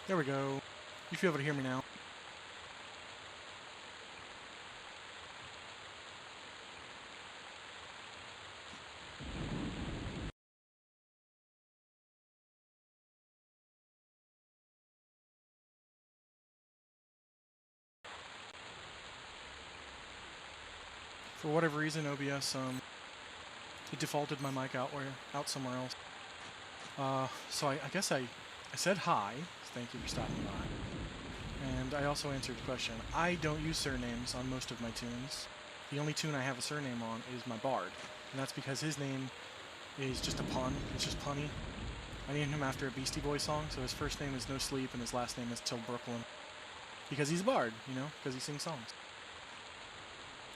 There we go. You should be able to hear me now. For whatever reason, OBS, it defaulted my mic out somewhere else. So I guess I said hi. Thank you for stopping by. And I also answered the question. I don't use surnames on most of my tunes. The only tune I have a surname on is my bard. And that's because his name is just a pun. It's just punny. I named him after a Beastie Boys song, so his first name is No Sleep and his last name is Till Brooklyn. Because he's a bard, you know, because he sings songs.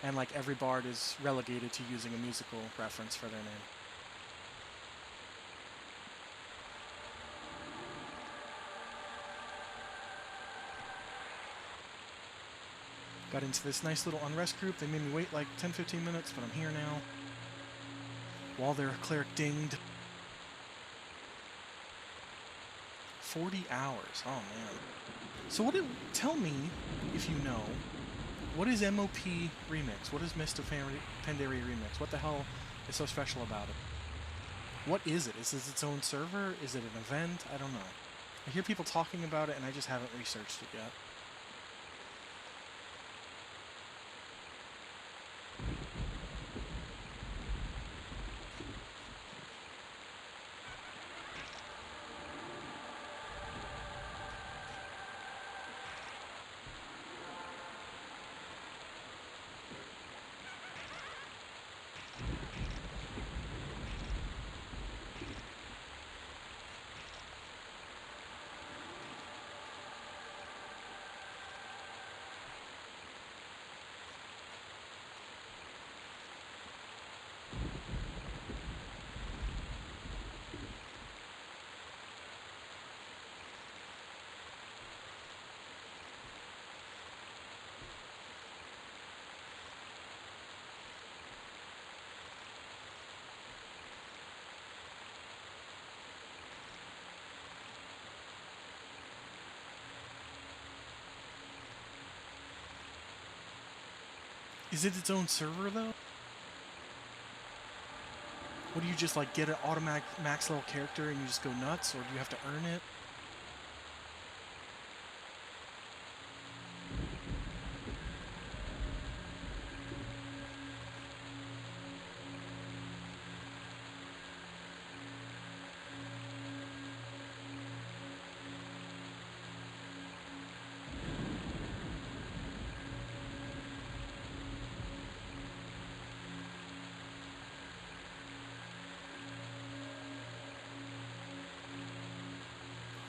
And like every bard is relegated to using a musical reference for their name. Got into this nice little unrest group. They made me wait like 10-15 minutes, but I'm here now. While their cleric dinged. 40 hours. Oh man. So tell me, if you know, what is MOP Remix? What is Mist of Pandaria Remix? What the hell is so special about it? What is it? Is this its own server? Is it an event? I don't know. I hear people talking about it and I just haven't researched it yet. Is it its own server though? What do you just like get an automatic max level character and you just go nuts, or do you have to earn it?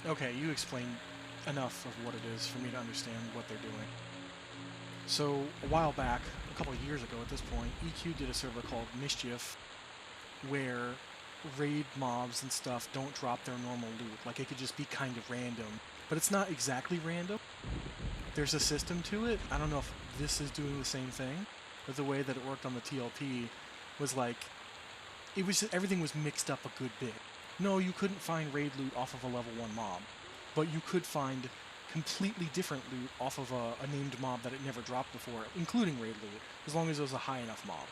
Okay, you explained enough of what it is for me to understand what they're doing. So, a while back, a couple of years ago at this point, EQ did a server called Mischief, where raid mobs and stuff don't drop their normal loot. Like, it could just be kind of random. But it's not exactly random. There's a system to it. I don't know if this is doing the same thing, but the way that it worked on the TLP was like, it was just, everything was mixed up a good bit. No, you couldn't find raid loot off of a level 1 mob, but you could find completely different loot off of a named mob that it never dropped before, including raid loot, as long as it was a high enough mob.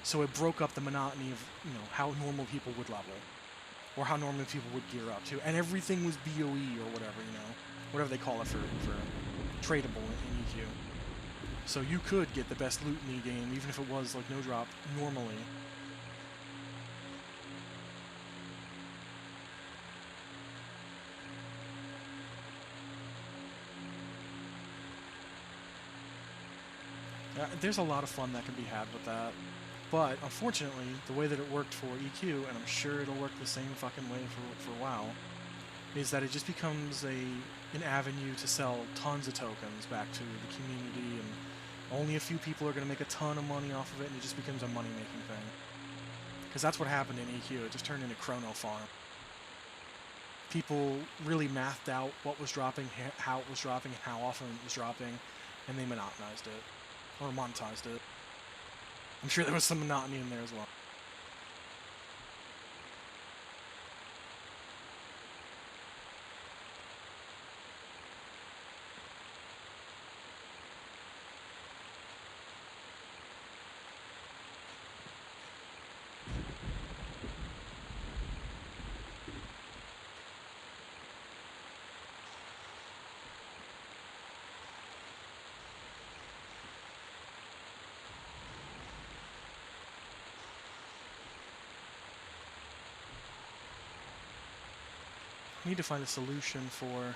So it broke up the monotony of, you know, how normal people would level, or how normal people would gear up to, and everything was BOE or whatever, you know, whatever they call it for tradable in EQ. So you could get the best loot in the game, even if it was like no drop normally. There's a lot of fun that can be had with that. But unfortunately, the way that it worked for EQ, and I'm sure it'll work the same fucking way for WoW, is that it just becomes an avenue to sell tons of tokens back to the community, and only a few people are going to make a ton of money off of it, and it just becomes a money-making thing. Because that's what happened in EQ. It just turned into Chrono Farm. People really mathed out what was dropping, how it was dropping, and how often it was dropping, and they monotonized it. Or monetized it. I'm sure there was some monotony in there as well. need to find a solution for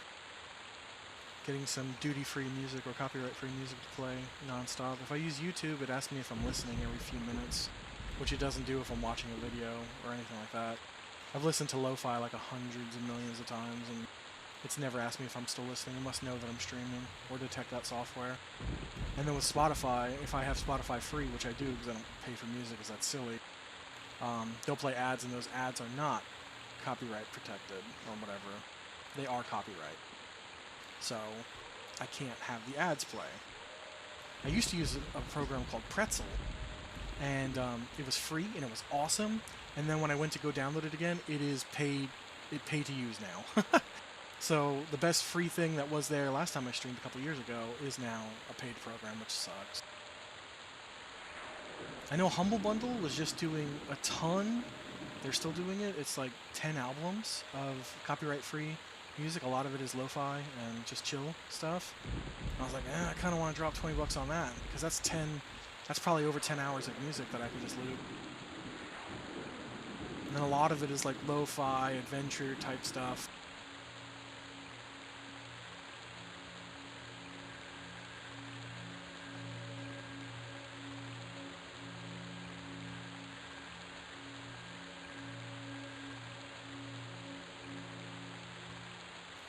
getting some duty-free music or copyright-free music to play non-stop. If I use YouTube, it asks me if I'm listening every few minutes, which it doesn't do if I'm watching a video or anything like that. I've listened to lo-fi like hundreds of millions of times, and it's never asked me if I'm still listening. It must know that I'm streaming or detect that software. And then with Spotify, if I have Spotify free, which I do because I don't pay for music because that's silly, they'll play ads, and those ads are not copyright protected or whatever. They are copyright. So I can't have the ads play. I used to use a program called Pretzel, and it was free and it was awesome. And then when I went to go download it again, it is paid. It paid to use now. So the best free thing that was there last time I streamed a couple years ago is now a paid program, which sucks. I know Humble Bundle was just doing a ton. They're still doing it. It's like 10 albums of copyright-free music. A lot of it is lo-fi and just chill stuff. And I was like, I kind of want to drop 20 bucks on that, because that's probably over 10 hours of music that I can just loop. And then a lot of it is like lo-fi, adventure type stuff.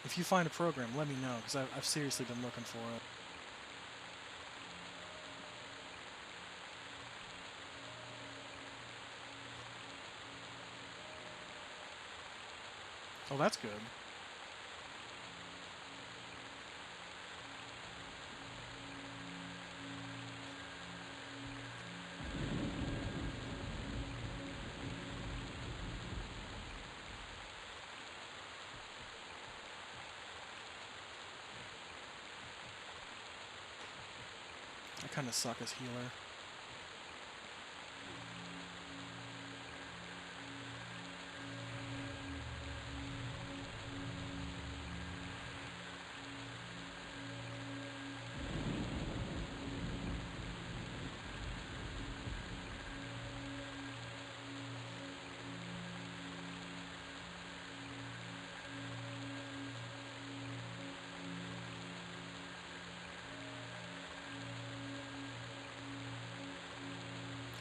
If you find a program, let me know, because I've seriously been looking for it. Oh, that's good. I kind of suck as healer.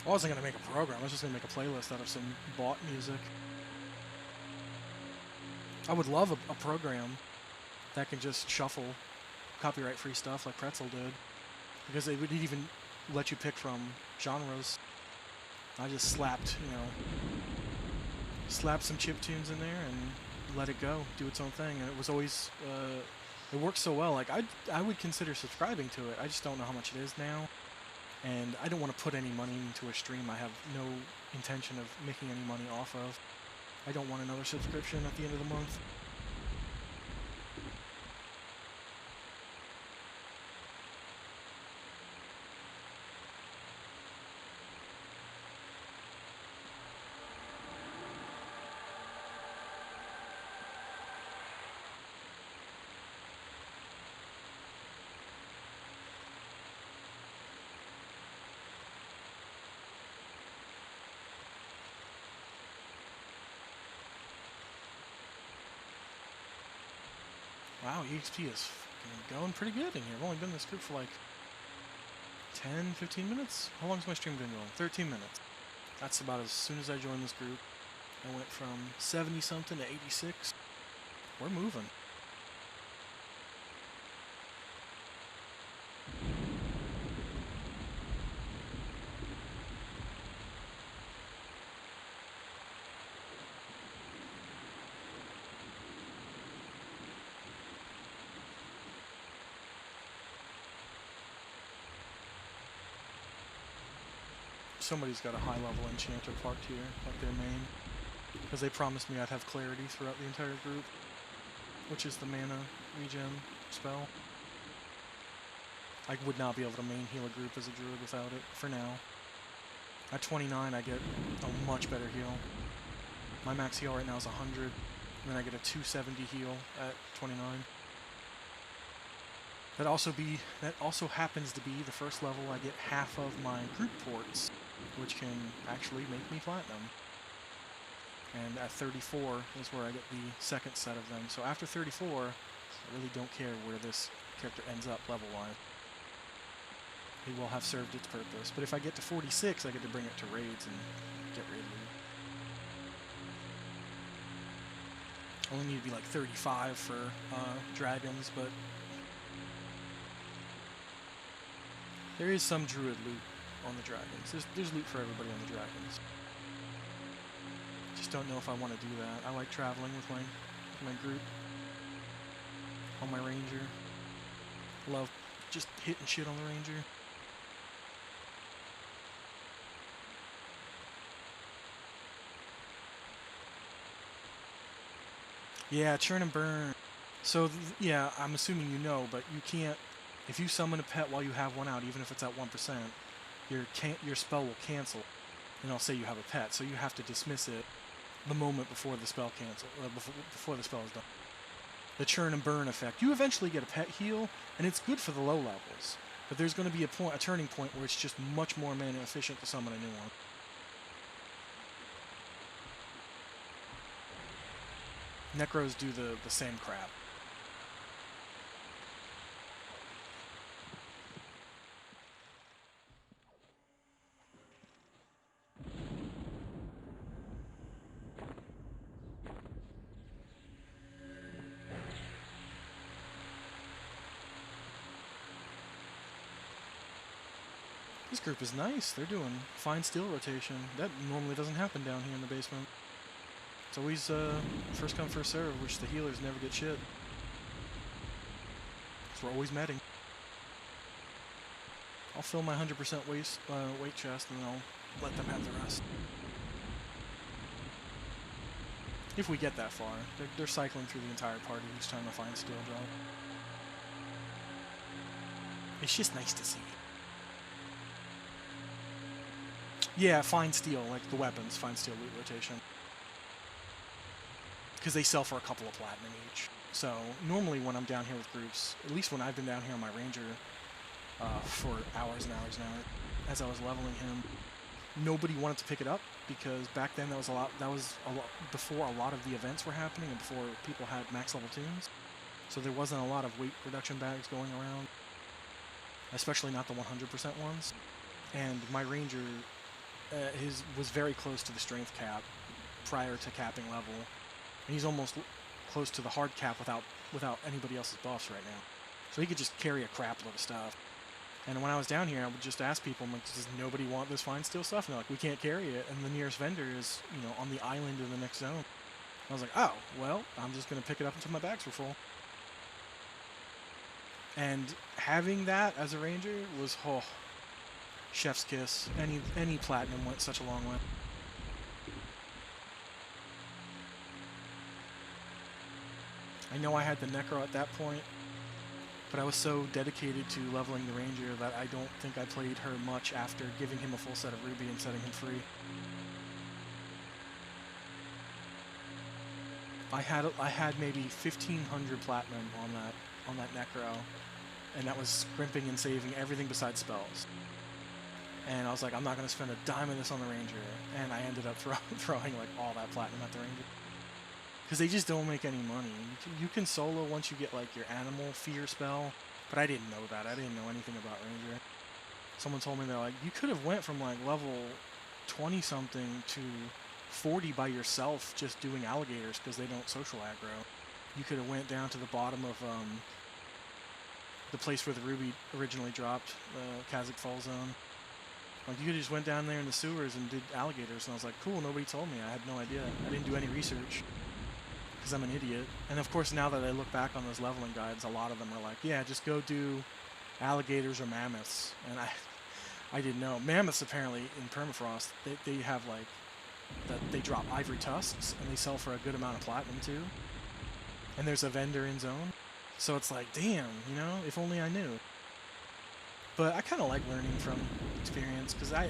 I wasn't going to make a program, I was just going to make a playlist out of some bought music. I would love a program that can just shuffle copyright-free stuff like Pretzel did, because it would even let you pick from genres. I just slapped some chip tunes in there and let it go, do its own thing, and it was always, it worked so well. Like, I would consider subscribing to it. I just don't know how much it is now. And I don't want to put any money into a stream I have no intention of making any money off of. I don't want another subscription at the end of the month. Wow, EXP is going pretty good in here. I've only been in this group for like 10, 15 minutes? How long's my stream been going? 13 minutes. That's about as soon as I joined this group. I went from 70-something to 86. We're moving. Somebody's got a high-level enchanter parked here, like their main, because they promised me I'd have clarity throughout the entire group, which is the mana regen spell. I would not be able to main heal a group as a druid without it, for now. At 29, I get a much better heal. My max heal right now is 100, and then I get a 270 heal at 29. That also happens to be the first level I get half of my group ports, which can actually make me platinum. And at 34 is where I get the second set of them. So after 34, I really don't care where this character ends up level-wise. It will have served its purpose. But if I get to 46, I get to bring it to raids and get raid loot. Only need to be like 35 for dragons, but there is some druid loot on the dragons. There's loot for everybody on the dragons. Just don't know if I want to do that. I like traveling with my group on my ranger. Love just hitting shit on the ranger. Yeah, churn and burn. So yeah, I'm assuming you know, but you can't. If you summon a pet while you have one out, even if it's at 1%, your spell will cancel, and I'll say you have a pet, so you have to dismiss it the moment before the spell before the spell is done. The churn and burn effect. You eventually get a pet heal, and it's good for the low levels, but there's going to be a turning point where it's just much more mana efficient to summon a new one. Necros do the same crap. This group is nice. They're doing fine steel rotation. That normally doesn't happen down here in the basement. It's always first come, first serve, which the healers never get shit. So we're always medding. I'll fill my 100% weight chest and I'll let them have the rest. If we get that far. They're cycling through the entire party each time I find steel drop. It's just nice to see. Yeah, fine steel, like the weapons, fine steel loot rotation. Because they sell for a couple of platinum each. So normally when I'm down here with groups, at least when I've been down here on my ranger for hours and hours and hours, as I was leveling him, nobody wanted to pick it up because back then that was a lot before a lot of the events were happening and before people had max level tunes. So there wasn't a lot of weight reduction bags going around, especially not the 100% ones. And my ranger was very close to the strength cap prior to capping level, and he's almost close to the hard cap without anybody else's buffs right now. So he could just carry a crap load of stuff. And when I was down here, I would just ask people, I'm like, does nobody want this fine steel stuff? And they're like, we can't carry it. And the nearest vendor is, on the island in the next zone. I was like, oh, well, I'm just going to pick it up until my bags were full. And having that as a ranger was, chef's kiss. Any platinum went such a long way. I know I had the Necro at that point, but I was so dedicated to leveling the Ranger that I don't think I played her much after giving him a full set of Ruby and setting him free. I had maybe 1,500 platinum on that Necro, and that was scrimping and saving everything besides spells. And I was like, I'm not going to spend a dime of this on the Ranger, and I ended up throwing like all that platinum at the Ranger. Because they just don't make any money. You can solo once you get like your animal fear spell, but I didn't know that. I didn't know anything about Ranger. Someone told me, they're like, you could have went from like level 20 something to 40 by yourself just doing alligators because they don't social aggro. You could have went down to the bottom of the place where the Ruby originally dropped, the Kazakh Fall Zone. Like, you could have just went down there in the sewers and did alligators, and I was like, cool, nobody told me. I had no idea. I didn't do any research. Because I'm an idiot. And of course, now that I look back on those leveling guides, a lot of them are like, yeah, just go do alligators or mammoths. And I didn't know. Mammoths, apparently, in permafrost, they have, like, they drop ivory tusks, and they sell for a good amount of platinum, too. And there's a vendor in zone. So it's like, damn, if only I knew. But I kind of like learning from experience, because I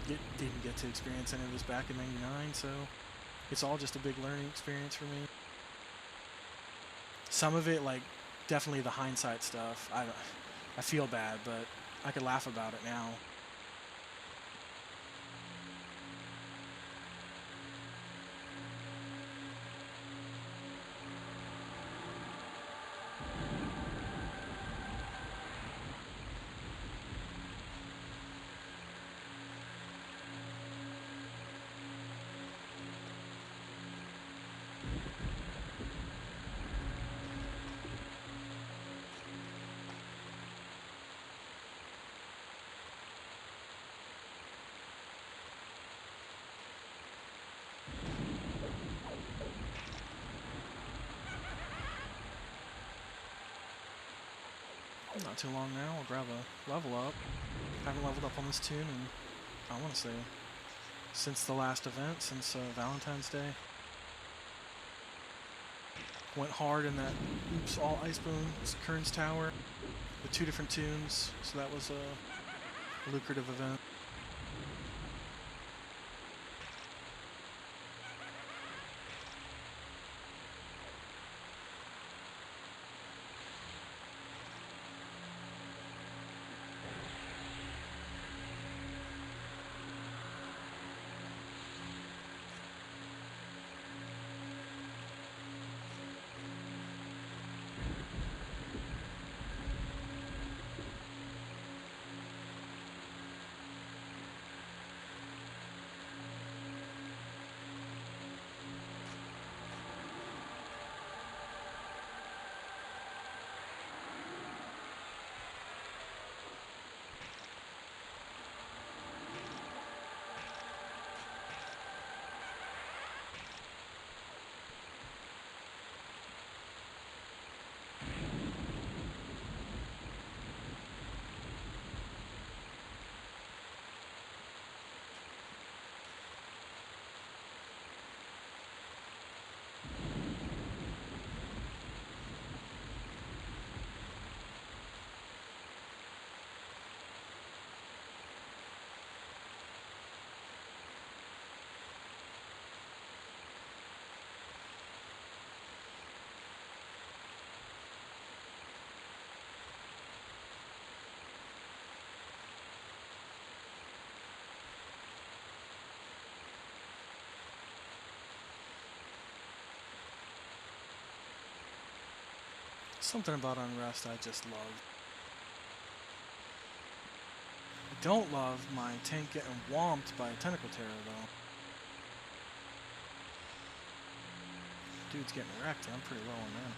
didn't get to experience any of this back in '99, so it's all just a big learning experience for me. Some of it, like, definitely the hindsight stuff, I feel bad, but I could laugh about it now. Not too long now. I'll grab a level up. Haven't leveled up on this tune in, I want to say, since the last event, since Valentine's Day. Went hard in that Oops All Icebone Kern's Tower with 2 different tunes, so that was a lucrative event. Something about Unrest I just love. I don't love my tank getting whomped by a Tentacle Terror, though. Dude's getting wrecked, and I'm pretty low on mana.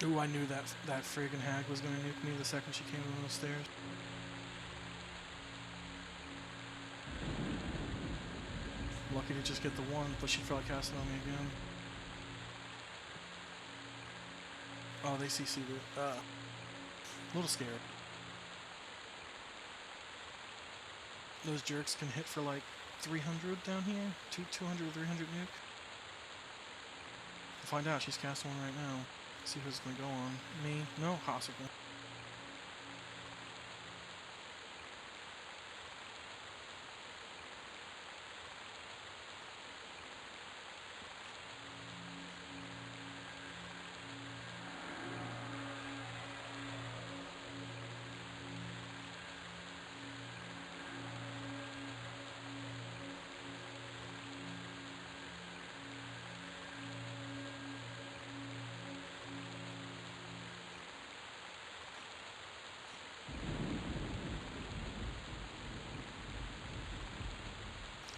Ooh, I knew that friggin' hag was gonna nuke me the second she came on those stairs. Lucky to just get the one, but she probably cast it on me again. Oh, they CC'd it. A little scared. Those jerks can hit for like 300 down here. 200, 300 nuke. We'll find out. She's casting one right now. See who's gonna go on. Me? No, Hossicle.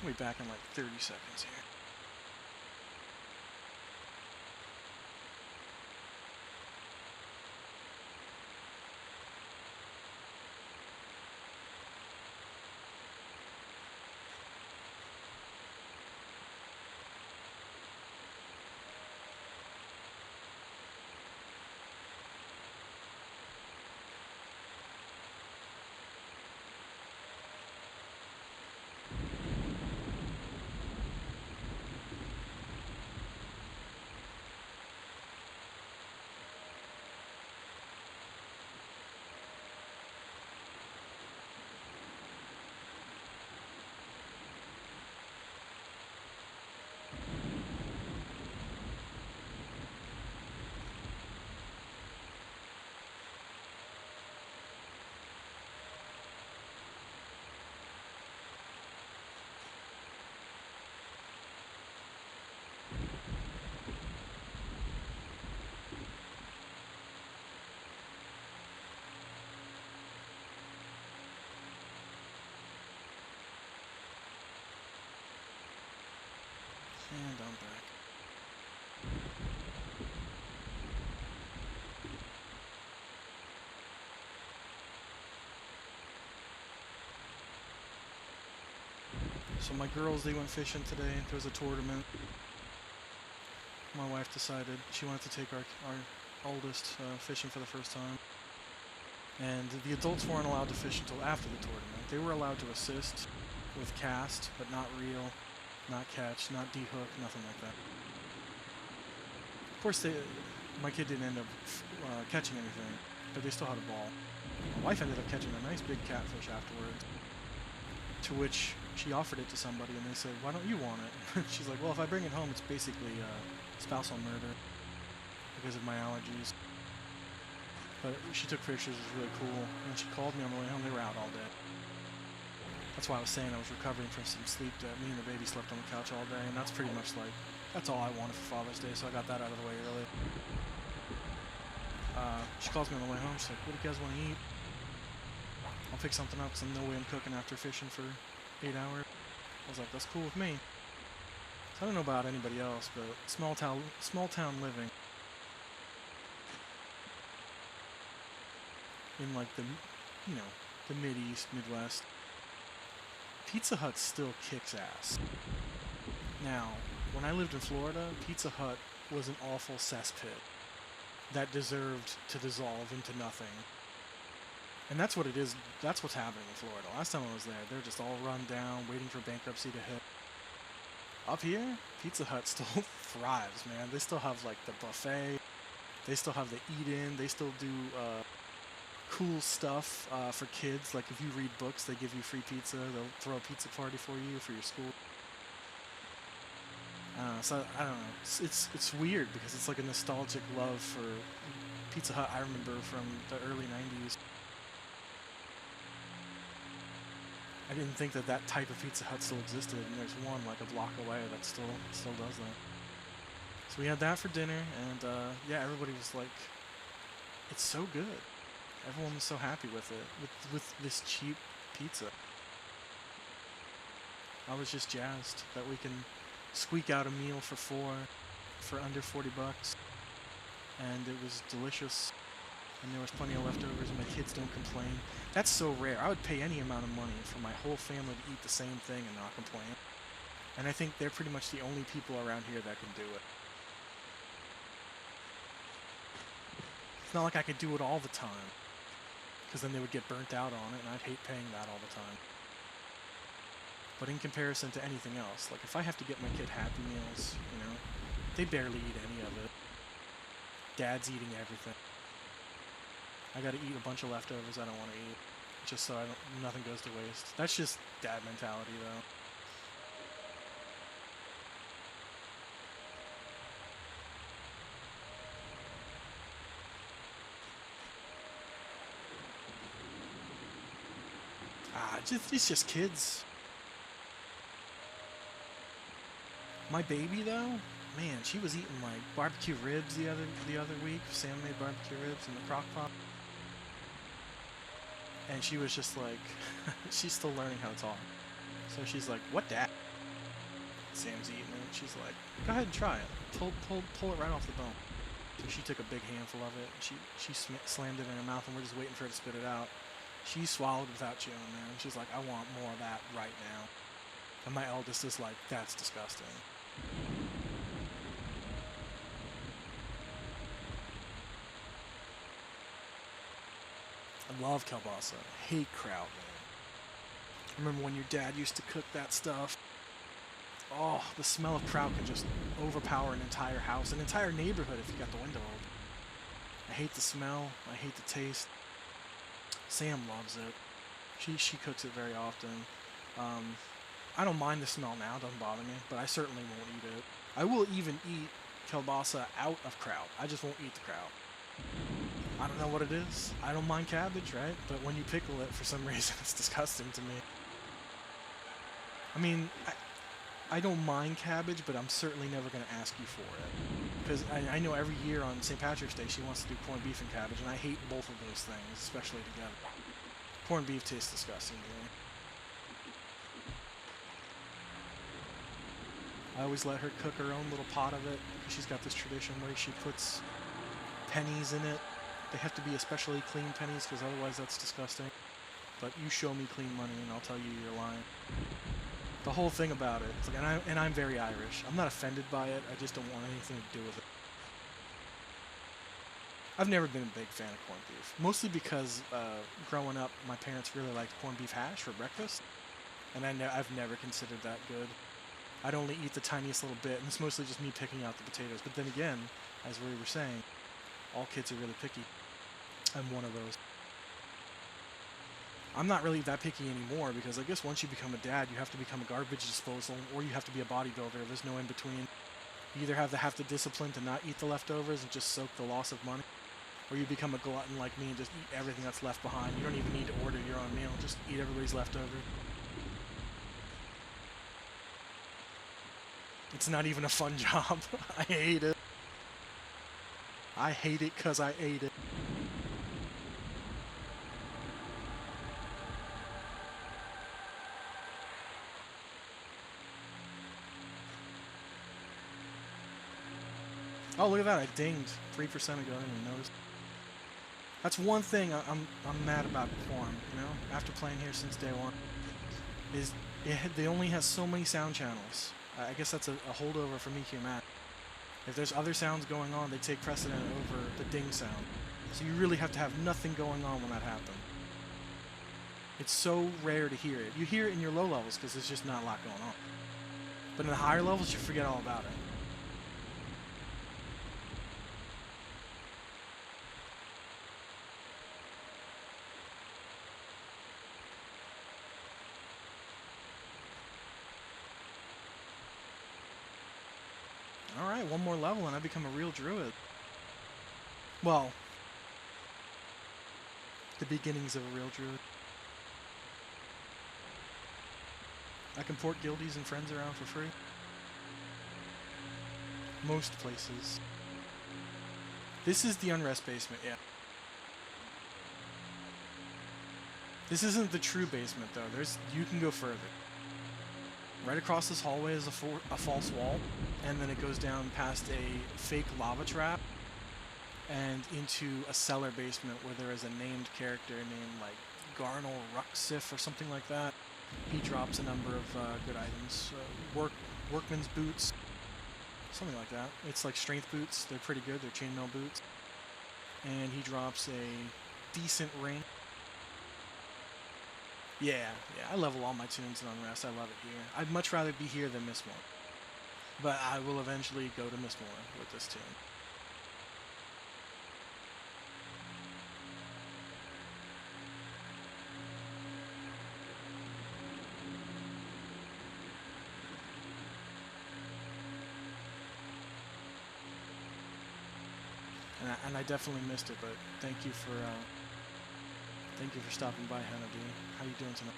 We'll be back in like 30 seconds here. So my girls, they went fishing today. There was a tournament. My wife decided she wanted to take our oldest fishing for the first time. And the adults weren't allowed to fish until after the tournament. They were allowed to assist with cast, but not reel, not catch, not de-hook, nothing like that. Of course, my kid didn't end up catching anything, but they still had a ball. My wife ended up catching a nice big catfish afterwards, to which she offered it to somebody, and they said, "Why don't you want it?" She's like, "Well, if I bring it home, it's basically spousal murder because of my allergies." But she took pictures, it was really cool, and she called me on the way home. They were out all day. That's why I was saying I was recovering from some sleep debt. Me and the baby slept on the couch all day, and that's pretty much like, that's all I wanted for Father's Day, so I got that out of the way early. She calls me on the way home. She's like, "What do you guys want to eat?" "I'll pick something up, because no way I'm cooking after fishing for 8 hours. I was like, "That's cool with me." So I don't know about anybody else, but small town living in like the Mid-East, Midwest, Pizza Hut still kicks ass. Now, when I lived in Florida, Pizza Hut was an awful cesspit that deserved to dissolve into nothing. And that's what it is. That's what's happening in Florida. Last time I was there, they're just all run down, waiting for bankruptcy to hit. Up here, Pizza Hut still thrives, man. They still have like the buffet. They still have the eat-in. They still do cool stuff for kids. Like if you read books, they give you free pizza. They'll throw a pizza party for you for your school. So I don't know. It's weird because it's like a nostalgic love for Pizza Hut I remember from the early 90s. I didn't think that type of Pizza Hut still existed, and there's one like a block away that still does that. So we had that for dinner, and yeah, everybody was like, "It's so good." Everyone was so happy with it, with this cheap pizza. I was just jazzed that we can squeak out a meal for 4 for under $40, and it was delicious. And there was plenty of leftovers, and my kids don't complain. That's so rare. I would pay any amount of money for my whole family to eat the same thing and not complain. And I think they're pretty much the only people around here that can do it. It's not like I could do it all the time, because then they would get burnt out on it, and I'd hate paying that all the time. But in comparison to anything else, like if I have to get my kid Happy Meals, they barely eat any of it. Dad's eating everything. I gotta eat a bunch of leftovers I don't want to eat, just so nothing goes to waste. That's just dad mentality, though. It's just kids. My baby, though, man, she was eating like barbecue ribs the other week. Sam made barbecue ribs in the crock pot. And she was just like, she's still learning how to talk. So she's like, "What that?" Sam's eating it. She's like, "Go ahead and try it. Pull it right off the bone." So she took a big handful of it. And she slammed it in her mouth, and we're just waiting for her to spit it out. She swallowed without chewing, man. She's like, "I want more of that right now." And my eldest is like, "That's disgusting." I love kielbasa. I hate kraut, man. I remember when your dad used to cook that stuff. Oh, the smell of kraut can just overpower an entire house, an entire neighborhood if you got the window open. I hate the smell. I hate the taste. Sam loves it. She cooks it very often. I don't mind the smell now, it doesn't bother me, but I certainly won't eat it. I will even eat kielbasa out of kraut. I just won't eat the kraut. I don't know what it is. I don't mind cabbage, right? But when you pickle it, for some reason, it's disgusting to me. I mean, I don't mind cabbage, but I'm certainly never going to ask you for it. Because I know every year on St. Patrick's Day, she wants to do corned beef and cabbage, and I hate both of those things, especially together. Corned beef tastes disgusting to me. I always let her cook her own little pot of it, because she's got this tradition where she puts pennies in it. They have to be especially clean pennies, because otherwise that's disgusting. But you show me clean money, and I'll tell you you're lying. The whole thing about it. It's like, and I'm very Irish. I'm not offended by it. I just don't want anything to do with it. I've never been a big fan of corned beef, mostly because growing up, my parents really liked corned beef hash for breakfast, and I've never considered that good. I'd only eat the tiniest little bit, and it's mostly just me picking out the potatoes. But then again, as we were saying, all kids are really picky. I'm one of those. I'm not really that picky anymore because I guess once you become a dad, you have to become a garbage disposal, or you have to be a bodybuilder. There's no in between. You either have the discipline to not eat the leftovers and just soak the loss of money, or you become a glutton like me and just eat everything that's left behind. You don't even need to order your own meal. Just eat everybody's leftovers. It's not even a fun job. I hate it. I hate it because I ate it. Oh, look at that. I dinged 3% ago. I didn't even notice. That's one thing I'm mad about Quarm, you know? After playing here since day one. Is they only has so many sound channels. I guess that's a holdover from EQ Max. If there's other sounds going on, they take precedent over the ding sound. So you really have to have nothing going on when that happens. It's so rare to hear it. You hear it in your low levels because there's just not a lot going on. But in the higher levels, you forget all about it. Alright, one more level and I become a real druid. Well, the beginnings of a real druid. I can port guildies and friends around for free. Most places. This is the unrest basement, yeah. This isn't the true basement though. You can go further. Right across this hallway is a false wall, and then it goes down past a fake lava trap and into a cellar basement where there is a named character named like Garnal Ruxif or something like that. He drops a number of good items. Workman's boots, something like that. It's like strength boots. They're pretty good. They're chainmail boots. And he drops a decent ring. Yeah, I level all my tunes in Unrest. I love it here. I'd much rather be here than Mistmore. But I will eventually go to Mistmore with this tune. And I definitely missed it, but thank you for stopping by, Hannah D. How you doing tonight?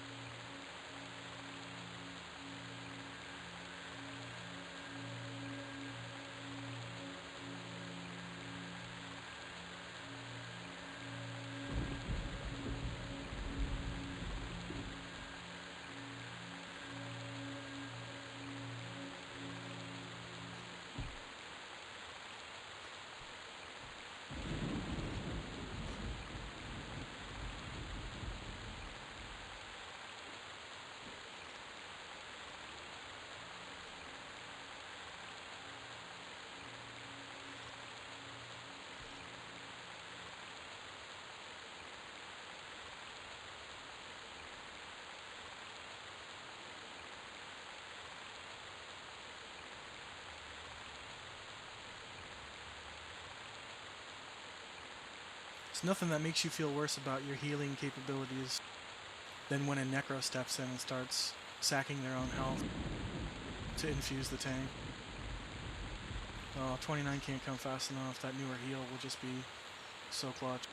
It's nothing that makes you feel worse about your healing capabilities than when a Necro steps in and starts sacking their own health to infuse the tank. Oh, 29 can't come fast enough. That newer heal will just be so clutch.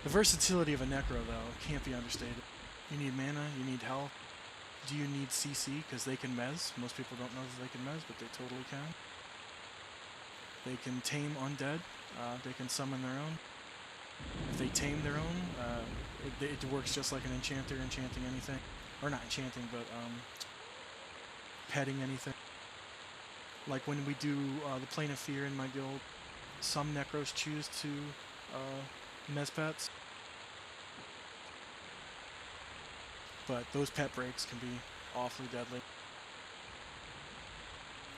The versatility of a Necro, though, can't be understated. You need mana, you need health. Do you need CC? Because they can mez. Most people don't know that they can mez, but they totally can. They can tame undead. They can summon their own. If they tame their own, it works just like an enchanter enchanting anything. Or not enchanting, but petting anything. Like when we do the Plane of Fear in my guild, some Necros choose to mez pets. but those pet breaks can be awfully deadly.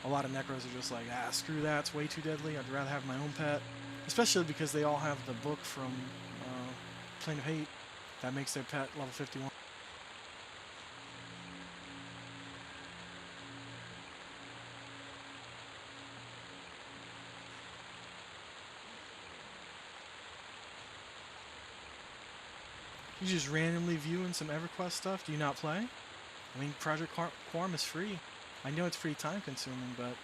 A lot of necros are just like, screw that, it's way too deadly, I'd rather have my own pet. Especially because they all have the book from Plane of Hate that makes their pet level 51. You just randomly viewing some EverQuest stuff? Do you not play? I mean, Project Quarm is free. I know it's pretty time consuming, but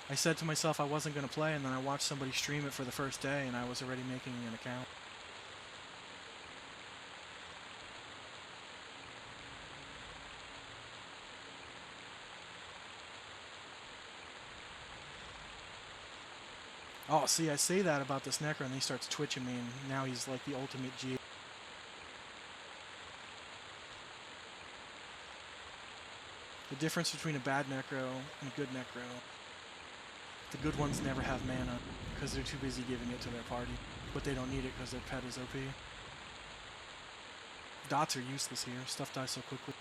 I said to myself I wasn't going to play, and then I watched somebody stream it for the first day, and I was already making an account. Oh, see, I say that about this Necro, and he starts twitching me, and now he's like the ultimate G. The difference between a bad Necro and a good Necro, the good ones never have mana, because they're too busy giving it to their party, but they don't need it because their pet is OP. Dots are useless here, stuff dies so quickly.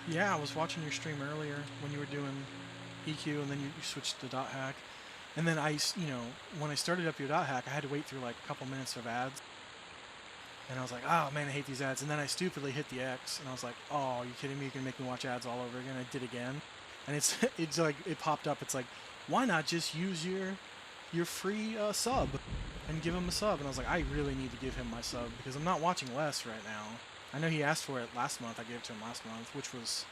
Yeah, I was watching your stream earlier when you were doing EQ, and then you switched to dot hack. And then when I started up your dot hack, I had to wait through like a couple minutes of ads. And I was like, oh man, I hate these ads. And then I stupidly hit the X, and I was like, oh, are you kidding me? You're gonna make me watch ads all over again. I did again. And it's like, it popped up. It's like, why not just use your free sub and give him a sub? And I was like, I really need to give him my sub because I'm not watching Wes right now. I know he asked for it last month. I gave it to him last month, which was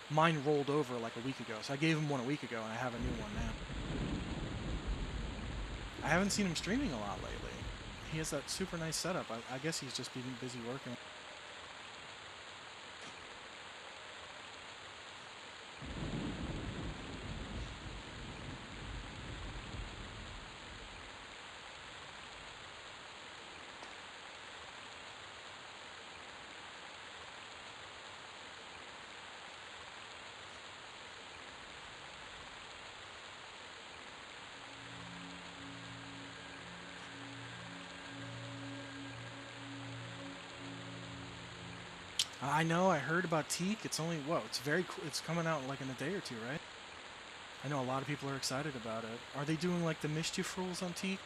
mine rolled over like a week ago. So I gave him one a week ago, and I have a new one now. I haven't seen him streaming a lot lately. He has that super nice setup. I guess he's just been busy working. I know, I heard about Teak. It's only, it's coming out like in a day or two, right? I know a lot of people are excited about it. Are they doing like the Mischief rules on Teak?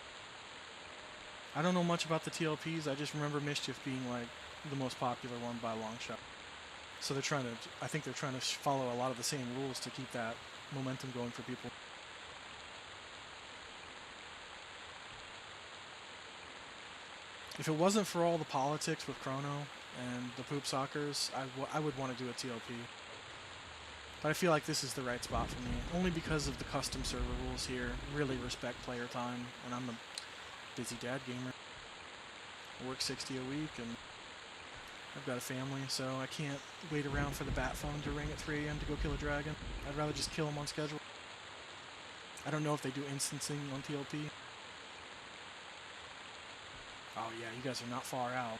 I don't know much about the TLPs. I just remember Mischief being like the most popular one by a long shot. So I think they're trying to follow a lot of the same rules to keep that momentum going for people. If it wasn't for all the politics with Chrono and the poop soccers, I would want to do a TLP. But I feel like this is the right spot for me, only because of the custom server rules here. Really respect player time, and I'm a busy dad gamer. I work 60 a week, and I've got a family, so I can't wait around for the bat phone to ring at 3 a.m. to go kill a dragon. I'd rather just kill him on schedule. I don't know if they do instancing on TLP. Oh yeah, you guys are not far out.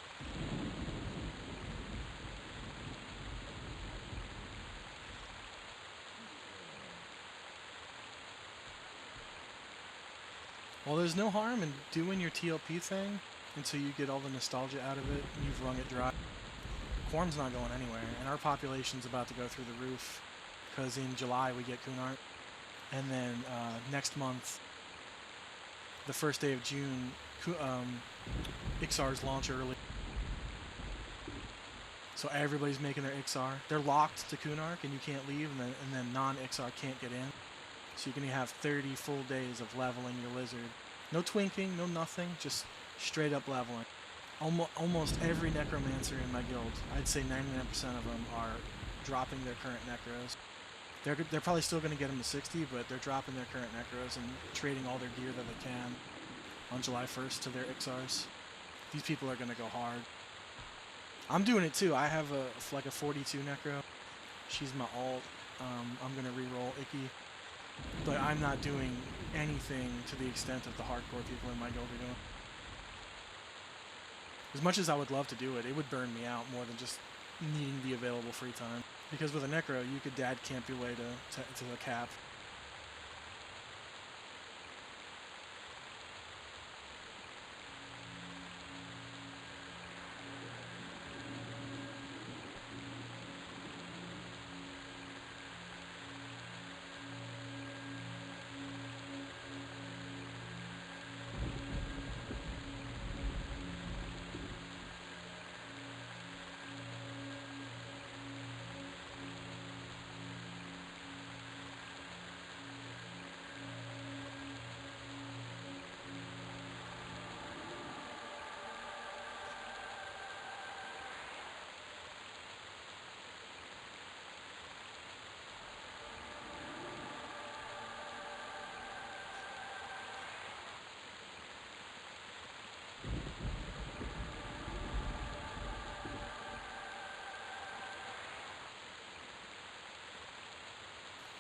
Well, there's no harm in doing your TLP thing until you get all the nostalgia out of it and you've wrung it dry. Quarm's not going anywhere, and our population's about to go through the roof because in July we get Kunart, and then next month, the first day of June, Ixars launch early. So everybody's making their Ixar. They're locked to Kunark and you can't leave, and then non-Ixar can't get in. So you're going to have 30 full days of leveling your lizard. No twinking, no nothing, just straight up leveling. Almost every necromancer in my guild, I'd say 99% of them are dropping their current necros. They're probably still going to get them to 60, but they're dropping their current necros and trading all their gear that they can on July 1st to their Ixars. These people are going to go hard. I'm doing it too. I have like a 42 necro. She's my alt. I'm going to reroll Icky. But I'm not doing anything to the extent of the hardcore people in my guild are doing. As much as I would love to do it, it would burn me out more than just needing the available free time. Because with a Necro, you could dad camp your way to the cap.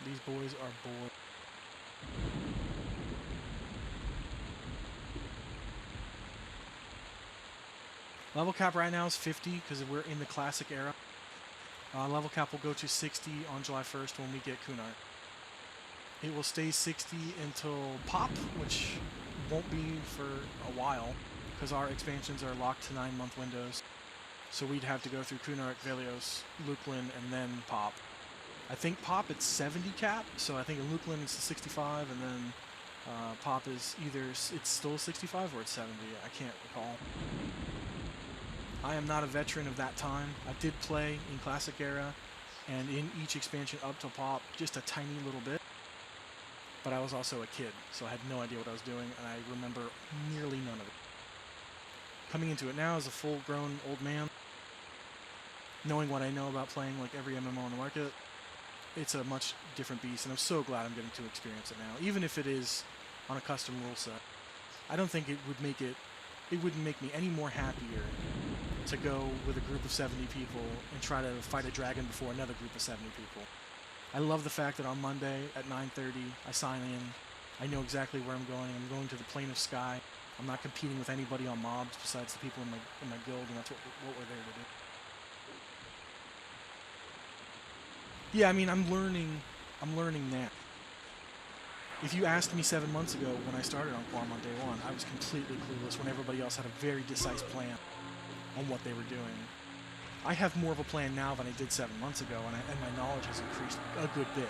These boys are bored. Level cap right now is 50 because we're in the classic era. Level cap will go to 60 on July 1st when we get Cunard. It will stay 60 until pop, which won't be for a while because our expansions are locked to 9-month windows. So we'd have to go through Cunard, Velios, Luklin, and then pop. I think pop it's 70 cap, so I think in Luklin it's 65, and then pop is either it's still 65 or it's 70. I can't recall. I am not a veteran of that time. I did play in Classic Era and in each expansion up to pop just a tiny little bit, but I was also a kid, so I had no idea what I was doing, and I remember nearly none of it. Coming into it now as a full-grown old man, knowing what I know about playing like every MMO on the market, it's a much different beast, and I'm so glad I'm getting to experience it now, even if it is on a custom rule set. I don't think it wouldn't make me any more happier to go with a group of 70 people and try to fight a dragon before another group of 70 people. I love the fact that on Monday at 9:30 I sign in, I know exactly where I'm going to the Plane of Sky. I'm not competing with anybody on mobs besides the people in my guild, and that's what we're there to do. Yeah, I mean, I'm learning now. If you asked me 7 months ago when I started on Quarm on day one, I was completely clueless when everybody else had a very decisive plan on what they were doing. I have more of a plan now than I did 7 months ago, and my knowledge has increased a good bit.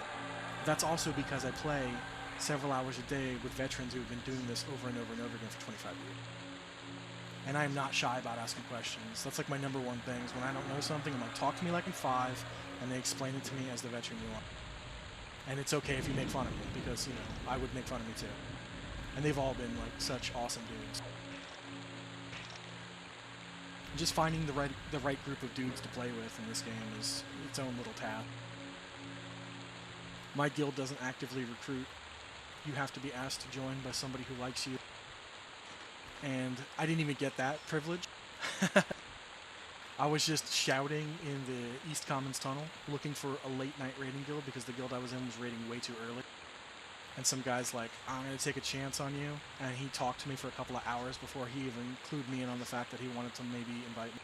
That's also because I play several hours a day with veterans who have been doing this over and over and over again for 25 years. And I am not shy about asking questions. That's like my number one thing, is when I don't know something, I'm like, talk to me like I'm 5, and they explain it to me as the veteran you are. And it's okay if you make fun of me, because, you know, I would make fun of me too. And they've all been, like, such awesome dudes. Just finding the right group of dudes to play with in this game is its own little task. My guild doesn't actively recruit. You have to be asked to join by somebody who likes you. And I didn't even get that privilege. I was just shouting in the East Commons tunnel, looking for a late night raiding guild because the guild I was in was raiding way too early. And some guy's like, I'm going to take a chance on you. And he talked to me for a couple of hours before he even clued me in on the fact that he wanted to maybe invite me.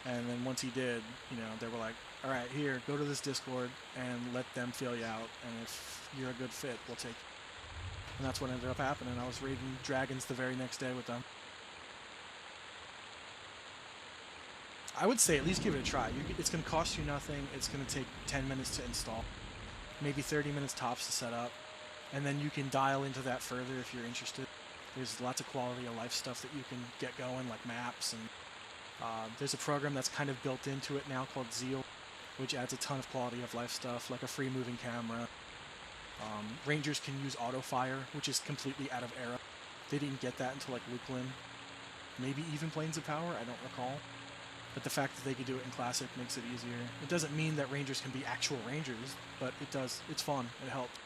And then once he did, you know, they were like, all right, here, go to this Discord and let them feel you out. And if you're a good fit, we'll take you. And that's what ended up happening. I was raiding dragons the very next day with them. I would say at least give it a try. It's going to cost you nothing. It's going to take 10 minutes to install. Maybe 30 minutes tops to set up. And then you can dial into that further if you're interested. There's lots of quality of life stuff that you can get going, like maps. And there's a program that's kind of built into it now called Zeal, which adds a ton of quality of life stuff, like a free moving camera. Rangers can use auto fire, which is completely out of era. They didn't get that until like Luklin. Maybe even Planes of Power, I don't recall. But the fact that they could do it in Classic makes it easier. It doesn't mean that Rangers can be actual Rangers, but it does. It's fun. It helps.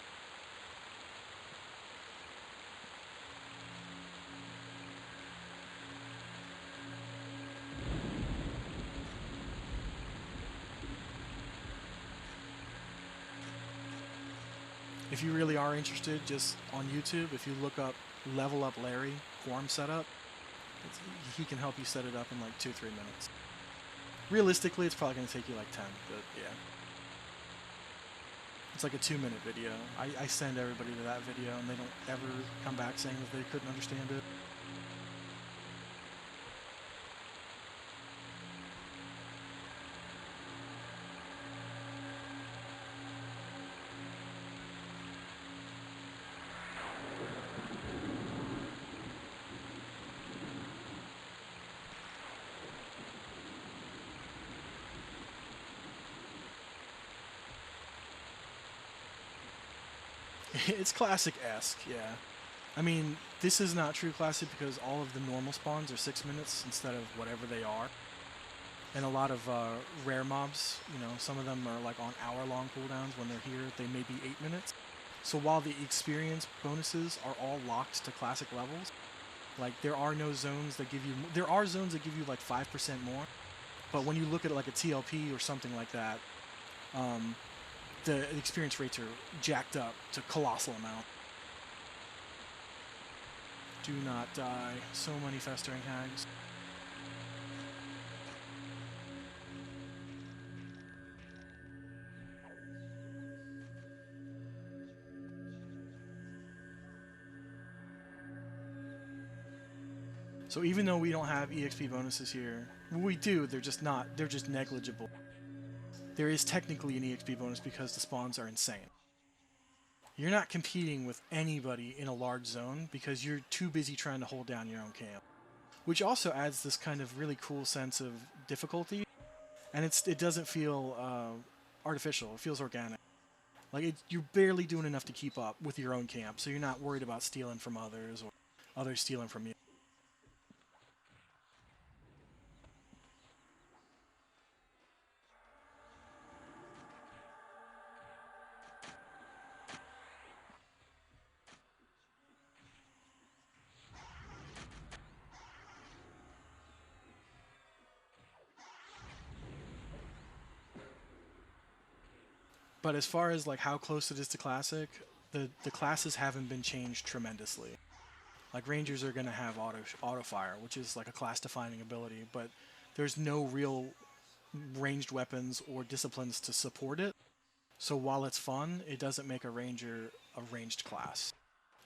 If you really are interested, just on YouTube, if you look up Level Up Larry Quarm Setup, He can help you set it up in like 2-3 minutes. Realistically, it's probably going to take you like 10, but yeah. It's like a 2-minute video. I send everybody to that video, and they don't ever come back saying that they couldn't understand it. It's classic-esque, yeah. I mean, this is not true classic because all of the normal spawns are 6 minutes instead of whatever they are. And a lot of rare mobs, some of them are like on hour-long cooldowns. When they're here, they may be 8 minutes. So while the experience bonuses are all locked to classic levels, like there are zones that give you like 5% more. But when you look at like a TLP or something like that, the experience rates are jacked up to colossal amount. Do not die. So many festering hags. So even though we don't have EXP bonuses here, we do, they're just negligible. There is technically an EXP bonus because the spawns are insane. You're not competing with anybody in a large zone because you're too busy trying to hold down your own camp. Which also adds this kind of really cool sense of difficulty. And it doesn't feel artificial, it feels organic. Like, you're barely doing enough to keep up with your own camp, so you're not worried about stealing from others or others stealing from you. But as far as like how close it is to classic, the classes haven't been changed tremendously. Like rangers are going to have auto fire, which is like a class defining ability, but there's no real ranged weapons or disciplines to support it. So while it's fun, it doesn't make a ranger a ranged class.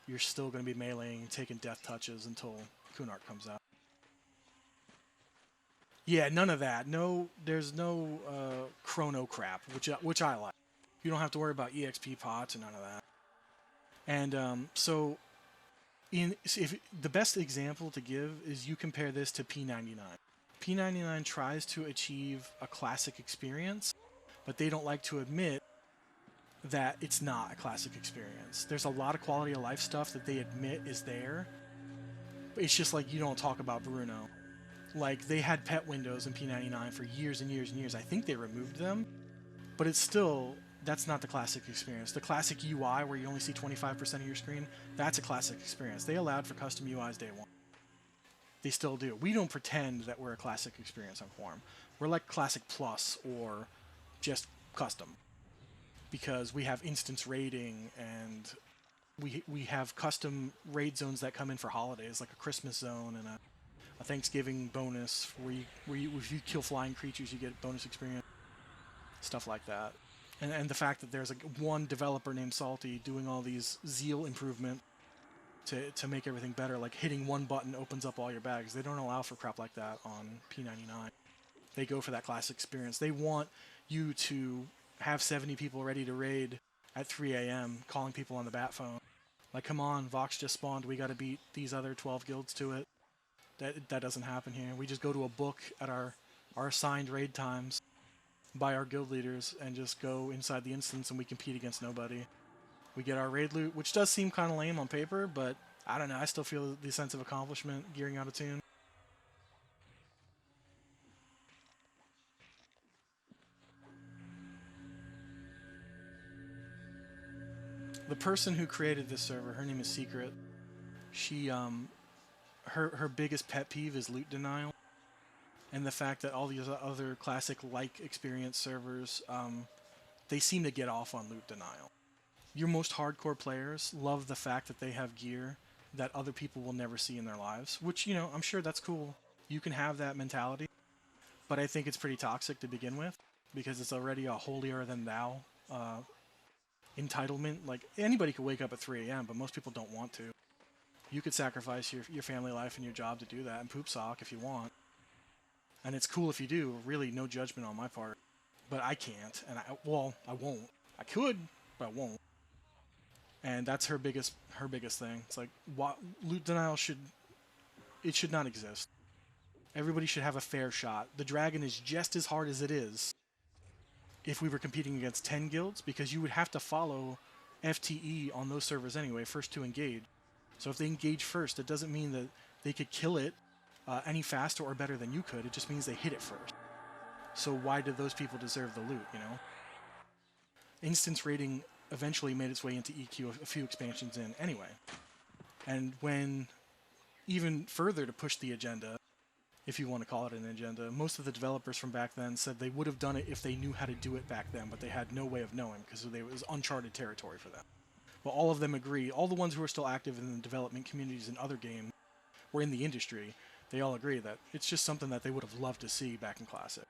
You're still going to be meleeing, taking death touches until Kunark comes out. Yeah, none of that. No, there's no chrono crap, which I like. You don't have to worry about EXP pots and none of that. And if the best example to give is you compare this to P99. P99 tries to achieve a classic experience, but they don't like to admit that it's not a classic experience. There's a lot of quality of life stuff that they admit is there. It's just like you don't talk about Bruno. Like, they had pet windows in P99 for years and years and years. I think they removed them, but it's still, that's not the classic experience. The classic UI where you only see 25% of your screen, that's a classic experience. They allowed for custom UIs day one. They still do. We don't pretend that we're a classic experience on Quarm. We're like Classic Plus or just custom, because we have instance raiding and we have custom raid zones that come in for holidays, like a Christmas zone and a Thanksgiving bonus where if you kill flying creatures, you get bonus experience, stuff like that. And the fact that there's like one developer named Salty doing all these zeal improvement to make everything better, like hitting one button opens up all your bags. They don't allow for crap like that on P99. They go for that classic experience. They want you to have 70 people ready to raid at 3 a.m. calling people on the bat phone. Like, come on, Vox just spawned. We got to beat these other 12 guilds to it. That doesn't happen here. We just go to a book at our assigned raid times by our guild leaders and just go inside the instance and we compete against nobody. We get our raid loot, which does seem kind of lame on paper, but I don't know. I still feel the sense of accomplishment gearing out of tune. The person who created this server, her name is Secret. She her biggest pet peeve is loot denial, and the fact that all these other classic like experience servers, they seem to get off on loot denial. Your most hardcore players love the fact that they have gear that other people will never see in their lives, which, you know, I'm sure that's cool. You can have that mentality, but I think it's pretty toxic to begin with because it's already a holier than thou entitlement. Like, anybody could wake up at 3 a.m., but most people don't want to. You could sacrifice your family life and your job to do that and poop sock if you want. And it's cool if you do. Really, no judgment on my part. But I can't, and I won't. I could, but I won't. And that's her biggest thing. It's like, loot denial should not exist. Everybody should have a fair shot. The dragon is just as hard as it is if we were competing against 10 guilds, because you would have to follow FTE on those servers anyway, first to engage. So if they engage first, it doesn't mean that they could kill it any faster or better than you could. It just means they hit it first. So why do those people deserve the loot, you know? Instance rating eventually made its way into EQ a few expansions in anyway. And when even further to push the agenda, if you want to call it an agenda, most of the developers from back then said they would have done it if they knew how to do it back then, but they had no way of knowing because it was uncharted territory for them. Well, all of them agree, all the ones who are still active in the development communities in other games or in the industry, they all agree that it's just something that they would have loved to see back in Classic.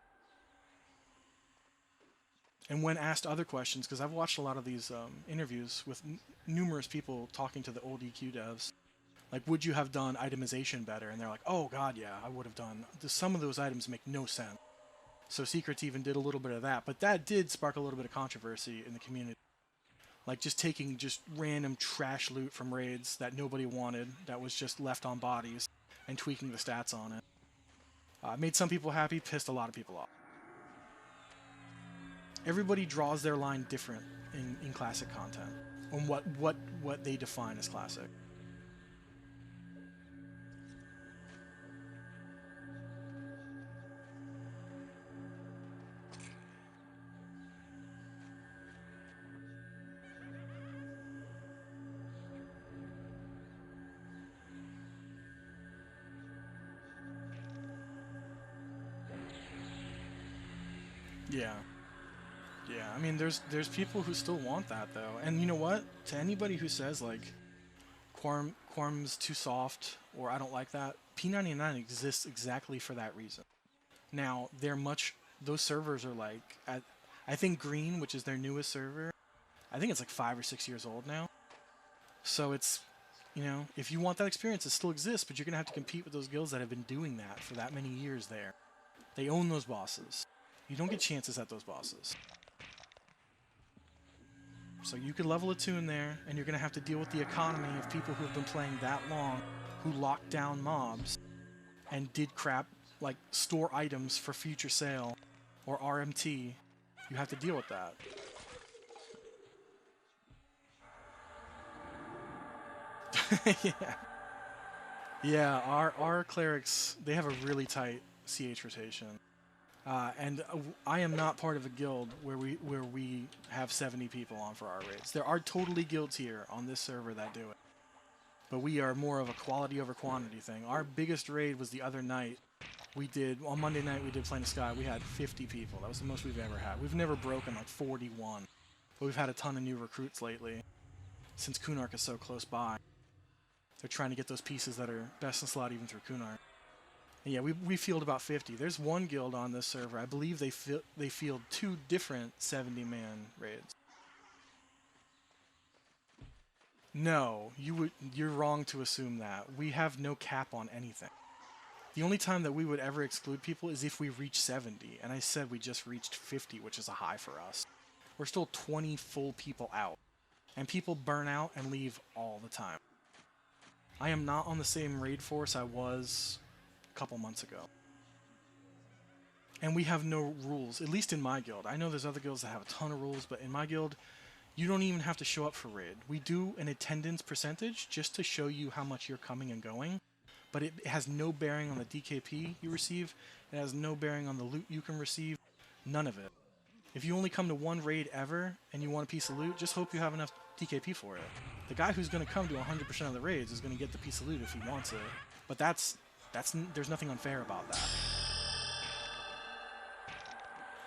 And when asked other questions, because I've watched a lot of these interviews with numerous people talking to the old EQ devs, like, would you have done itemization better? And they're like, oh god, yeah, I would have done. Some of those items make no sense. So Secrets even did a little bit of that, but that did spark a little bit of controversy in the community. Like, just taking just random trash loot from raids that nobody wanted, that was just left on bodies, and tweaking the stats on it. Made some people happy, pissed a lot of people off. Everybody draws their line different in classic content on what they define as classic. Yeah. Yeah, I mean, there's people who still want that though, and you know what? To anybody who says like Quarm's too soft or I don't like that, P99 exists exactly for that reason. Now those servers are like I think Green, which is their newest server, I think it's like 5 or 6 years old now. So it's, you know, if you want that experience, it still exists, but you're gonna have to compete with those guilds that have been doing that for that many years there. They own those bosses. You don't get chances at those bosses. So you could level a tune there, and you're going to have to deal with the economy of people who have been playing that long, who locked down mobs, and did crap like store items for future sale, or RMT. You have to deal with that. Yeah. Yeah, our clerics, they have a really tight CH rotation. And I am not part of a guild where we have 70 people on for our raids. There are totally guilds here on this server that do it, but we are more of a quality over quantity thing. Our biggest raid was the other night. On Monday night we did Plane of Sky. We had 50 people. That was the most we've ever had. We've never broken like 41, but we've had a ton of new recruits lately since Kunark is so close by. They're trying to get those pieces that are best in slot even through Kunark. Yeah, we field about 50. There's one guild on this server. I believe they field 2 different 70-man raids. No, you're wrong to assume that. We have no cap on anything. The only time that we would ever exclude people is if we reach 70, and I said we just reached 50, which is a high for us. We're still 20 full people out, and people burn out and leave all the time. I am not on the same raid force I was couple months ago. And we have no rules, at least in my guild. I know there's other guilds that have a ton of rules, but in my guild, you don't even have to show up for raid. We do an attendance percentage just to show you how much you're coming and going, but it has no bearing on the DKP you receive. It has no bearing on the loot you can receive. None of it. If you only come to one raid ever and you want a piece of loot, just hope you have enough DKP for it. The guy who's going to come to 100% of the raids is going to get the piece of loot if he wants it. But there's nothing unfair about that.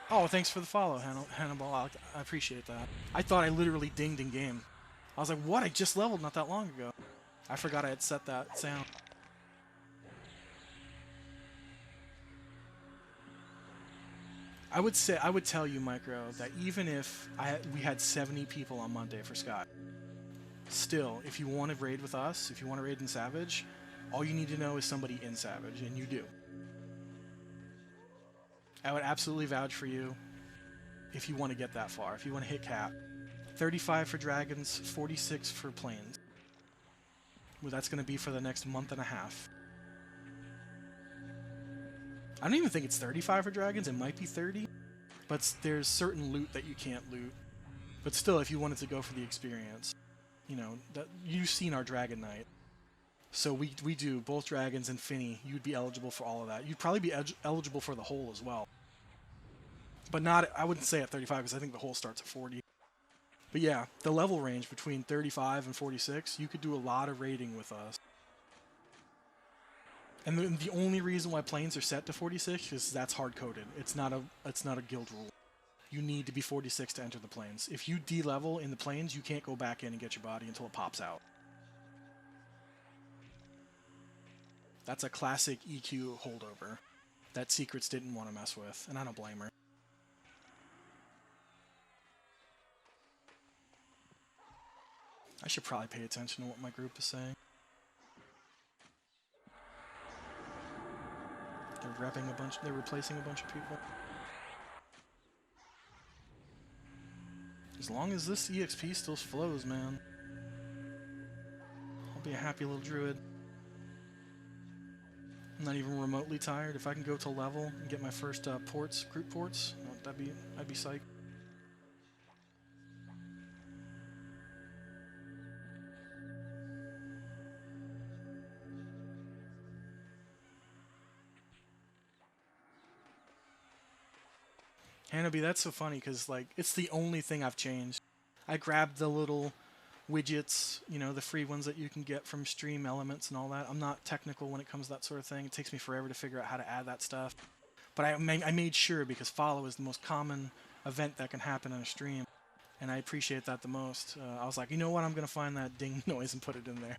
Oh, thanks for the follow, Hannibal. I appreciate that. I thought I literally dinged in game. I was like, what? I just leveled not that long ago. I forgot I had set that sound. I would tell you, Micro, that even if we had 70 people on Monday for Sky, still, if you want to raid with us, if you want to raid in Savage, all you need to know is somebody in Savage, and you do. I would absolutely vouch for you if you want to get that far, if you want to hit cap. 35 for Dragons, 46 for Plains. Well, that's going to be for the next month and a half. I don't even think it's 35 for Dragons, it might be 30. But there's certain loot that you can't loot. But still, if you wanted to go for the experience, you know, that you've seen our Dragon Knight. So we do both Dragons and Finny. You'd be eligible for all of that. You'd probably be eligible for the whole as well. But not, I wouldn't say at 35 because I think the whole starts at 40. But yeah, the level range between 35 and 46, you could do a lot of raiding with us. And the only reason why Plains are set to 46 is that's hard-coded. It's not a guild rule. You need to be 46 to enter the Plains. If you de-level in the Plains, you can't go back in and get your body until it pops out. That's a classic EQ holdover that Secrets didn't want to mess with, and I don't blame her. I should probably pay attention to what my group is saying. They're replacing a bunch of people. As long as this EXP still flows, man, I'll be a happy little druid. I'm not even remotely tired. If I can go to level and get my first group ports, I'd be psyched. Hanabi, that's so funny because like it's the only thing I've changed. I grabbed the little widgets, you know, the free ones that you can get from Stream Elements and all that. I'm not technical when it comes to that sort of thing. It takes me forever to figure out how to add that stuff. But I made sure because follow is the most common event that can happen on a stream, and I appreciate that the most. I was like, you know what? I'm gonna find that ding noise and put it in there.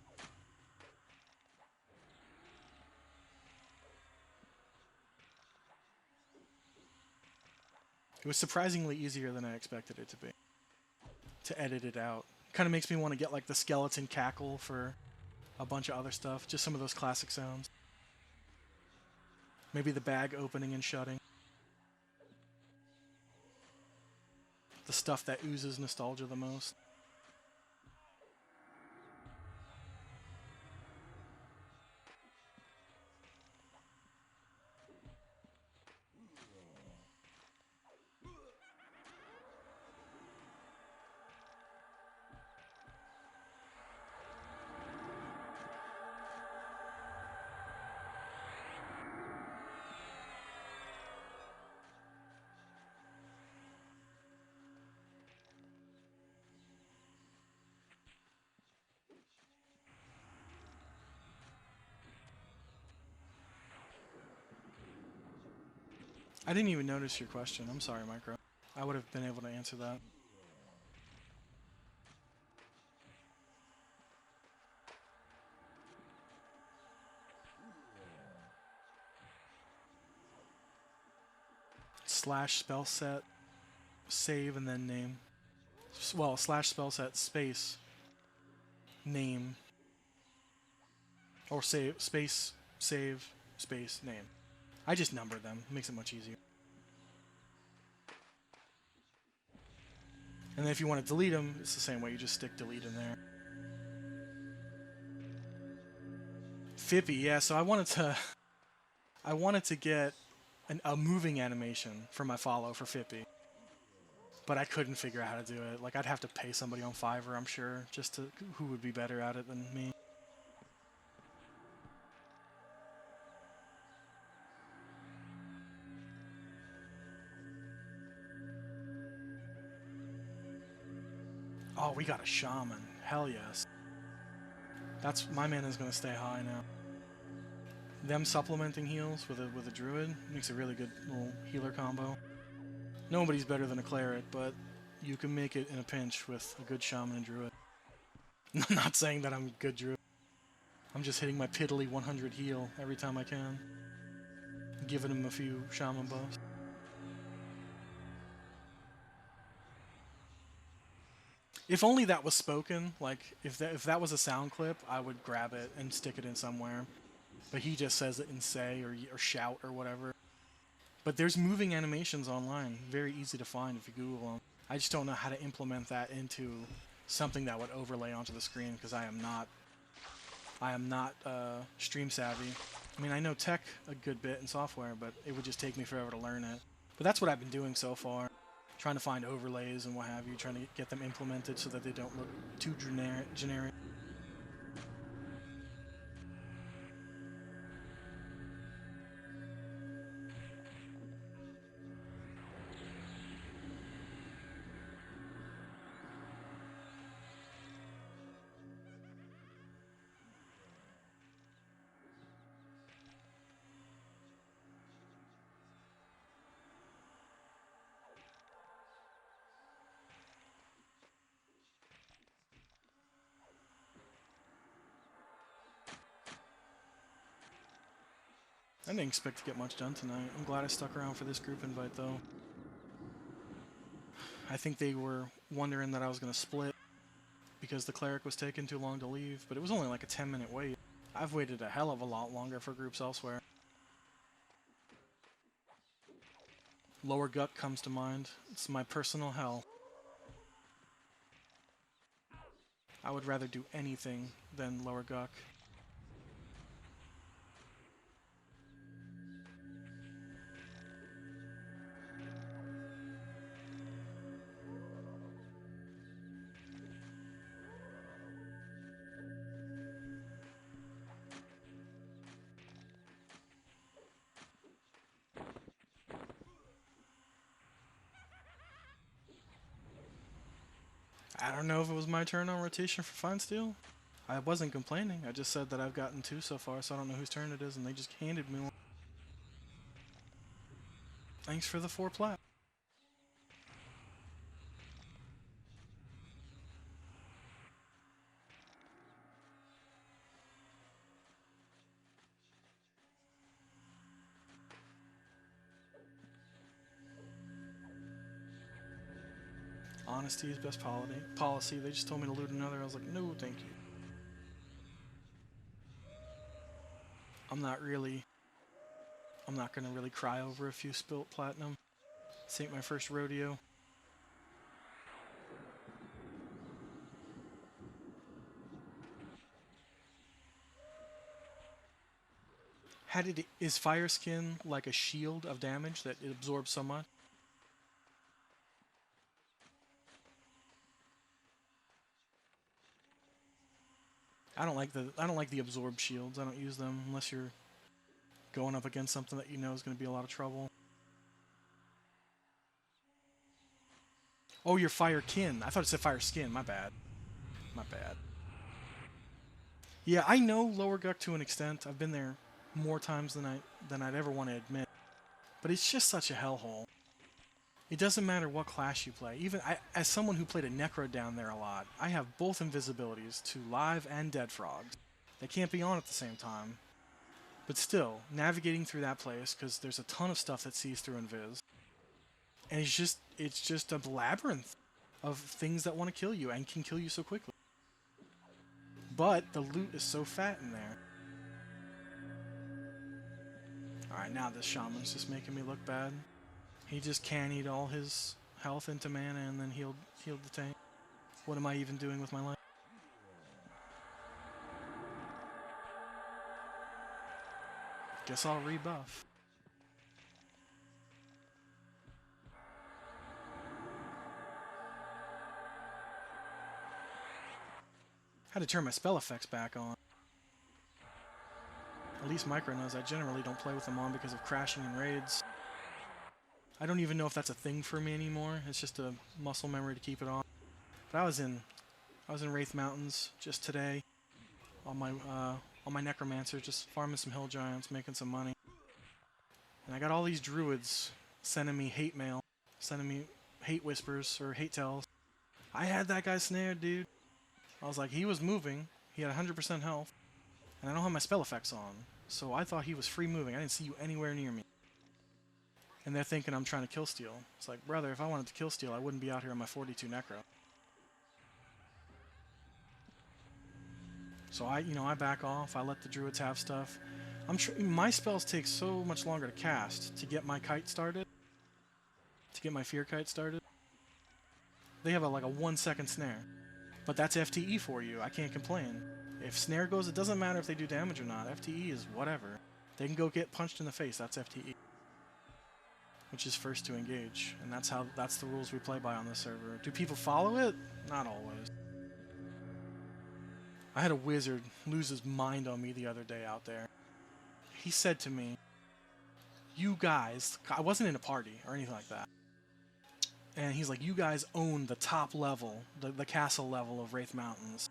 It was surprisingly easier than I expected it to be. To edit it out. Kind of makes me want to get like the skeleton cackle for a bunch of other stuff. Just some of those classic sounds. Maybe the bag opening and shutting. The stuff that oozes nostalgia the most. I didn't even notice your question. I'm sorry, Micro. I would have been able to answer that. Slash spell set, save, and then name. Well, slash spell set, space, name. Or save, space, save, space, name. I just number them. It makes it much easier. And then if you want to delete them, it's the same way. You just stick delete in there. Fippy, yeah. So I wanted to get a moving animation for my follow for Fippy, but I couldn't figure out how to do it. Like I'd have to pay somebody on Fiverr, I'm sure, just to who would be better at it than me. Oh, we got a shaman. Hell yes. That's my mana's gonna stay high now. Them supplementing heals with a druid makes a really good little healer combo. Nobody's better than a cleric, but you can make it in a pinch with a good shaman and druid. I'm not saying that I'm a good druid. I'm just hitting my piddly 100 heal every time I can, giving him a few shaman buffs. If only that was spoken, like if that was a sound clip, I would grab it and stick it in somewhere. But he just says it in say or shout or whatever. But there's moving animations online, very easy to find if you Google them. I just don't know how to implement that into something that would overlay onto the screen because I am not stream savvy. I mean, I know tech a good bit in software, but it would just take me forever to learn it. But that's what I've been doing so far, trying to find overlays and what have you, trying to get them implemented so that they don't look too generic. I didn't expect to get much done tonight. I'm glad I stuck around for this group invite, though. I think they were wondering that I was going to split because the cleric was taking too long to leave, but it was only like a 10-minute wait. I've waited a hell of a lot longer for groups elsewhere. Lower Gut comes to mind. It's my personal hell. I would rather do anything than Lower Guck. I don't know if it was my turn on rotation for Fine Steel. I wasn't complaining. I just said that I've gotten 2 so far, so I don't know whose turn it is, and they just handed me one. Thanks for the 4 plat. Honesty is best policy. They just told me to loot another. I was like, no, thank you. I'm not gonna really cry over a few spilt platinum. This ain't my first rodeo. Is Fire Skin like a shield of damage that it absorbs so much? I don't like the absorb shields. I don't use them unless you're going up against something that you know is going to be a lot of trouble. Oh, you're Fire Kin. I thought it said Fire Skin. My bad. My bad. Yeah, I know Lower Guck to an extent. I've been there more times than I'd ever want to admit. But it's just such a hellhole. It doesn't matter what class you play. Even as someone who played a Necro down there a lot, I have both invisibilities to live and dead frogs. They can't be on at the same time. But still, navigating through that place, because there's a ton of stuff that sees through invis, and it's just a labyrinth of things that want to kill you and can kill you so quickly. But the loot is so fat in there. Alright, now this shaman's just making me look bad. He just cannied all his health into mana and then healed the tank. What am I even doing with my life? Guess I'll rebuff. Had to turn my spell effects back on. At least Micro knows I generally don't play with them on because of crashing in raids. I don't even know if that's a thing for me anymore. It's just a muscle memory to keep it on. But I was in Wraith Mountains just today on my Necromancer, just farming some hill giants, making some money. And I got all these druids sending me hate mail, sending me hate whispers or hate tells. I had that guy snared, dude. I was like, he was moving. He had 100% health. and I don't have my spell effects on. So I thought he was free moving. I didn't see you anywhere near me. And they're thinking I'm trying to kill steal. It's like, brother, if I wanted to kill steal, I wouldn't be out here on my 42 necro. So I back off. I let the druids have stuff. I'm sure my spells take so much longer to cast to get my kite started, to get my fear kite started. They have like a 1 second snare, but that's FTE for you. I can't complain. If snare goes, it doesn't matter if they do damage or not. FTE is whatever. They can go get punched in the face. That's FTE, which is first to engage, and that's the rules we play by on this server. Do people follow it? Not always. I had a wizard lose his mind on me the other day out there. He said to me, "You guys," I wasn't in a party or anything like that, and he's like, "You guys own the top level, the castle level of Wraith Mountains,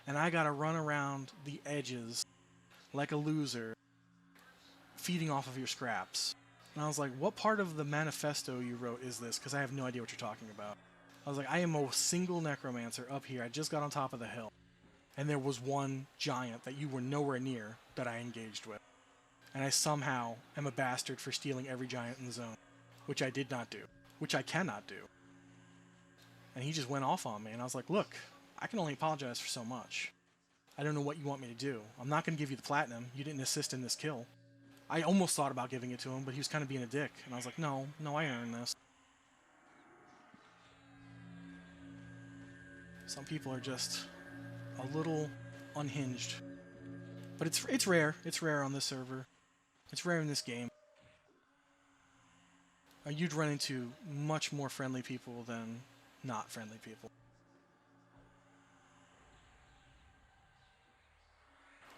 and I gotta run around the edges like a loser, feeding off of your scraps." And I was like, "What part of the manifesto you wrote is this? Because I have no idea what you're talking about." I was like, "I am a single necromancer up here. I just got on top of the hill, and there was one giant that you were nowhere near that I engaged with. And I somehow am a bastard for stealing every giant in the zone, which I did not do, which I cannot do." And he just went off on me, and I was like, "Look, I can only apologize for so much. I don't know what you want me to do. I'm not going to give you the platinum. You didn't assist in this kill." I almost thought about giving it to him, but he was kind of being a dick, and I was like, no, I earned this. Some people are just a little unhinged. But it's rare. It's rare on this server. It's rare in this game. You'd run into much more friendly people than not friendly people.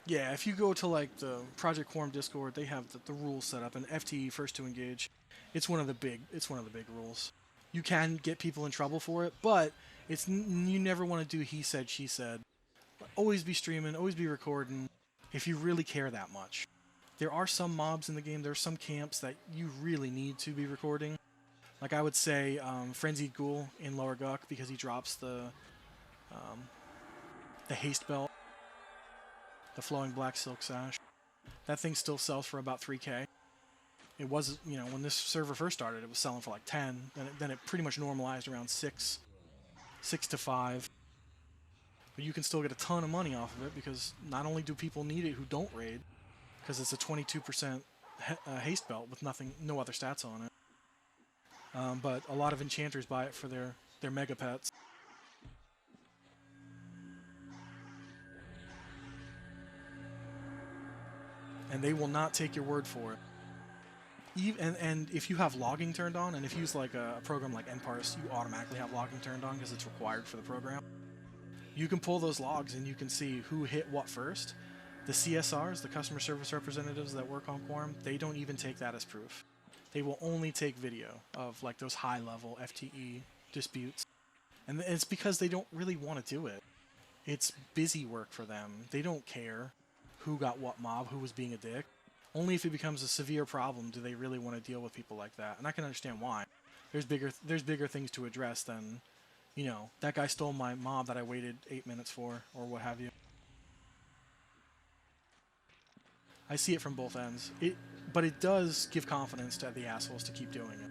Yeah, if you go to like the Project Quarm Discord, they have the rules set up, and FTE first to engage. It's one of the big rules. You can get people in trouble for it, but you never want to do he said she said. Always be streaming, always be recording, if you really care that much. There are some mobs in the game. There are some camps that you really need to be recording. Like I would say, Frenzied Ghoul in Lower Guck, because he drops the haste belt, the flowing black silk sash. That thing still sells for about 3K. It was, when this server first started, it was selling for like 10. Then it pretty much normalized around 6 to 5. But you can still get a ton of money off of it, because not only do people need it who don't raid, because it's a 22% haste belt with no other stats on it, but a lot of enchanters buy it for their mega pets. And they will not take your word for it. And if you have logging turned on, and if you use like a program like nparse, you automatically have logging turned on because it's required for the program. You can pull those logs and you can see who hit what first. The CSRs, the customer service representatives that work on Quarm, they don't even take that as proof. They will only take video of like those high-level FTE disputes. And it's because they don't really want to do it. It's busy work for them. They don't care who got what mob, who was being a dick. Only if it becomes a severe problem do they really want to deal with people like that. And I can understand why. There's bigger things to address than, that guy stole my mob that I waited 8 minutes for, or what have you. I see it from both ends. But it does give confidence to the assholes to keep doing it.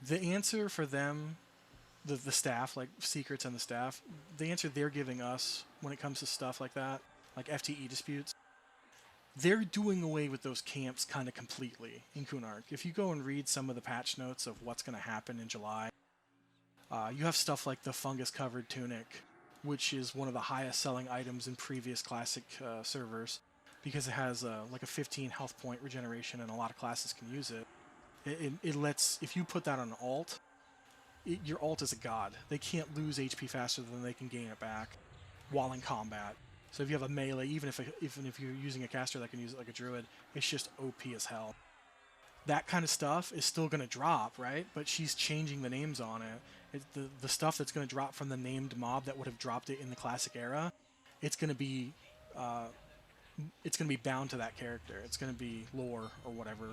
The answer for them, the staff, like Secrets and the staff, the answer they're giving us when it comes to stuff like that, like FTE disputes, they're doing away with those camps kind of completely in Kunark. If you go and read some of the patch notes of what's going to happen in July, you have stuff like the fungus-covered tunic, which is one of the highest selling items in previous classic servers, because it has like a 15 health point regeneration, and a lot of classes can use it. It lets, if you put that on an alt, your alt is a god. They can't lose HP faster than they can gain it back while in combat. So if you have a melee, even if you're using a caster that can use it like a druid, it's just OP as hell. That kind of stuff is still going to drop, right? But she's changing the names on it. The stuff that's going to drop from the named mob that would have dropped it in the classic era, it's going to be bound to that character. It's going to be lore or whatever.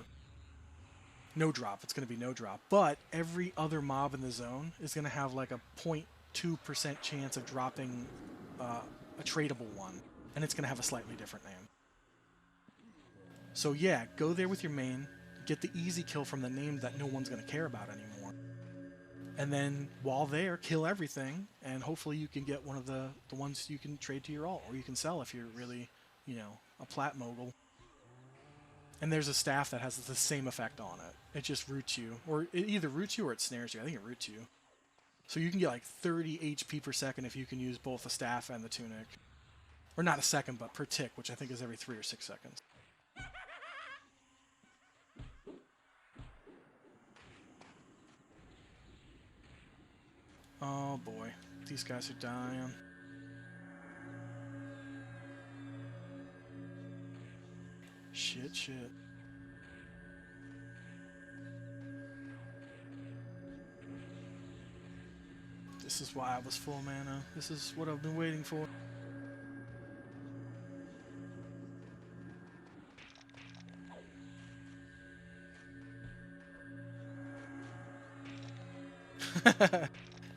no drop. It's going to be no drop. But every other mob in the zone is going to have like a 0.2% chance of dropping a tradable one. And it's going to have a slightly different name. So yeah, go there with your main, get the easy kill from the name that no one's going to care about anymore. And then while there, kill everything, and hopefully you can get one of the ones you can trade to your alt, or you can sell if you're really, you know, a plat mogul. And there's a staff that has the same effect on it. It just roots you, or it either roots you or it snares you. I think it roots you. So you can get like 30 HP per second if you can use both the staff and the tunic. Or not a second, but per tick, which I think is every 3 or 6 seconds. Oh boy, these guys are dying. Shit, shit. This is why I was full mana. This is what I've been waiting for.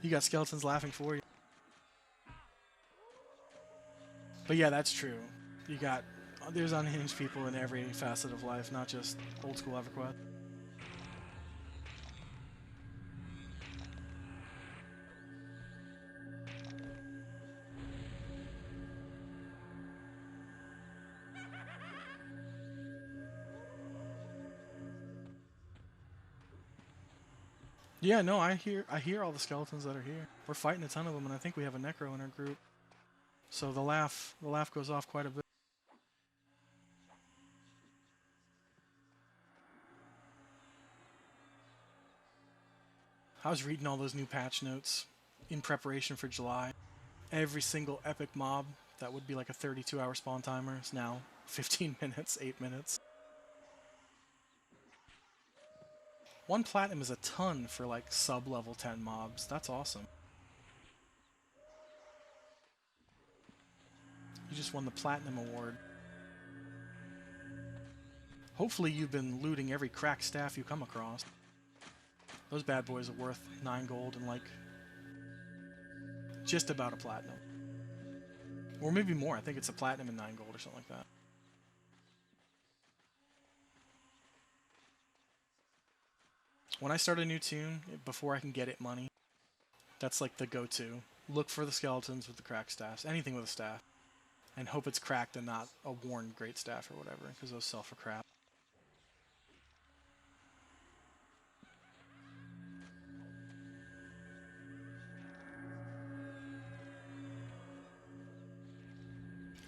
You got skeletons laughing for you. But yeah, that's true. You got... There's unhinged people in every facet of life, not just old school EverQuest. Yeah, no, I hear all the skeletons that are here. We're fighting a ton of them, and I think we have a necro in our group. So the laugh goes off quite a bit. I was reading all those new patch notes in preparation for July. Every single epic mob that would be like a 32-hour spawn timer is now 15 minutes, 8 minutes. 1 platinum is a ton for like sub-level 10 mobs. That's awesome. You just won the Platinum Award. Hopefully you've been looting every cracked staff you come across. Those bad boys are worth 9 gold and like just about a platinum. Or maybe more. I think it's a platinum and 9 gold or something like that. When I start a new tune, before I can get it money, that's like the go-to. Look for the skeletons with the cracked staffs. Anything with a staff. And hope it's cracked and not a worn great staff or whatever, because those sell for crap.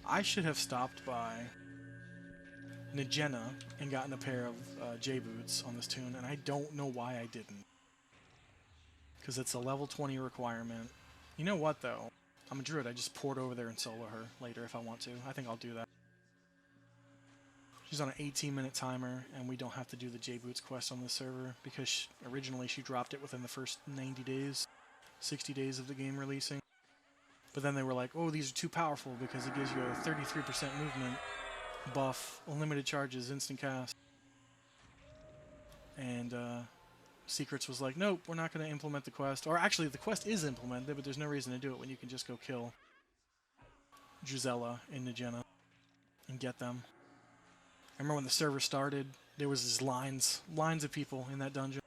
I should have stopped by Nijena and gotten a pair of J-boots on this tune, and I don't know why I didn't. Because it's a level 20 requirement. You know what, though? I'm a druid. I just port over there and solo her later if I want to. I think I'll do that. She's on an 18-minute timer, and we don't have to do the J-boots quest on this server, because originally she dropped it within the first 90 days, 60 days of the game releasing. But then they were like, oh, these are too powerful because it gives you a 33% movement buff, unlimited charges, instant cast. And Secrets was like, nope, we're not going to implement the quest. Or actually, the quest is implemented, but there's no reason to do it when you can just go kill Druzella and Nijena and get them. I remember when the server started, there was these lines of people in that dungeon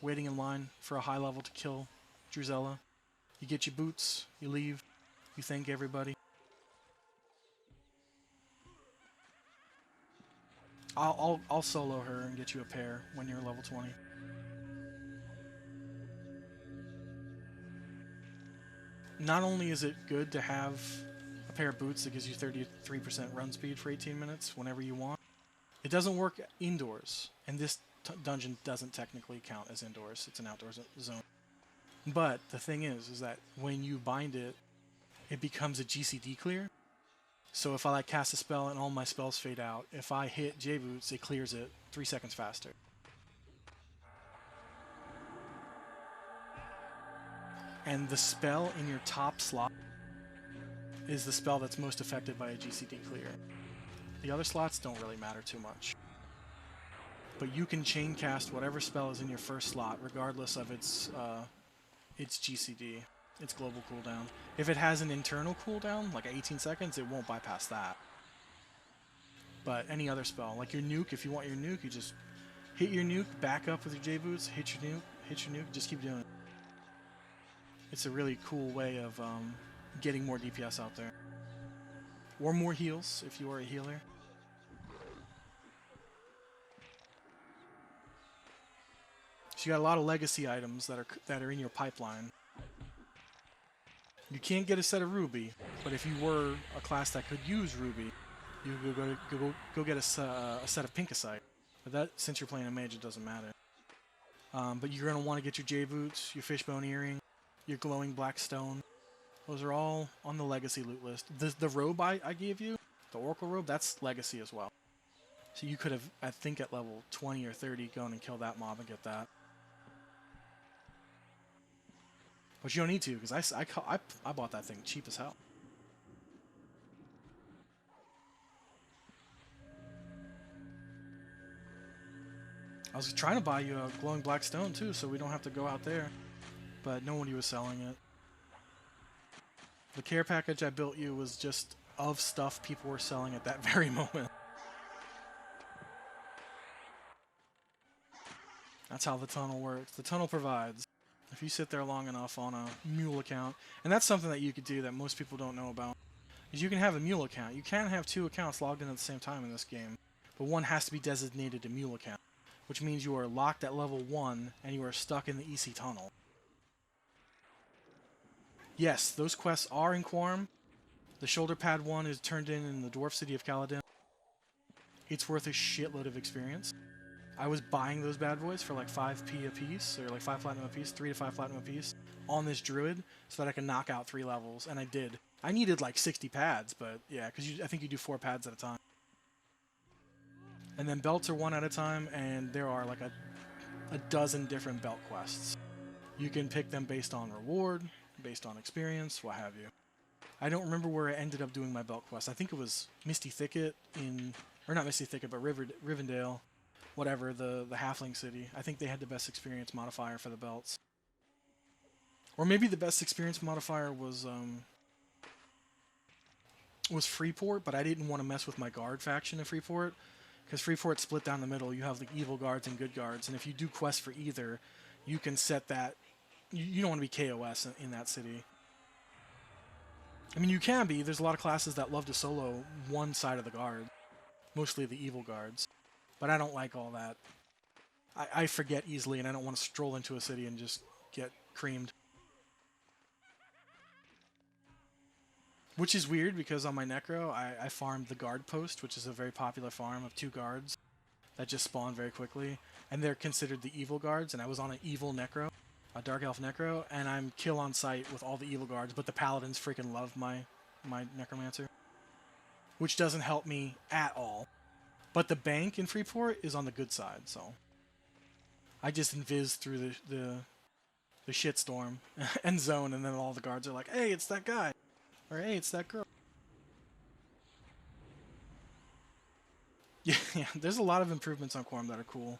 waiting in line for a high level to kill Druzella. You get your boots, you leave, you thank everybody. I'll solo her and get you a pair when you're level 20. Not only is it good to have a pair of boots that gives you 33% run speed for 18 minutes whenever you want, it doesn't work indoors, and this dungeon doesn't technically count as indoors. It's an outdoor zone. But the thing is that when you bind it, it becomes a GCD clear. So if I like cast a spell and all my spells fade out, if I hit J-boots, it clears it 3 seconds faster. And the spell in your top slot is the spell that's most affected by a GCD clear. The other slots don't really matter too much. but you can chain cast whatever spell is in your first slot, regardless of its GCD, its global cooldown. If it has an internal cooldown, like 18 seconds, it won't bypass that. But any other spell, like your nuke, if you want your nuke, you just hit your nuke, back up with your J-boots, hit your nuke, just keep doing it. It's a really cool way of getting more DPS out there. Or more heals, if you are a healer. So you got a lot of legacy items that are in your pipeline. You can't get a set of Ruby, but if you were a class that could use Ruby, you could go get a set of Pinkasite. But that, since you're playing a mage, it doesn't matter. But you're going to want to get your J-boots, your fishbone earring, your glowing black stone. Those are all on the legacy loot list. The robe I gave you, the Oracle robe, that's legacy as well. So you could have, I think at level 20 or 30, gone and killed that mob and get that. But you don't need to, because I bought that thing cheap as hell. I was trying to buy you a glowing black stone too, so we don't have to go out there. But nobody was selling it. The care package I built you was just of stuff people were selling at that very moment. That's how the tunnel works. The tunnel provides. If you sit there long enough on a mule account, and that's something that you could do that most people don't know about, is you can have a mule account. You can't have two accounts logged in at the same time in this game, but one has to be designated a mule account, which means you are locked at level 1 and you are stuck in the EC tunnel. Yes, those quests are in Quarm. The shoulder pad one is turned in the dwarf city of Kaladin. It's worth a shitload of experience. I was buying those bad boys for like 5p a piece, or like 5 platinum a piece, 3 to 5 platinum a piece, on this Druid, so that I could knock out 3 levels, and I did. I needed like 60 pads, but yeah, because I think you do 4 pads at a time. And then belts are 1 at a time, and there are like a dozen different belt quests. You can pick them based on reward, based on experience, what have you. I don't remember where I ended up doing my belt quest. I think it was Misty Thicket or not Misty Thicket, but Rivendell. Whatever, the halfling city. I think they had the best experience modifier for the belts. Or maybe the best experience modifier was Freeport, but I didn't want to mess with my guard faction in Freeport, because Freeport's split down the middle. You have the evil guards and good guards, and if you do quests for either, you can set that. You don't want to be KOS in that city. I mean, you can be. There's a lot of classes that love to solo one side of the guard, mostly the evil guards. But I don't like all that. I forget easily, and I don't want to stroll into a city and just get creamed. Which is weird, because on my Necro, I farmed the guard post, which is a very popular farm of 2 guards that just spawn very quickly. And they're considered the evil guards, and I was on an evil Necro, a Dark Elf Necro, and I'm kill on sight with all the evil guards, but the Paladins freaking love my Necromancer. Which doesn't help me at all. But the bank in Freeport is on the good side, so I just invis through the shitstorm and zone, and then all the guards are like, "Hey, it's that guy," or "Hey, it's that girl." Yeah, there's a lot of improvements on Quarm that are cool.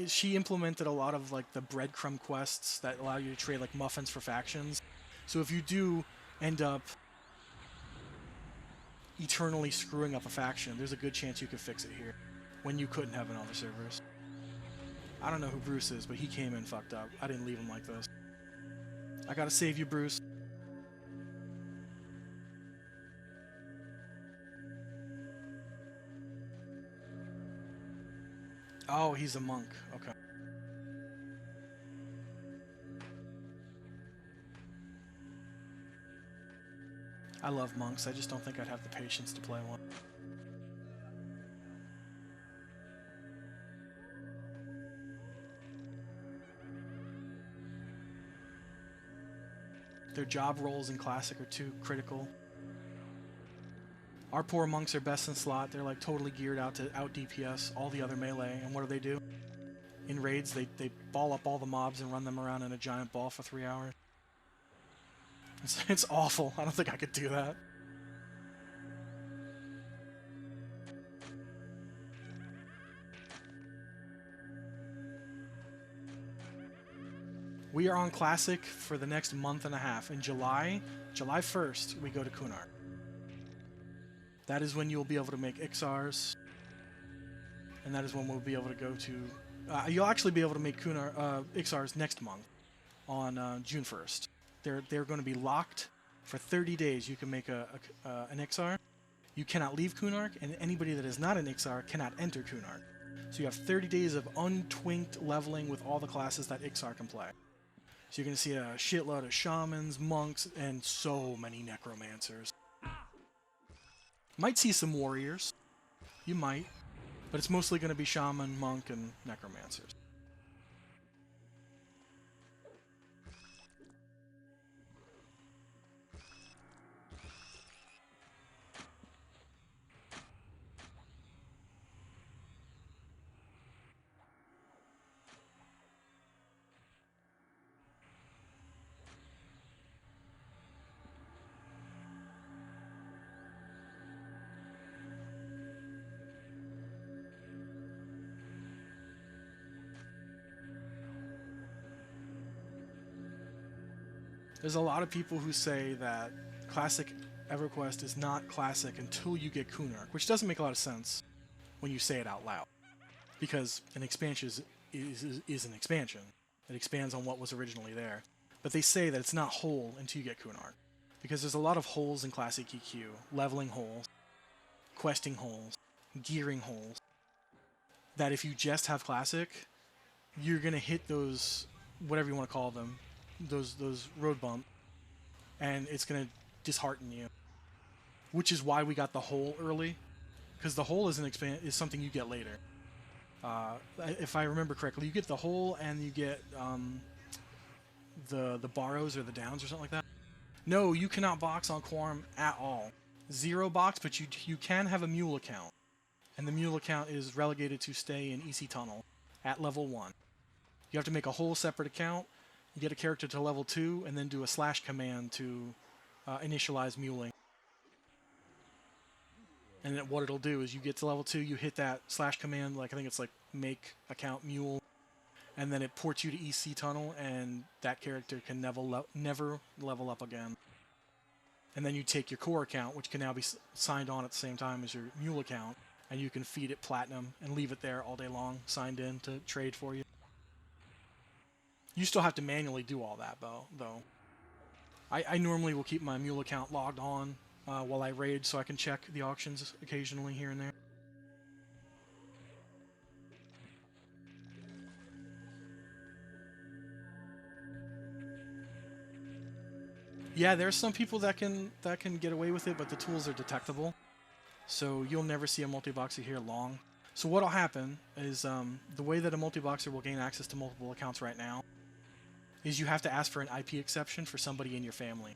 She implemented a lot of like the breadcrumb quests that allow you to trade like muffins for factions. So if you do end up eternally screwing up a faction, there's a good chance you could fix it here, when you couldn't have in other servers. I don't know who Bruce is, but he came in fucked up. I didn't leave him like this. I gotta save you, Bruce. Oh, he's a monk. Okay. I love monks. I just don't think I'd have the patience to play one. Their job roles in Classic are too critical. Our poor monks are best in slot. They're like totally geared out to out DPS all the other melee. And what do? In raids, they ball up all the mobs and run them around in a giant ball for 3 hours. It's awful. I don't think I could do that. We are on Classic for the next month and a half. In July 1st, we go to Kunark. That is when you'll be able to make Ixars, and that is when we'll be able to go to... you'll actually be able to make Ixars next month, on June 1st. They're going to be locked for 30 days. You can make an Ixar. You cannot leave Kunark, and anybody that is not an Ixar cannot enter Kunark. So you have 30 days of untwinked leveling with all the classes that Ixar can play. So you're going to see a shitload of shamans, monks, and so many necromancers. Might see some warriors. You might. But it's mostly going to be shaman, monk, and necromancers. There's a lot of people who say that Classic EverQuest is not classic until you get Kunark, which doesn't make a lot of sense when you say it out loud. Because an expansion is an expansion. It expands on what was originally there. But they say that it's not whole until you get Kunark. Because there's a lot of holes in Classic EQ. Leveling holes, questing holes, gearing holes. That if you just have Classic, you're going to hit those, whatever you want to call them, those road bump, and it's going to dishearten you. Which is why we got the hole early. Because the hole is something you get later. If I remember correctly, you get the hole and you get the borrows or the downs or something like that. No, you cannot box on Quarm at all. 0 box, but you can have a mule account. And the mule account is relegated to stay in EC Tunnel at level 1. You have to make a whole separate account, you get a character to level 2, and then do a / command to initialize muling. And then what it'll do is you get to level 2, you hit that / command, like I think it's like make account mule, and then it ports you to EC Tunnel, and that character can never level up again. And then you take your core account, which can now be signed on at the same time as your mule account, and you can feed it platinum and leave it there all day long, signed in to trade for you. You still have to manually do all that, though. I normally will keep my mule account logged on while I raid, so I can check the auctions occasionally here and there. Yeah, there's some people that can get away with it, but the tools are detectable, so you'll never see a multi-boxer here long. So what'll happen is the way that a multi-boxer will gain access to multiple accounts right now is you have to ask for an IP exception for somebody in your family.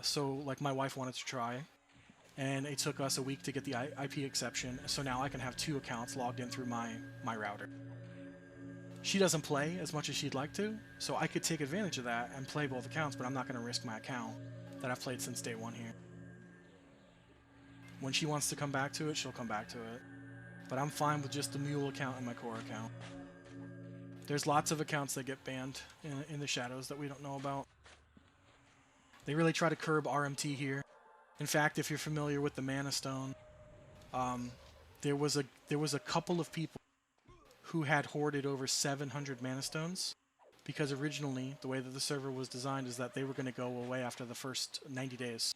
So, like, my wife wanted to try, and it took us a week to get the IP exception, so now I can have 2 accounts logged in through my router. She doesn't play as much as she'd like to, so I could take advantage of that and play both accounts, but I'm not going to risk my account that I've played since day 1 here. When she wants to come back to it, she'll come back to it. But I'm fine with just the mule account and my core account. There's lots of accounts that get banned in the shadows that we don't know about. They really try to curb RMT here. In fact, if you're familiar with the Mana Stone, there was a couple of people who had hoarded over 700 Mana Stones, because originally the way that the server was designed is that they were going to go away after the first 90 days.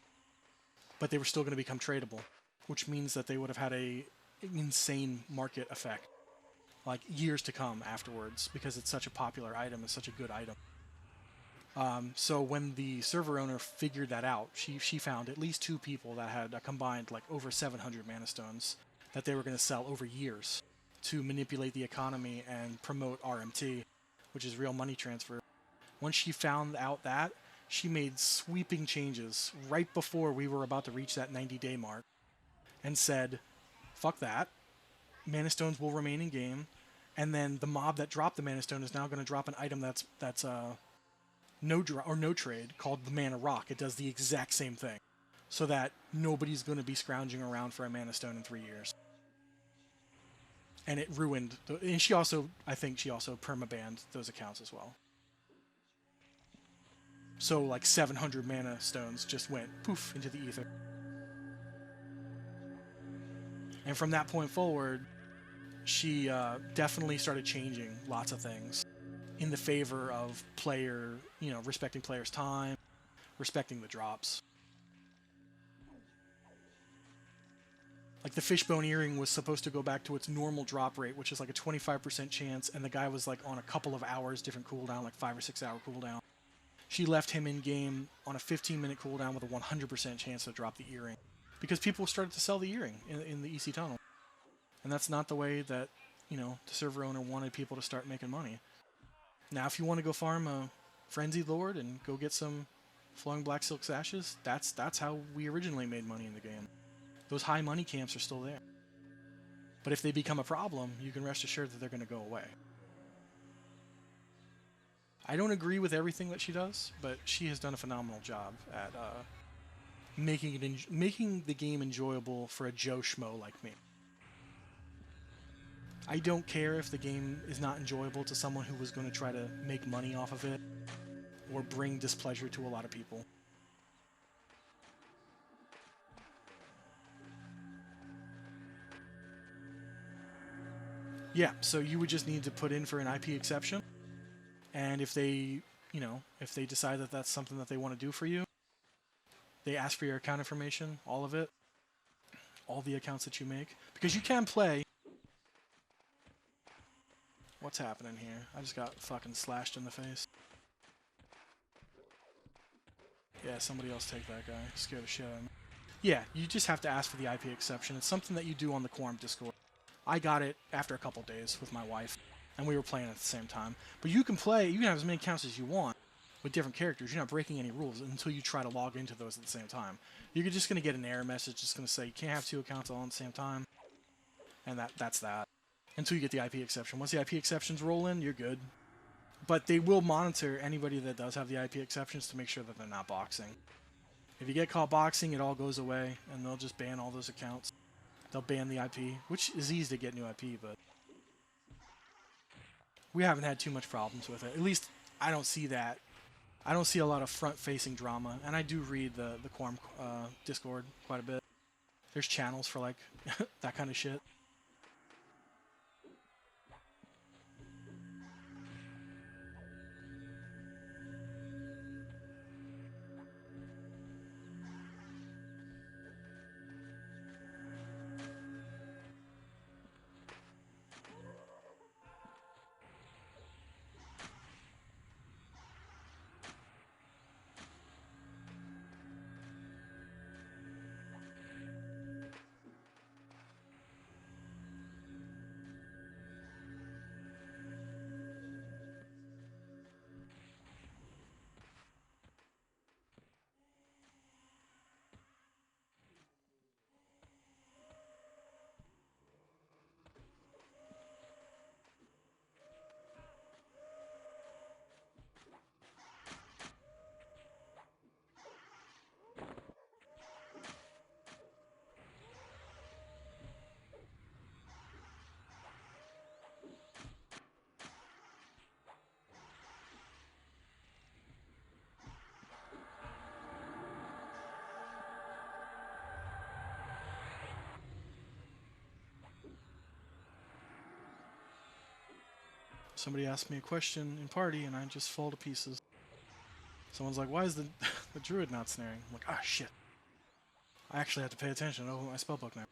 But they were still going to become tradable, which means that they would have had an insane market effect, like years to come afterwards, because it's such a popular item, it's such a good item. So when the server owner figured that out, she found at least 2 people that had combined like over 700 Mana Stones that they were going to sell over years to manipulate the economy and promote RMT, which is real money transfer. Once she found out that, she made sweeping changes right before we were about to reach that 90-day mark and said, fuck that, Mana Stones will remain in game, and then the mob that dropped the Mana Stone is now going to drop an item that's no trade called the Mana Rock. It does the exact same thing, so that nobody's going to be scrounging around for a Mana Stone in 3 years. And it ruined. And she also, I think, she also permabanned those accounts as well. So like 700 mana stones just went poof into the ether. And from that point forward, she definitely started changing lots of things in the favor of player, respecting players' time, respecting the drops. Like the fishbone earring was supposed to go back to its normal drop rate, which is like a 25% chance, and the guy was like on a couple of hours different cooldown, like 5 or 6 hour cooldown. She left him in game on a 15-minute cooldown with a 100% chance to drop the earring, because people started to sell the earring in the EC tunnel, and that's not the way that the server owner wanted people to start making money. Now, if you want to go farm a Frenzied Lord and go get some Flowing Black Silk Sashes, that's how we originally made money in the game. Those high money camps are still there. But if they become a problem, you can rest assured that they're going to go away. I don't agree with everything that she does, but she has done a phenomenal job at making the game enjoyable for a Joe Schmo like me. I don't care if the game is not enjoyable to someone who was going to try to make money off of it or bring displeasure to a lot of people. Yeah, so you would just need to put in for an IP exception, and if they, if they decide that that's something that they want to do for you, they ask for your account information, all of it, all the accounts that you make, because you can play. What's happening here? I just got fucking slashed in the face. Yeah, somebody else take that guy. Scared the shit out of me. Yeah, you just have to ask for the IP exception. It's something that you do on the Quarm Discord. I got it after a couple days with my wife, and we were playing at the same time. But you can have as many accounts as you want with different characters. You're not breaking any rules until you try to log into those at the same time. You're just going to get an error message just going to say you can't have 2 accounts all at the same time, and that's that. Until you get the IP exception. Once the IP exceptions roll in, you're good. But they will monitor anybody that does have the IP exceptions to make sure that they're not boxing. If you get caught boxing, it all goes away, and they'll just ban all those accounts. They'll ban the IP, which is easy to get new IP, but we haven't had too much problems with it. At least I don't see that. I don't see a lot of front-facing drama, and I do read the Quarm Discord quite a bit. There's channels for like that kind of shit. Somebody asked me a question in party, and I just fall to pieces. Someone's like, why is the Druid not snaring? I'm like, ah, shit. I actually have to pay attention to open my spellbook now.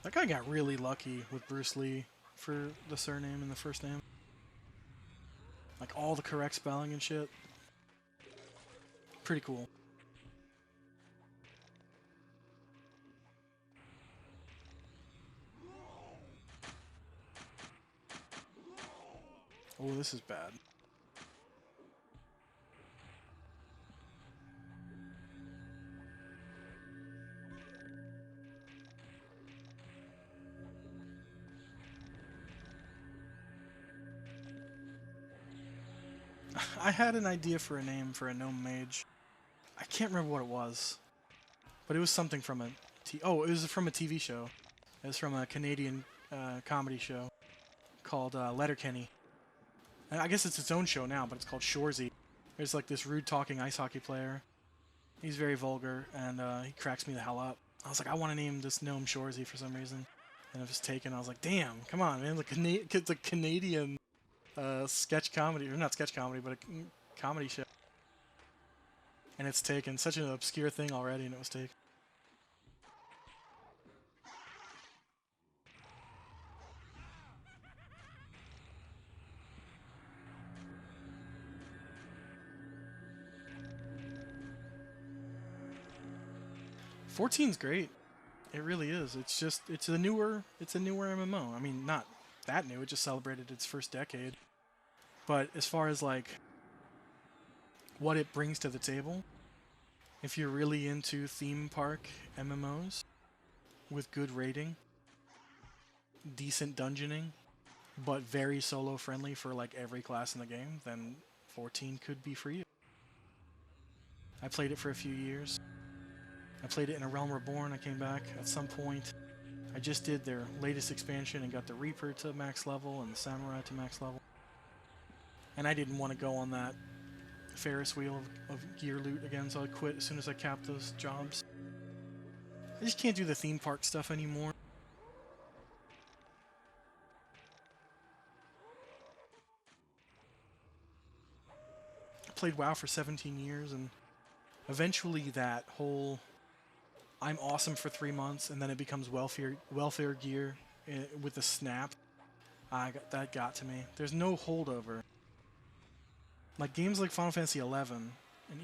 That guy got really lucky with Bruce Lee for the surname and the first name. Like all the correct spelling and shit. Pretty cool. Oh, this is bad. I had an idea for a name for a gnome mage. I can't remember what it was, but it was something from a it was from a TV show. It was from a Canadian comedy show called Letterkenny. And I guess it's its own show now, but it's called Shoresy. There's like this rude talking ice hockey player. He's very vulgar, and he cracks me the hell up. I was like, I want to name this gnome Shoresy for some reason. And it was taken. I was like, damn, come on, man. It's a Canadian sketch comedy, or not sketch comedy, but a comedy show. And it's taken. Such an obscure thing already, and it was taken. '14's great. It really is. It's just it's a newer MMO. I mean, not that new. It just celebrated its first decade. But as far as like what it brings to the table, if you're really into theme park MMOs with good rating, decent dungeoning, but very solo friendly for like every class in the game, then 14 could be for you. I played it for a few years. I played it in A Realm Reborn. I came back at some point. I just did their latest expansion and got the Reaper to max level and the Samurai to max level. And I didn't want to go on that Ferris wheel of gear loot again, so I quit as soon as I capped those jobs. I just can't do the theme park stuff anymore. I played WoW for 17 years, and eventually that whole I'm awesome for 3 months and then it becomes welfare gear with the snap. That got to me. There's no holdover. Like games like Final Fantasy XI and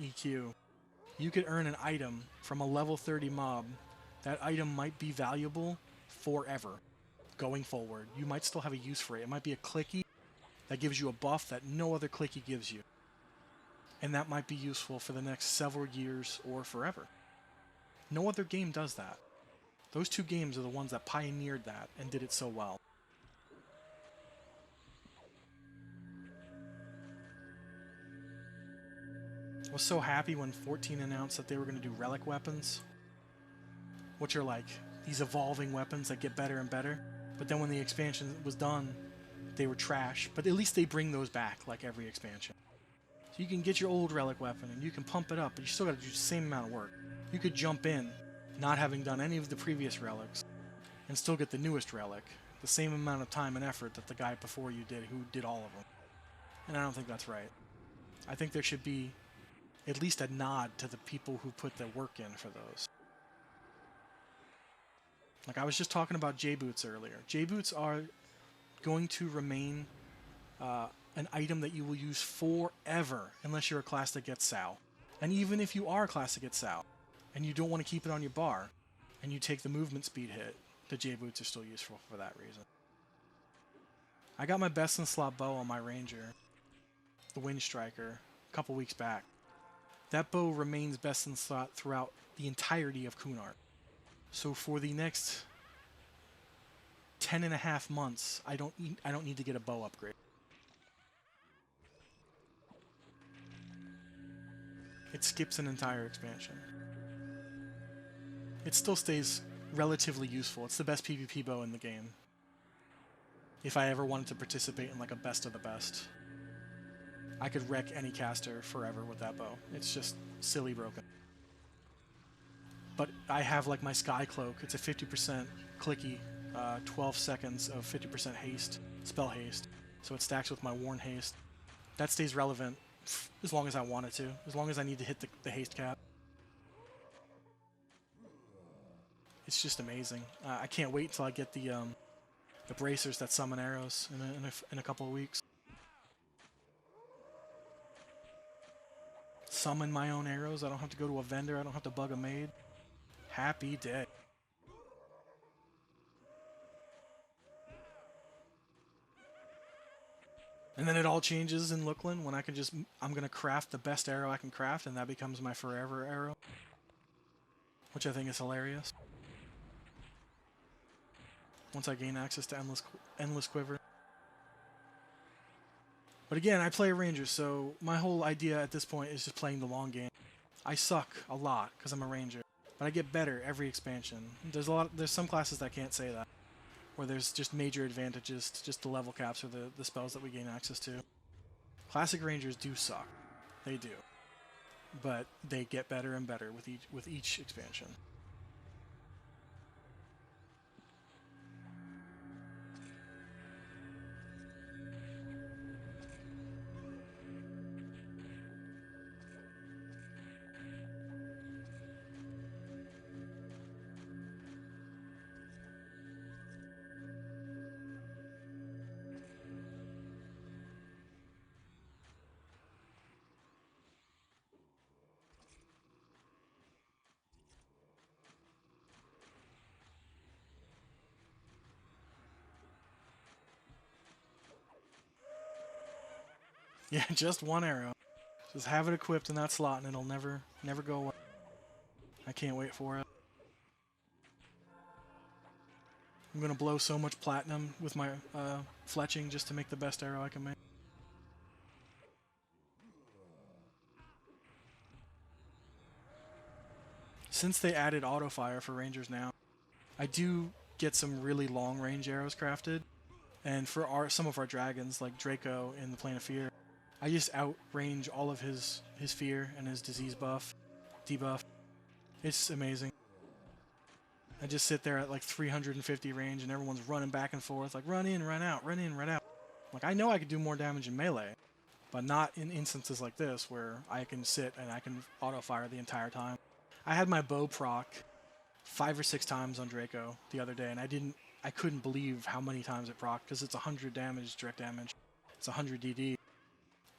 EQ, you could earn an item from a level 30 mob. That item might be valuable forever going forward. You might still have a use for it. It might be a clicky that gives you a buff that no other clicky gives you. And that might be useful for the next several years or forever. No other game does that. Those two games are the ones that pioneered that and did it so well. I was so happy when 14 announced that they were going to do relic weapons, which are like these evolving weapons that get better and better. But then when the expansion was done, they were trash. But at least they bring those back like every expansion. So you can get your old relic weapon and you can pump it up, but you still got to do the same amount of work. You could jump in, not having done any of the previous relics, and still get the newest relic, the same amount of time and effort that the guy before you did who did all of them. And I don't think that's right. I think there should be at least a nod to the people who put the work in for those. Like I was just talking about J-Boots earlier. J-Boots are going to remain an item that you will use forever unless you're a class that gets SAO. And even if you are a class that gets SAO, and you don't want to keep it on your bar, and you take the movement speed hit, the J-Boots are still useful for that reason. I got my best in slot bow on my Ranger, the Wind Striker, a couple weeks back. That bow remains best in slot throughout the entirety of Kunart. So for the next 10.5 months, I don't need to get a bow upgrade. It skips an entire expansion. It still stays relatively useful. It's the best PvP bow in the game. If I ever wanted to participate in like a best of the best, I could wreck any caster forever with that bow. It's just silly broken. But I have like my Sky Cloak. It's a 50% clicky, 12 seconds of 50% haste, spell haste. So it stacks with my Worn Haste. That stays relevant as long as I want it to, as long as I need to hit the haste cap. It's just amazing. I can't wait until I get the bracers that summon arrows in a couple of weeks. Summon my own arrows. I don't have to go to a vendor. I don't have to bug a maid. Happy day. And then it all changes in Lookland when I'm going to craft the best arrow I can craft, and that becomes my forever arrow, which I think is hilarious. Once I gain access to endless quiver. But again, I play a ranger, so my whole idea at this point is just playing the long game. I suck a lot because I'm a ranger, but I get better every expansion. There's some classes that can't say that, where there's just major advantages to just the level caps or the spells that we gain access to. Classic rangers do suck. They do. But they get better and better with each expansion. Yeah, just one arrow. Just have it equipped in that slot and it'll never go away. I can't wait for it. I'm going to blow so much platinum with my fletching just to make the best arrow I can make. Since they added auto fire for rangers now, I do get some really long range arrows crafted. And for some of our dragons, like Draco in the Plane of Fear, I just outrange all of his fear and his disease debuff. It's amazing. I just sit there at like 350 range and everyone's running back and forth, like run in, run out, run in, run out. Like I know I could do more damage in melee, but not in instances like this where I can sit and I can auto fire the entire time. I had my bow proc 5 or 6 times on Draco the other day, and I couldn't believe how many times it proc, because it's 100 damage, direct damage. It's 100 DD,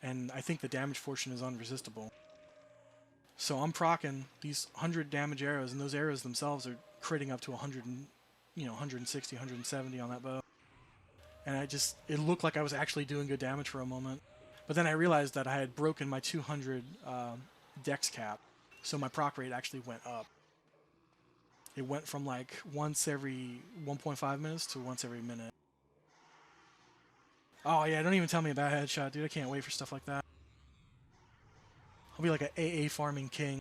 and I think the damage portion is unresistible. So I'm proccing these 100 damage arrows, and those arrows themselves are critting up to 100 and, 160, 170 on that bow. And it looked like I was actually doing good damage for a moment. But then I realized that I had broken my 200 dex cap, so my proc rate actually went up. It went from like once every 1.5 minutes to once every minute. Oh yeah, don't even tell me about headshot, dude. I can't wait for stuff like that. I'll be like an AA farming king.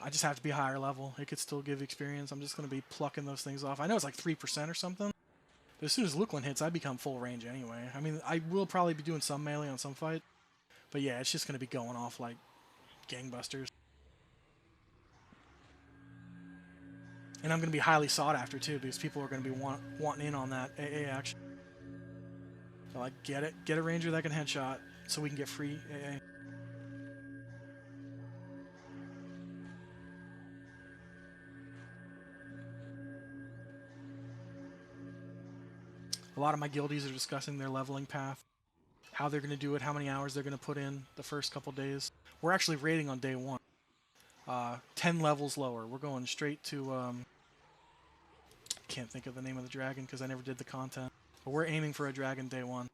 I just have to be higher level. It could still give experience. I'm just going to be plucking those things off. I know it's like 3% or something. But as soon as Luklin hits, I become full range anyway. I mean, I will probably be doing some melee on some fight. But yeah, it's just going to be going off like gangbusters. And I'm going to be highly sought after too, because people are going to be wanting in on that AA action. So like, get a ranger that can headshot so we can get free AA. A lot of my guildies are discussing their leveling path, how they're going to do it, how many hours they're going to put in the first couple days. We're actually raiding on day 1. 10 levels lower. We're going straight to... can't think of the name of the dragon because I never did the content. But we're aiming for a dragon day 1.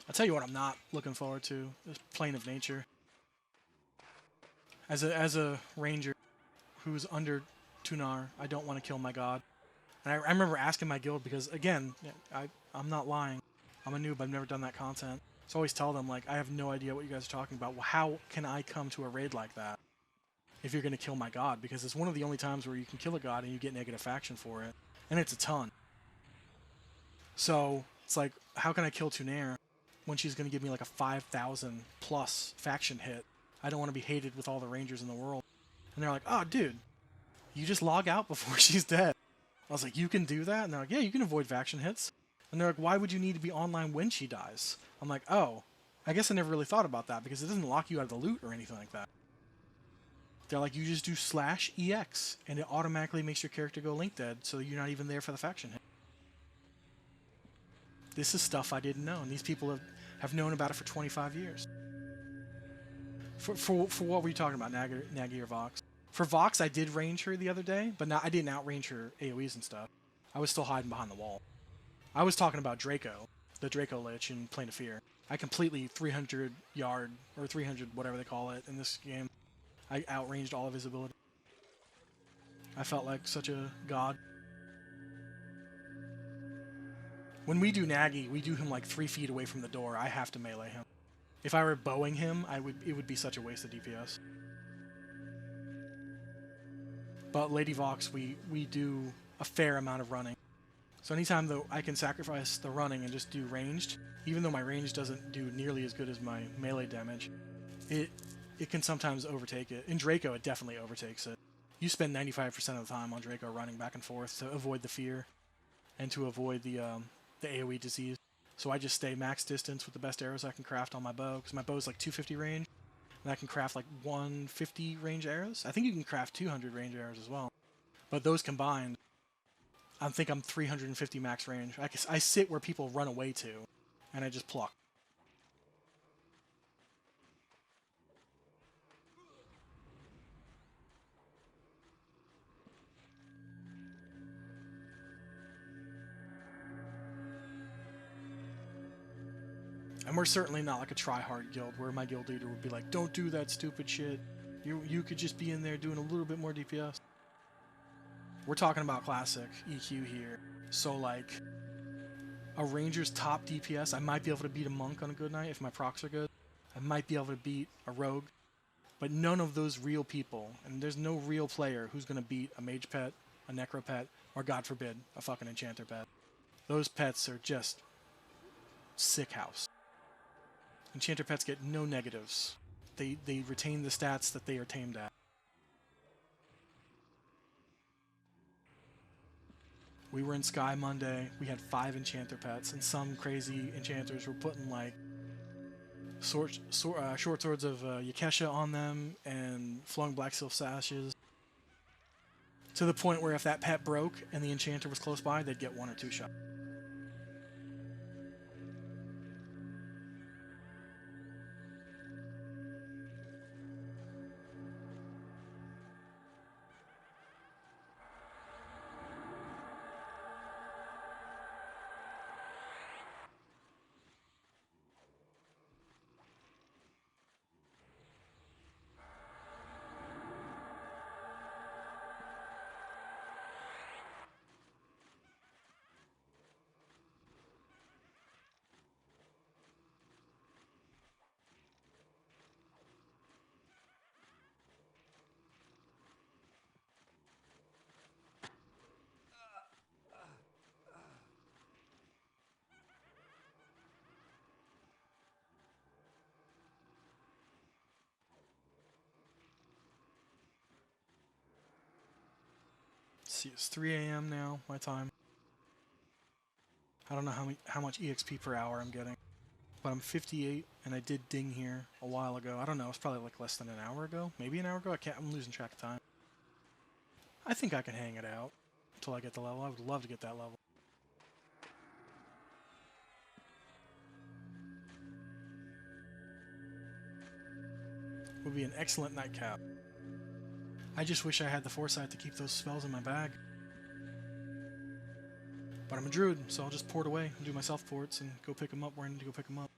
I'll tell you what I'm not looking forward to, is Plane of Nature. As a ranger who's under Tunar, I don't want to kill my god. And I remember asking my guild, because again, I'm not lying. I'm a noob, I've never done that content. So I always tell them, like, I have no idea what you guys are talking about. Well, how can I come to a raid like that if you're going to kill my god? Because it's one of the only times where you can kill a god and you get negative faction for it. And it's a ton. So it's like, how can I kill Tunair when she's going to give me like a 5,000 plus faction hit? I don't want to be hated with all the rangers in the world. And they're like, oh, dude, you just log out before she's dead. I was like, you can do that? And they're like, yeah, you can avoid faction hits. And they're like, why would you need to be online when she dies? I'm like, oh, I guess I never really thought about that, because it doesn't lock you out of the loot or anything like that. They're like, you just do /EX, and it automatically makes your character go link dead, so you're not even there for the faction hit. This is stuff I didn't know, and these people have known about it for 25 years. For what were you talking about, Nagi or Vox? For Vox, I did range her the other day, but I didn't outrange her AoEs and stuff. I was still hiding behind the wall. I was talking about Draco, the Draco Lich in Plane of Fear. I completely 300 yard, or 300 whatever they call it in this game. I outranged all of his ability. I felt like such a god. When we do Nagi, we do him like 3 feet away from the door. I have to melee him. If I were bowing him, it would be such a waste of DPS. But Lady Vox, we do a fair amount of running. So anytime though I can sacrifice the running and just do ranged, even though my range doesn't do nearly as good as my melee damage, it can sometimes overtake it. In Draco, it definitely overtakes it. You spend 95% of the time on Draco running back and forth to avoid the fear and to avoid the AoE disease. So I just stay max distance with the best arrows I can craft on my bow, because my bow is like 250 range, and I can craft like 150 range arrows. I think you can craft 200 range arrows as well. But those combined, I think I'm 350 max range. I sit where people run away to, and I just pluck. And we're certainly not like a try-hard guild where my guild leader would be like, don't do that stupid shit. You could just be in there doing a little bit more DPS. We're talking about classic EQ here. So like, a ranger's top DPS, I might be able to beat a monk on a good night if my procs are good. I might be able to beat a rogue. But none of those real people, and there's no real player who's going to beat a mage pet, a necro pet, or God forbid, a fucking enchanter pet. Those pets are just sick house. Enchanter pets get no negatives. They retain the stats that they are tamed at. We were in Sky Monday, we had 5 enchanter pets, and some crazy enchanters were putting like short swords of Yakesha on them and flowing black silk sashes. To the point where if that pet broke and the enchanter was close by, they'd get 1 or 2 shots. See, it's 3 a.m. now, my time. I don't know how much EXP per hour I'm getting, but I'm 58, and I did ding here a while ago. I don't know, it's probably like less than an hour ago, maybe an hour ago. I'm losing track of time. I think I can hang it out until I get the level. I would love to get that level. Would be an excellent nightcap. I just wish I had the foresight to keep those spells in my bag. But I'm a druid, so I'll just port away and do my self-ports and go pick them up where I need to go pick them up.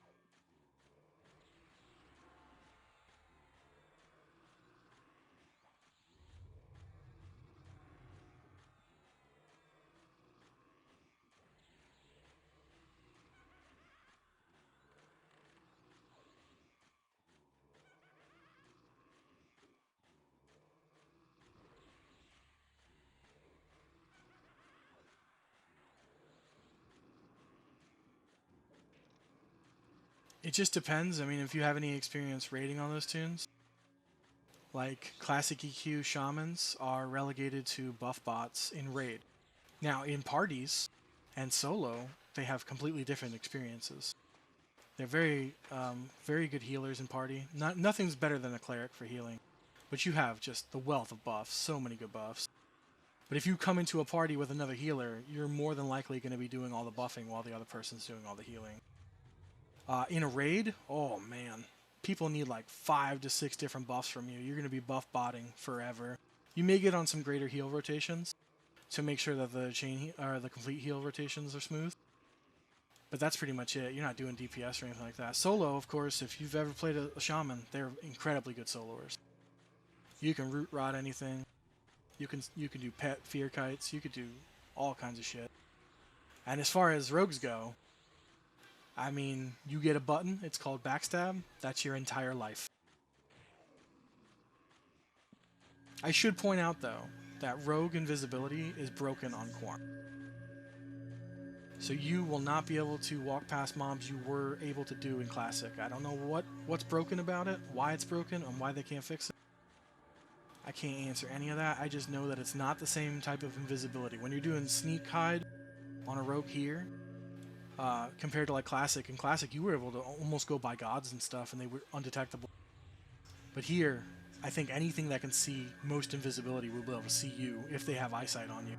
It just depends. I mean, if you have any experience raiding on those tunes, like classic EQ shamans are relegated to buff bots in raid. Now, in parties and solo, they have completely different experiences. They're very good healers in party. Nothing's better than a cleric for healing, but you have just the wealth of buffs, so many good buffs. But if you come into a party with another healer, you're more than likely going to be doing all the buffing while the other person's doing all the healing. In a raid, oh man, people need like 5 to 6 different buffs from you. You're going to be buff botting forever. You may get on some greater heal rotations to make sure that the or the complete heal rotations are smooth. But that's pretty much it. You're not doing DPS or anything like that. Solo, of course, if you've ever played a shaman, they're incredibly good soloers. You can root rot anything. You can do pet fear kites. You could do all kinds of shit. And as far as rogues go, I mean, you get a button. It's called backstab. That's your entire life. I should point out though that rogue invisibility is broken on Quarm. So you will not be able to walk past mobs you were able to do in Classic. I don't know what's broken about it, why it's broken, and why they can't fix it. I can't answer any of that. I just know that it's not the same type of invisibility. When you're doing sneak hide on a rogue here, compared to like Classic, in Classic you were able to almost go by gods and stuff and they were undetectable. But here, I think anything that can see most invisibility will be able to see you if they have eyesight on you.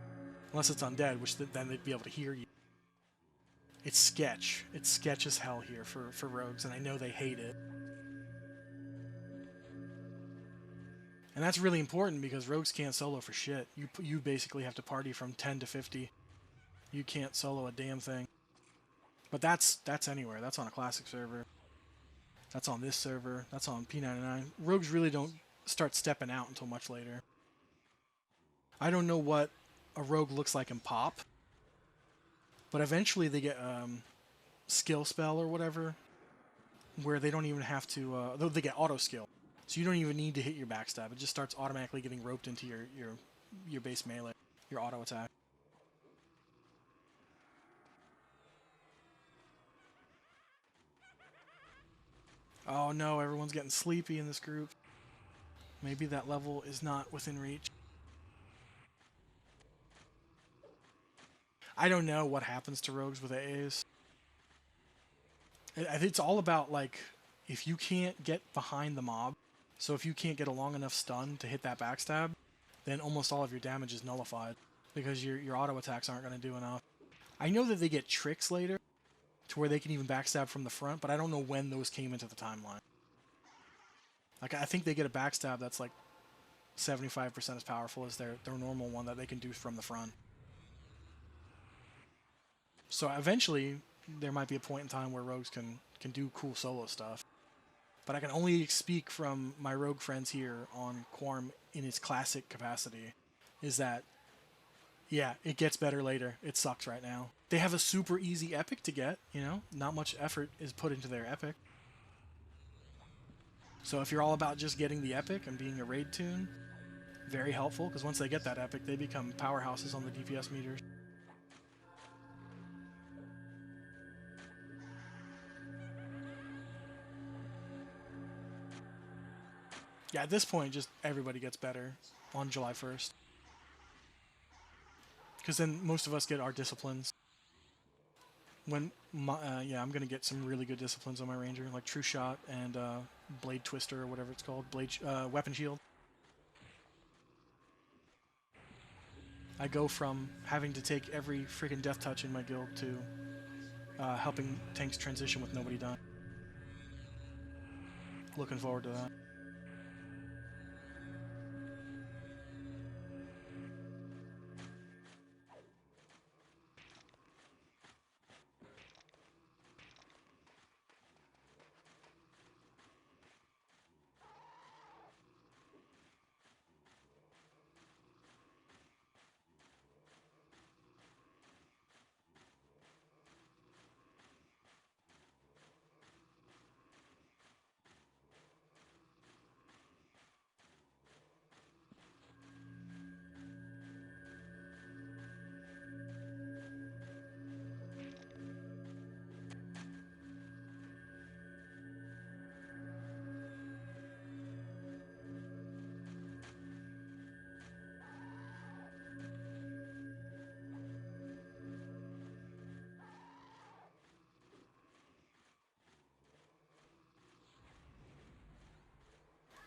Unless it's undead, which then they'd be able to hear you. It's sketch. It's sketch as hell here for rogues, and I know they hate it. And that's really important because rogues can't solo for shit. You basically have to party from 10 to 50. You can't solo a damn thing. But that's anywhere. That's on a Classic server. That's on this server. That's on P99. Rogues really don't start stepping out until much later. I don't know what a rogue looks like in Pop, but eventually they get skill spell or whatever, where they don't even have to. They get auto skill, so you don't even need to hit your backstab. It just starts automatically getting roped into your base melee, your auto attack. Oh no, everyone's getting sleepy in this group. Maybe that level is not within reach. I don't know what happens to rogues with AAs. It's all about, like, if you can't get behind the mob, so if you can't get a long enough stun to hit that backstab, then almost all of your damage is nullified, because your auto attacks aren't going to do enough. I know that they get tricks later, to where they can even backstab from the front, but I don't know when those came into the timeline. Like, I think they get a backstab that's like 75% as powerful as their normal one that they can do from the front. So eventually, there might be a point in time where rogues can do cool solo stuff. But I can only speak from my rogue friends here on Quarm in its Classic capacity, is that, yeah, it gets better later. It sucks right now. They have a super easy epic to get, you know? Not much effort is put into their epic. So if you're all about just getting the epic and being a raid tune, very helpful, because once they get that epic, they become powerhouses on the DPS meters. Yeah, at this point, just everybody gets better on July 1st. Because then most of us get our disciplines. Yeah, I'm going to get some really good disciplines on my Ranger, like True Shot and Blade Twister or whatever it's called, Weapon Shield. I go from having to take every freaking death touch in my guild to helping tanks transition with nobody dying. Looking forward to that.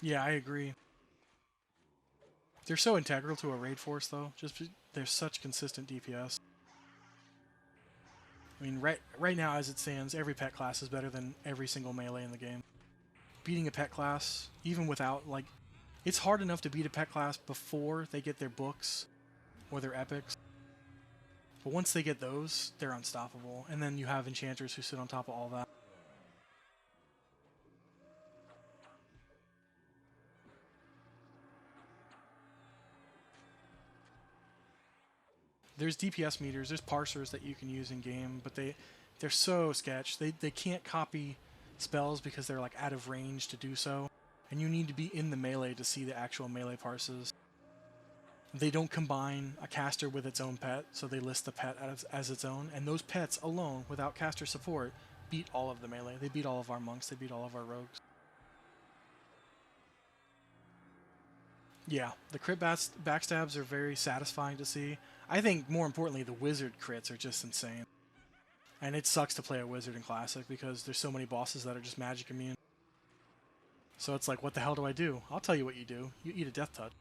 Yeah, I agree. They're so integral to a raid force, though. They're such consistent DPS. I mean, right now as it stands, every pet class is better than every single melee in the game. Beating a pet class, even without, like, it's hard enough to beat a pet class before they get their books or their epics. But once they get those, they're unstoppable. And then you have enchanters who sit on top of all that. There's DPS meters, there's parsers that you can use in game, but they're so sketch. They can't copy spells because they're like out of range to do so. And you need to be in the melee to see the actual melee parses. They don't combine a caster with its own pet, so they list the pet as its own, and those pets alone, without caster support, beat all of the melee. They beat all of our monks, they beat all of our rogues. Yeah, the crit backstabs are very satisfying to see. I think, more importantly, the wizard crits are just insane. And it sucks to play a wizard in Classic because there's so many bosses that are just magic immune. So it's like, what the hell do I do? I'll tell you what you do. You eat a death touch.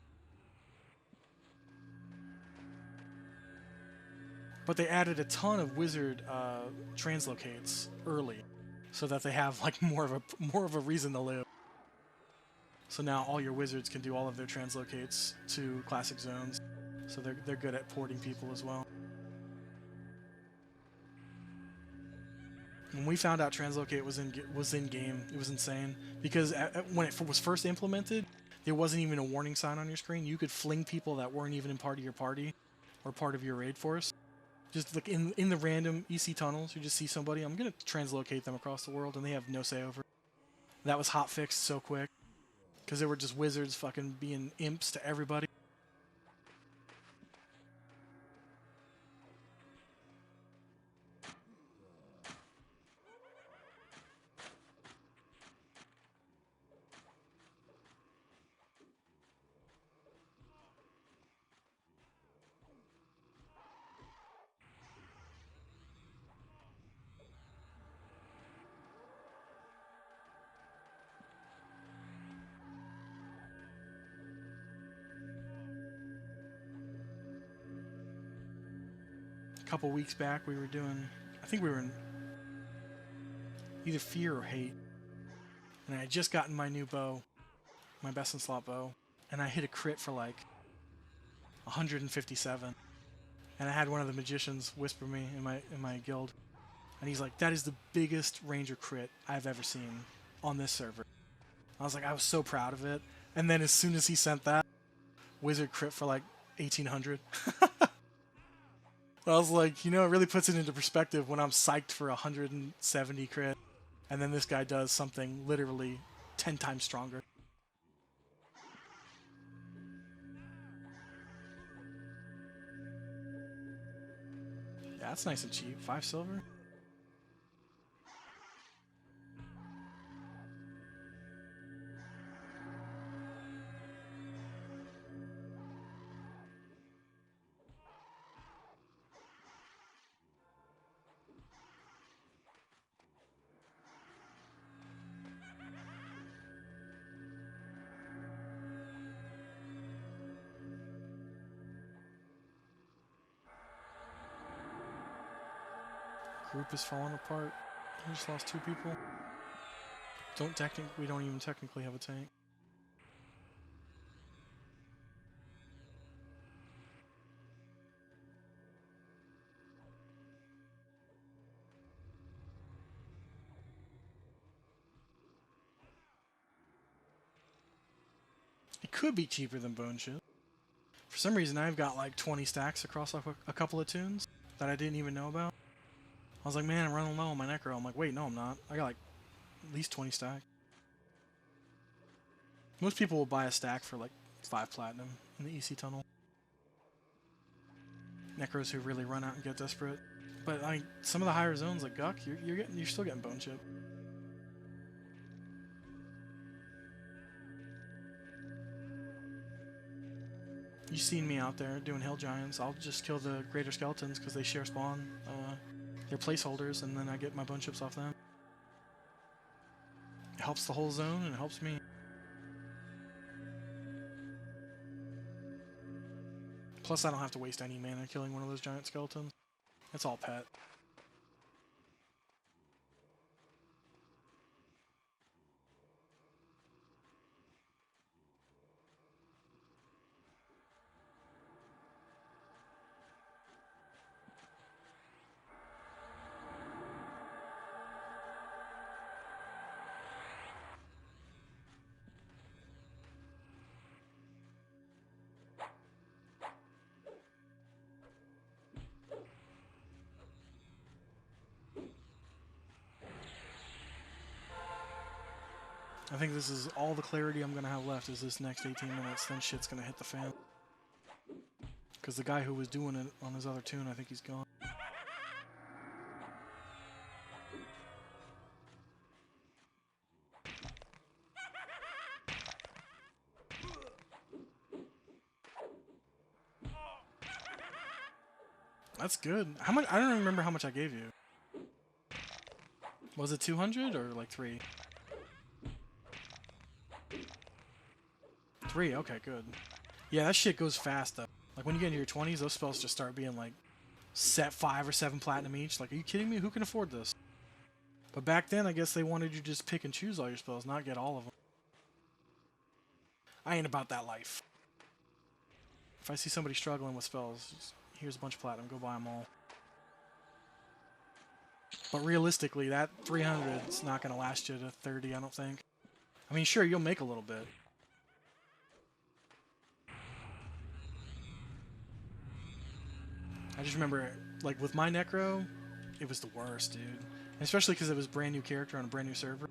But they added a ton of wizard translocates early, so that they have like more of a reason to live. So now all your wizards can do all of their translocates to classic zones, so they're good at porting people as well. When we found out translocate was in game, it was insane because when it was first implemented, there wasn't even a warning sign on your screen. You could fling people that weren't even in part of your party or part of your raid force. Just like in the random EC tunnels, you just see somebody, I'm going to translocate them across the world, and they have no say over it. That was hot fixed so quick, because they were just wizards fucking being imps to everybody. A couple weeks back, we were doing, I think we were in either Fear or Hate, and I had just gotten my new bow, my best in slot bow, and I hit a crit for like 157, and I had one of the magicians whisper me in my guild, and he's like, "That is the biggest ranger crit I've ever seen on this server." I was like, I was so proud of it, and then as soon as he sent that, wizard crit for like 1800. I was like, you know, it really puts it into perspective when I'm psyched for 170 crit, and then this guy does something literally 10 times stronger. Yeah, that's nice and cheap. 5 silver? Group is falling apart. We just lost 2 people. We don't even technically have a tank. It could be cheaper than bone chip. For some reason, I've got like 20 stacks across a couple of tunes that I didn't even know about. I was like, man, I'm running low on my necro. I'm like, wait, no, I'm not. I got like at least 20 stacks. Most people will buy a stack for like 5 platinum in the EC tunnel. Necros who really run out and get desperate. But I mean, some of the higher zones like Guck, you're still getting bone chip. You've seen me out there doing hill giants. I'll just kill the greater skeletons because they share spawn. They're placeholders, and then I get my bone chips off them. It helps the whole zone, and it helps me. Plus, I don't have to waste any mana killing one of those giant skeletons. It's all pet. I think this is all the clarity I'm going to have left is this next 18 minutes, then shit's going to hit the fan. Because the guy who was doing it on his other tune, I think he's gone. That's good. How much? I don't remember how much I gave you. Was it 200 or like 3? 3, okay, good. Yeah, that shit goes fast though. Like when you get into your 20s, those spells just start being like set 5 or 7 platinum each. Like, are you kidding me? Who can afford this? But back then, I guess they wanted you to just pick and choose all your spells, not get all of them. I ain't about that life. If I see somebody struggling with spells, just, here's a bunch of platinum, go buy them all. But realistically, that 300 is not going to last you to 30, I don't think. I mean, sure, you'll make a little bit. I just remember, like, with my Necro, it was the worst, dude. And especially because it was a brand new character on a brand new server.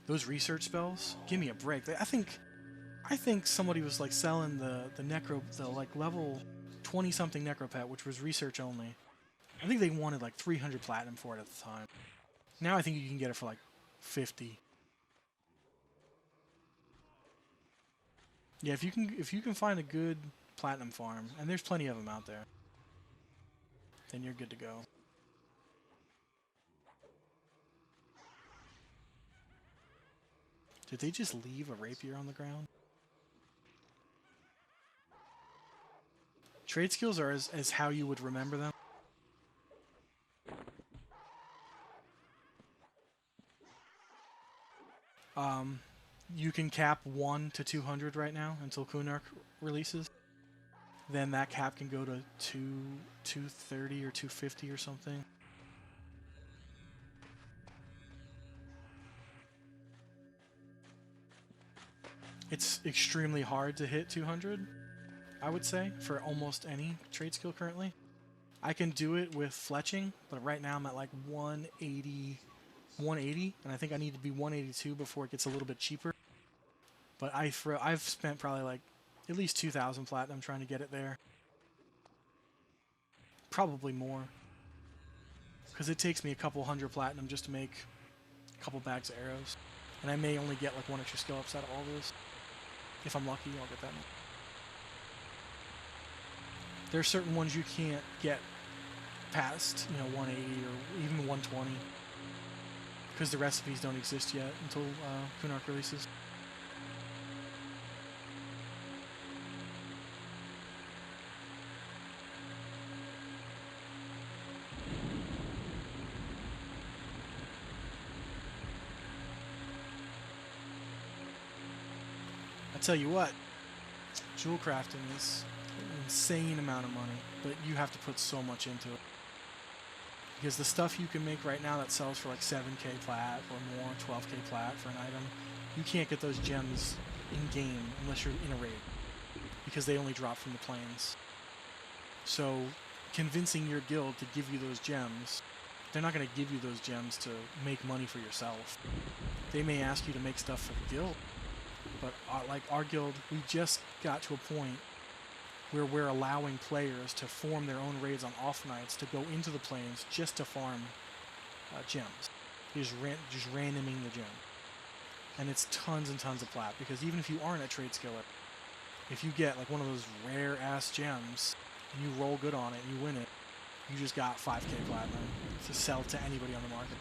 Those research spells, give me a break. I think somebody was, like, selling the Necro, the, like, level 20-something Necro pet, which was research only. I think they wanted, like, 300 platinum for it at the time. Now I think you can get it for, like, 50. Yeah, if you can find a good platinum farm, and there's plenty of them out there, then you're good to go. Did they just leave a rapier on the ground? Trade skills are as how you would remember them. You can cap 1 to 200 right now until Kunark releases. Then that cap can go to 230 or 250 or something. It's extremely hard to hit 200, I would say, for almost any trade skill currently. I can do it with fletching, but right now I'm at like 180, and I think I need to be 182 before it gets a little bit cheaper. But I've spent probably like at least 2,000 platinum trying to get it there. Probably more. Because it takes me a couple hundred platinum just to make a couple bags of arrows. And I may only get like 1 extra skill ups out of all this. If I'm lucky, I'll get that one. There are certain ones you can't get past, 180 or even 120. Because the recipes don't exist yet until Kunark releases. I tell you what, jewel crafting is an insane amount of money, but you have to put so much into it. Because the stuff you can make right now that sells for like 7k plat or more, 12k plat for an item, you can't get those gems in-game unless you're in a raid. Because they only drop from the plains. So convincing your guild to give you those gems, they're not going to give you those gems to make money for yourself. They may ask you to make stuff for the guild, but like our guild, we just got to a point where we're allowing players to form their own raids on off nights to go into the plains just to farm gems. Just randoming the gem. And it's tons and tons of plat, because even if you aren't a trade skiller, if you get like one of those rare ass gems and you roll good on it and you win it, you just got 5k platinum to sell to anybody on the market.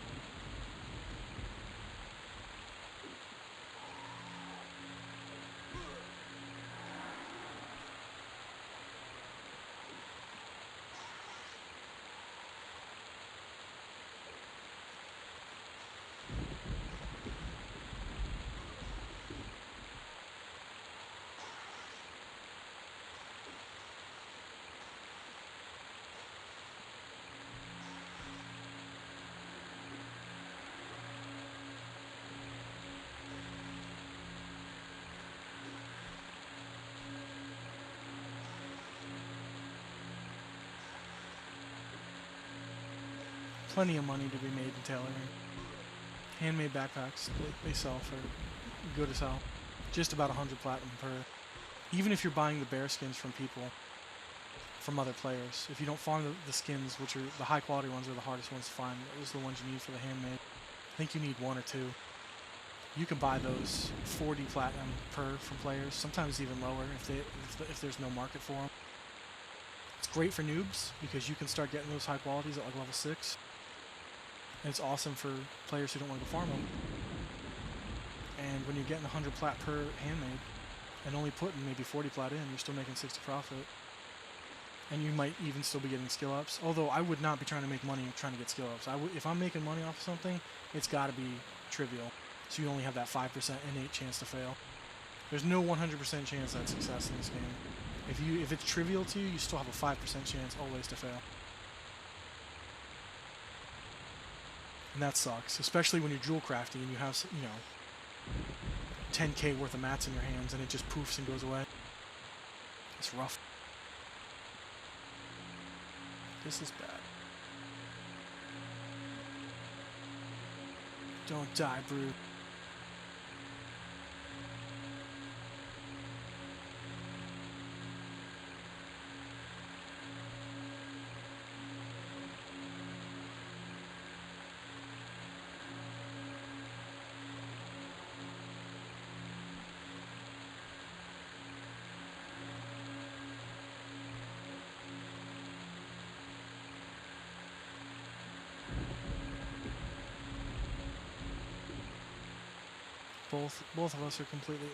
Plenty of money to be made in tailoring. Handmade backpacks, they sell for good as hell. Just about 100 platinum per. Even if you're buying the bear skins from people, from other players. If you don't farm the skins, which are the high quality ones are the hardest ones to find, those are the ones you need for the handmade. I think you need 1 or 2. You can buy those 40 platinum per from players, sometimes even lower if there's no market for them. It's great for noobs because you can start getting those high qualities at like level 6. And it's awesome for players who don't want to go farm them. And when you're getting 100 plat per handmade and only putting maybe 40 plat in, you're still making 60 profit. And you might even still be getting skill ups. Although I would not be trying to make money trying to get skill ups. If I'm making money off of something, it's got to be trivial. So you only have that 5% innate chance to fail. There's no 100% chance at success in this game. If it's trivial to you, you still have a 5% chance always to fail. And that sucks, especially when you're jewel crafting and you have, 10k worth of mats in your hands and it just poofs and goes away. It's rough. This is bad. Don't die, Brood. Both of us are completely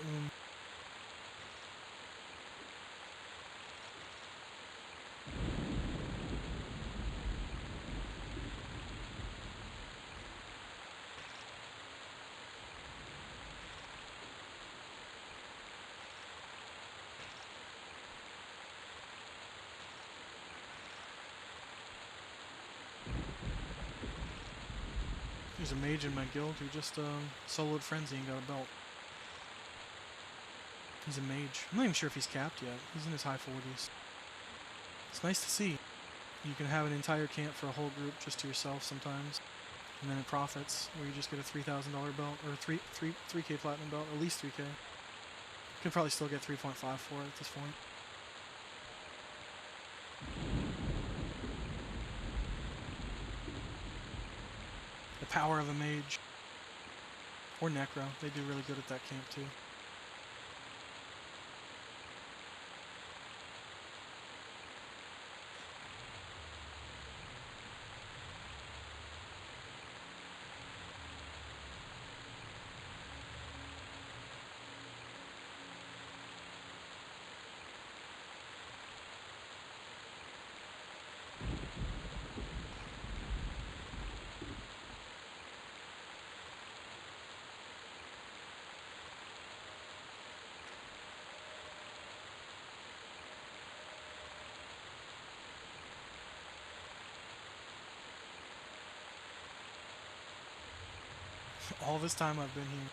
There's a mage in my guild who just soloed Frenzy and got a belt. He's a mage. I'm not even sure if he's capped yet. He's in his high 40s. It's nice to see. You can have an entire camp for a whole group just to yourself sometimes. And then it profits, where you just get a $3,000 belt, or 3k platinum belt, at least 3k. You could probably still get 3.5 for it at this point. The power of a mage. Or Necro. They do really good at that camp too. All this time I've been here,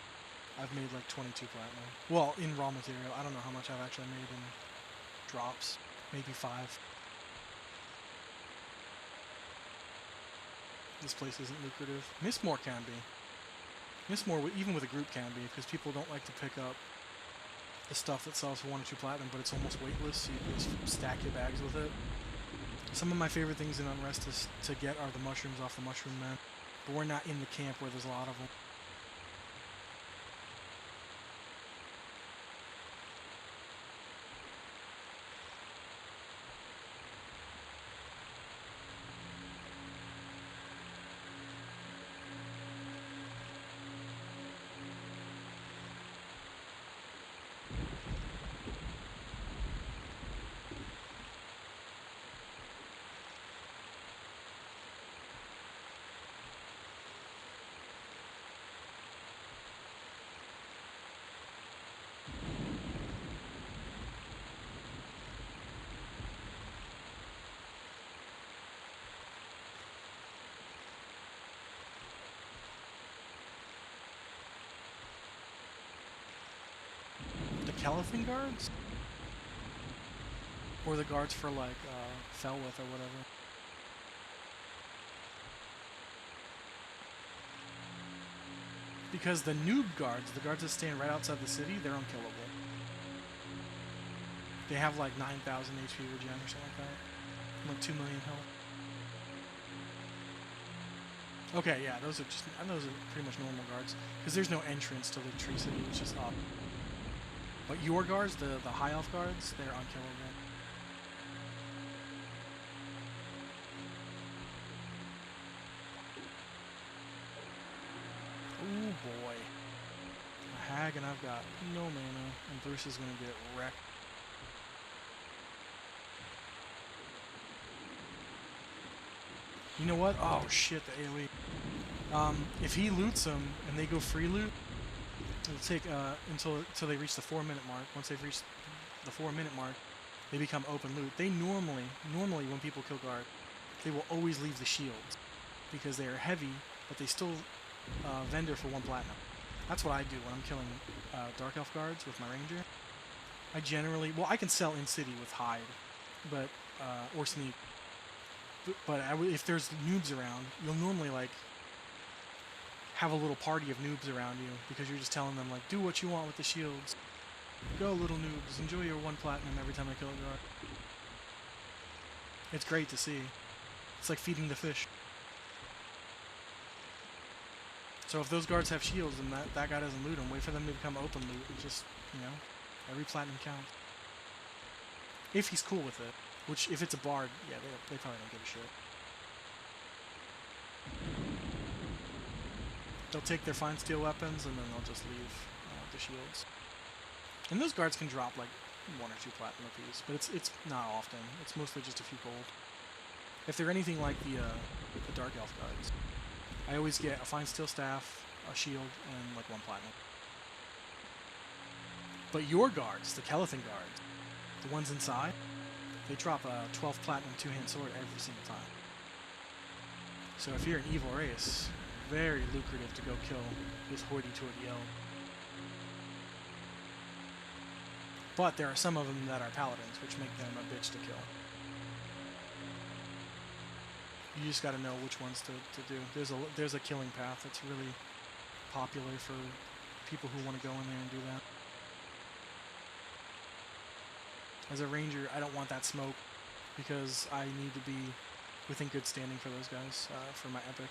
I've made like 22 platinum. Well, in raw material. I don't know how much I've actually made in drops. Maybe 5. This place isn't lucrative. Mistmore can be. Mistmore, even with a group, can be, because people don't like to pick up the stuff that sells for 1 or 2 platinum, but it's almost weightless, so you can just stack your bags with it. Some of my favorite things in Unrest to get are the mushrooms off the Mushroom Man, but we're not in the camp where there's a lot of them. Caliphing guards? Or the guards for like Felwith or whatever. Because the noob guards, the guards that stand right outside the city, they're unkillable. They have like 9,000 HP regen or something like that. Like 2 million health. Okay, yeah, those are pretty much normal guards. Because there's no entrance to the tree city, it's just up. But your guards, the high elf guards, they're unkillable. Ooh boy. A hag and I've got no mana, and Bruce is gonna get wrecked. You know what? Oh shit, the AoE. If he loots them and they go free loot, it'll take until they reach the 4-minute mark. Once they've reached the 4-minute mark, they become open loot. They normally when people kill guard, they will always leave the shields because they are heavy, but they still vendor for 1 platinum. That's what I do when I'm killing dark elf guards with my ranger. I generally, well, I can sell in city with hide, but or sneak. But if there's noobs around, you'll normally like have a little party of noobs around you because you're just telling them like, do what you want with the shields. Go little noobs, enjoy your 1 platinum every time I kill a guard. It's great to see. It's like feeding the fish. So if those guards have shields and that guy doesn't loot them, wait for them to become open loot. And just, you know, every platinum counts. If he's cool with it. Which, if it's a bard, yeah, they probably don't give a shit. They'll take their fine steel weapons and then they'll just leave the shields. And those guards can drop like 1 or 2 platinum apiece, but it's not often. It's mostly just a few gold. If they're anything like the dark elf guards, I always get a fine steel staff, a shield, and like 1 platinum. But your guards, the Kelethan guards, the ones inside, they drop a 12 platinum 2-hand sword every single time. So if you're an evil race, very lucrative to go kill this hoity-toity elf. But there are some of them that are paladins, which make them a bitch to kill. You just gotta know which ones to do. There's a killing path that's really popular for people who want to go in there and do that. As a ranger, I don't want that smoke because I need to be within good standing for those guys for my epic.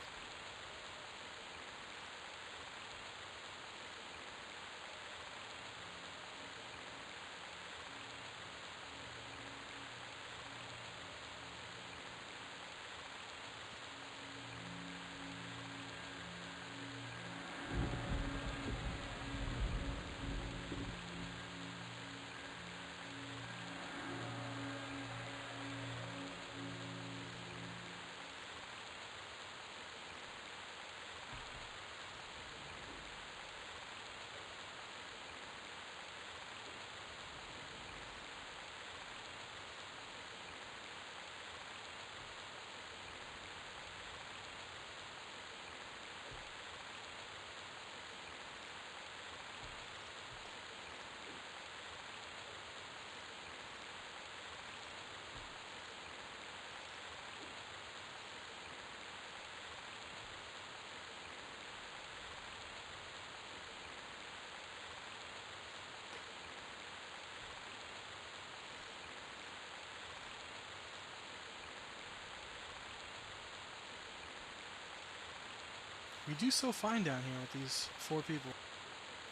We do so fine down here with these 4 people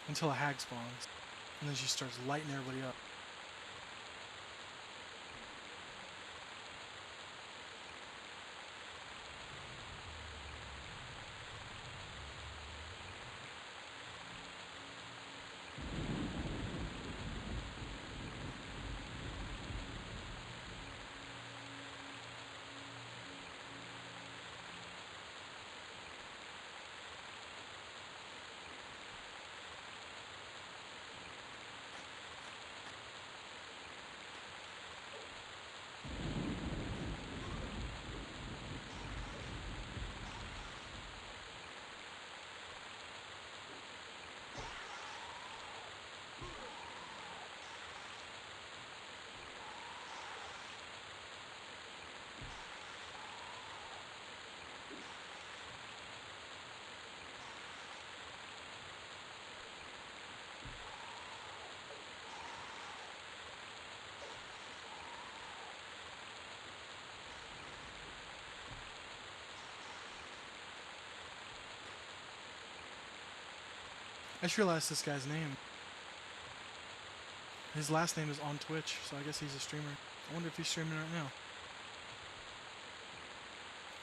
until a hag spawns, and then she starts lighting everybody up. I just realized this guy's name. His last name is on Twitch, so I guess he's a streamer. I wonder if he's streaming right now.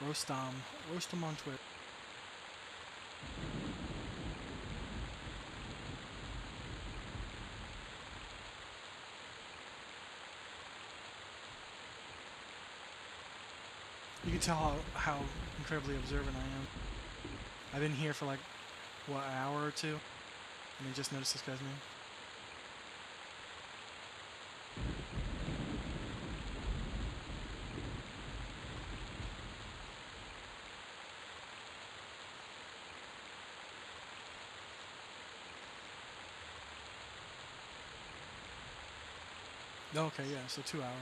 Rostam. Rostam on Twitch. You can tell how incredibly observant I am. I've been here for like, what, an hour or two? And I just noticed this guy's name. Okay, yeah, so 2 hours.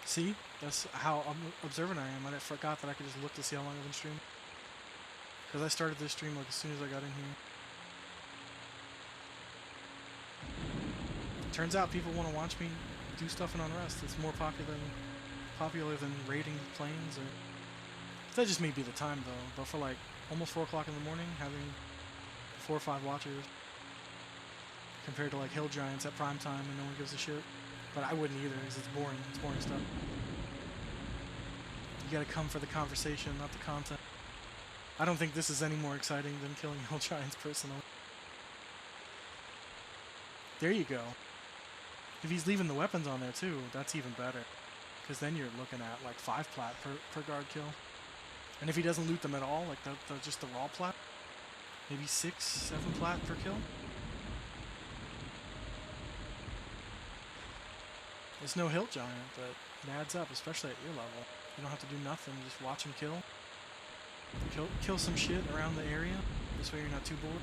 See? That's how observant I am. I forgot that I could just look to see how long I've been streaming. Because I started this stream like as soon as I got in here. Turns out people want to watch me do stuff in Unrest. It's more popular than raiding planes. Or that just may be the time though. But for like almost 4 o'clock in the morning, having 4 or 5 watchers compared to like Hill Giants at prime time and no one gives a shit. But I wouldn't either because it's boring. It's boring stuff. You gotta come for the conversation, not the content. I don't think this is any more exciting than killing Hill Giants personally. There you go. If he's leaving the weapons on there too, that's even better. Because then you're looking at like 5 plat per guard kill. And if he doesn't loot them at all, like just the raw plat, maybe 6, 7 plat per kill. It's no hill giant, but it adds up, especially at your level. You don't have to do nothing, just watch him kill. Kill some shit around the area. This way you're not too bored.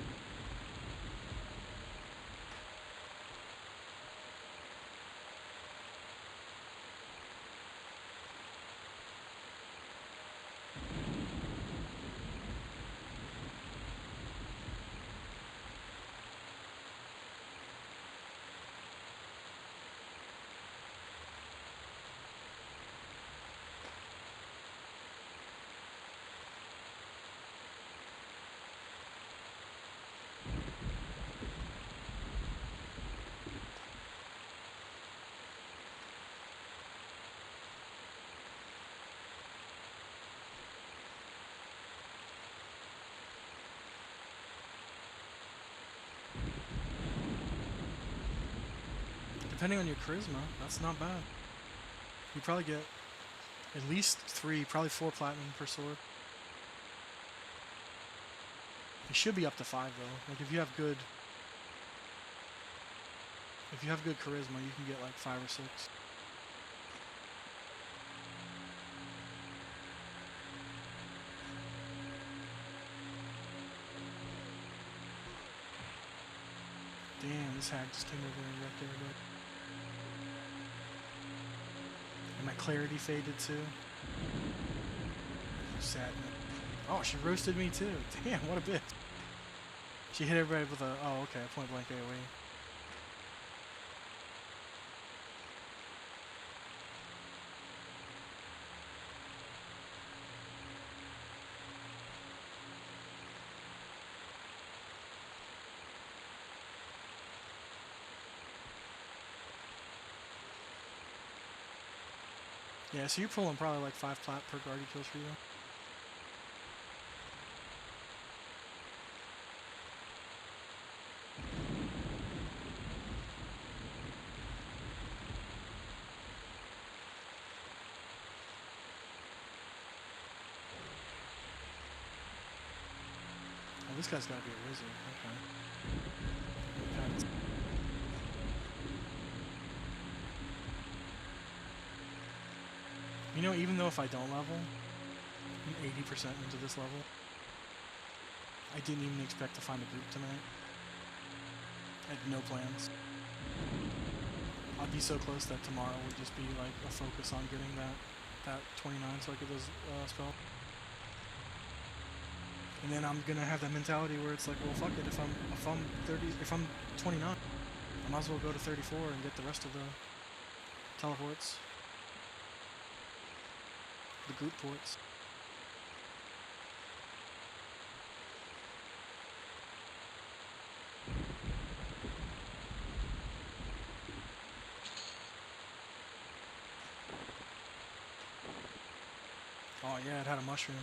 Depending on your charisma, that's not bad. You probably get at least 3, probably 4 platinum per sword. It should be up to 5 though. Like if you have good charisma, you can get like 5 or 6. Damn, this hack just came over and wrecked everybody. And my clarity faded too. Sad. Oh, she roasted me too. Damn, what a bitch. She hit everybody with a, oh okay, point blank AoE. Yeah, so you're pulling probably like 5 plat per guardy kills for you. Oh, this guy's gotta be a wizard. Okay. You know, even though if I don't level, I'm 80% into this level. I didn't even expect to find a group tonight. I had no plans. I'd be so close that tomorrow would just be like a focus on getting that 29 so I could those spell. And then I'm gonna have that mentality where it's like, well, fuck it. If I'm 29, I might as well go to 34 and get the rest of the teleports, the group ports. yeah, it had a mushroom.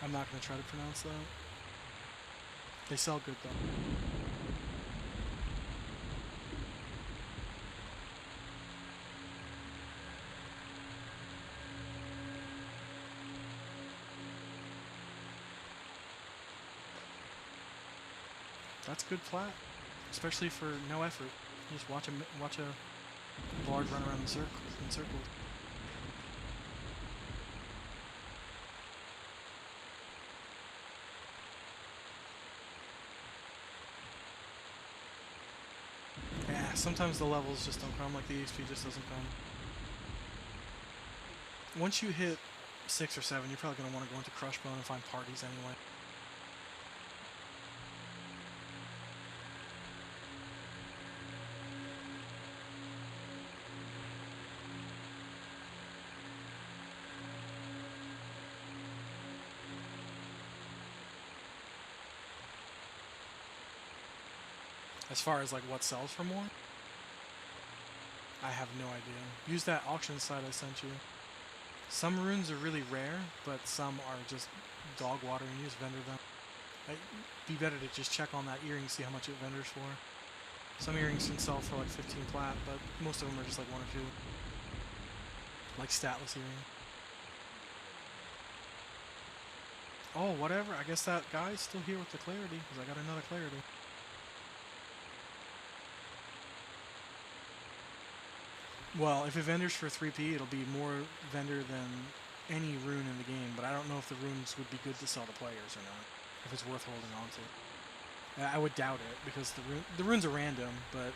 I'm not going to try to pronounce that. They sell good, though. That's good plat, especially for no effort. You just watch a bard run around in circles. Yeah, sometimes the levels just don't come, like the EXP just doesn't come. Once you hit 6 or 7, you're probably going to want to go into Crushbone and find parties anyway. As far as like what sells for more, I have no idea. Use that auction site I sent you. Some runes are really rare, but some are just dog water and you just vendor them. It'd be better to just check on that earring, see how much it vendors for. Some earrings can sell for like 15 plat, but most of them are just like 1 or 2. Like statless earring. Oh, whatever. I guess that guy's still here with the clarity, because I got another clarity. Well, if it vendors for 3p, it'll be more vendor than any rune in the game, but I don't know if the runes would be good to sell to players or not. If it's worth holding on to. I would doubt it, because the runes are random, but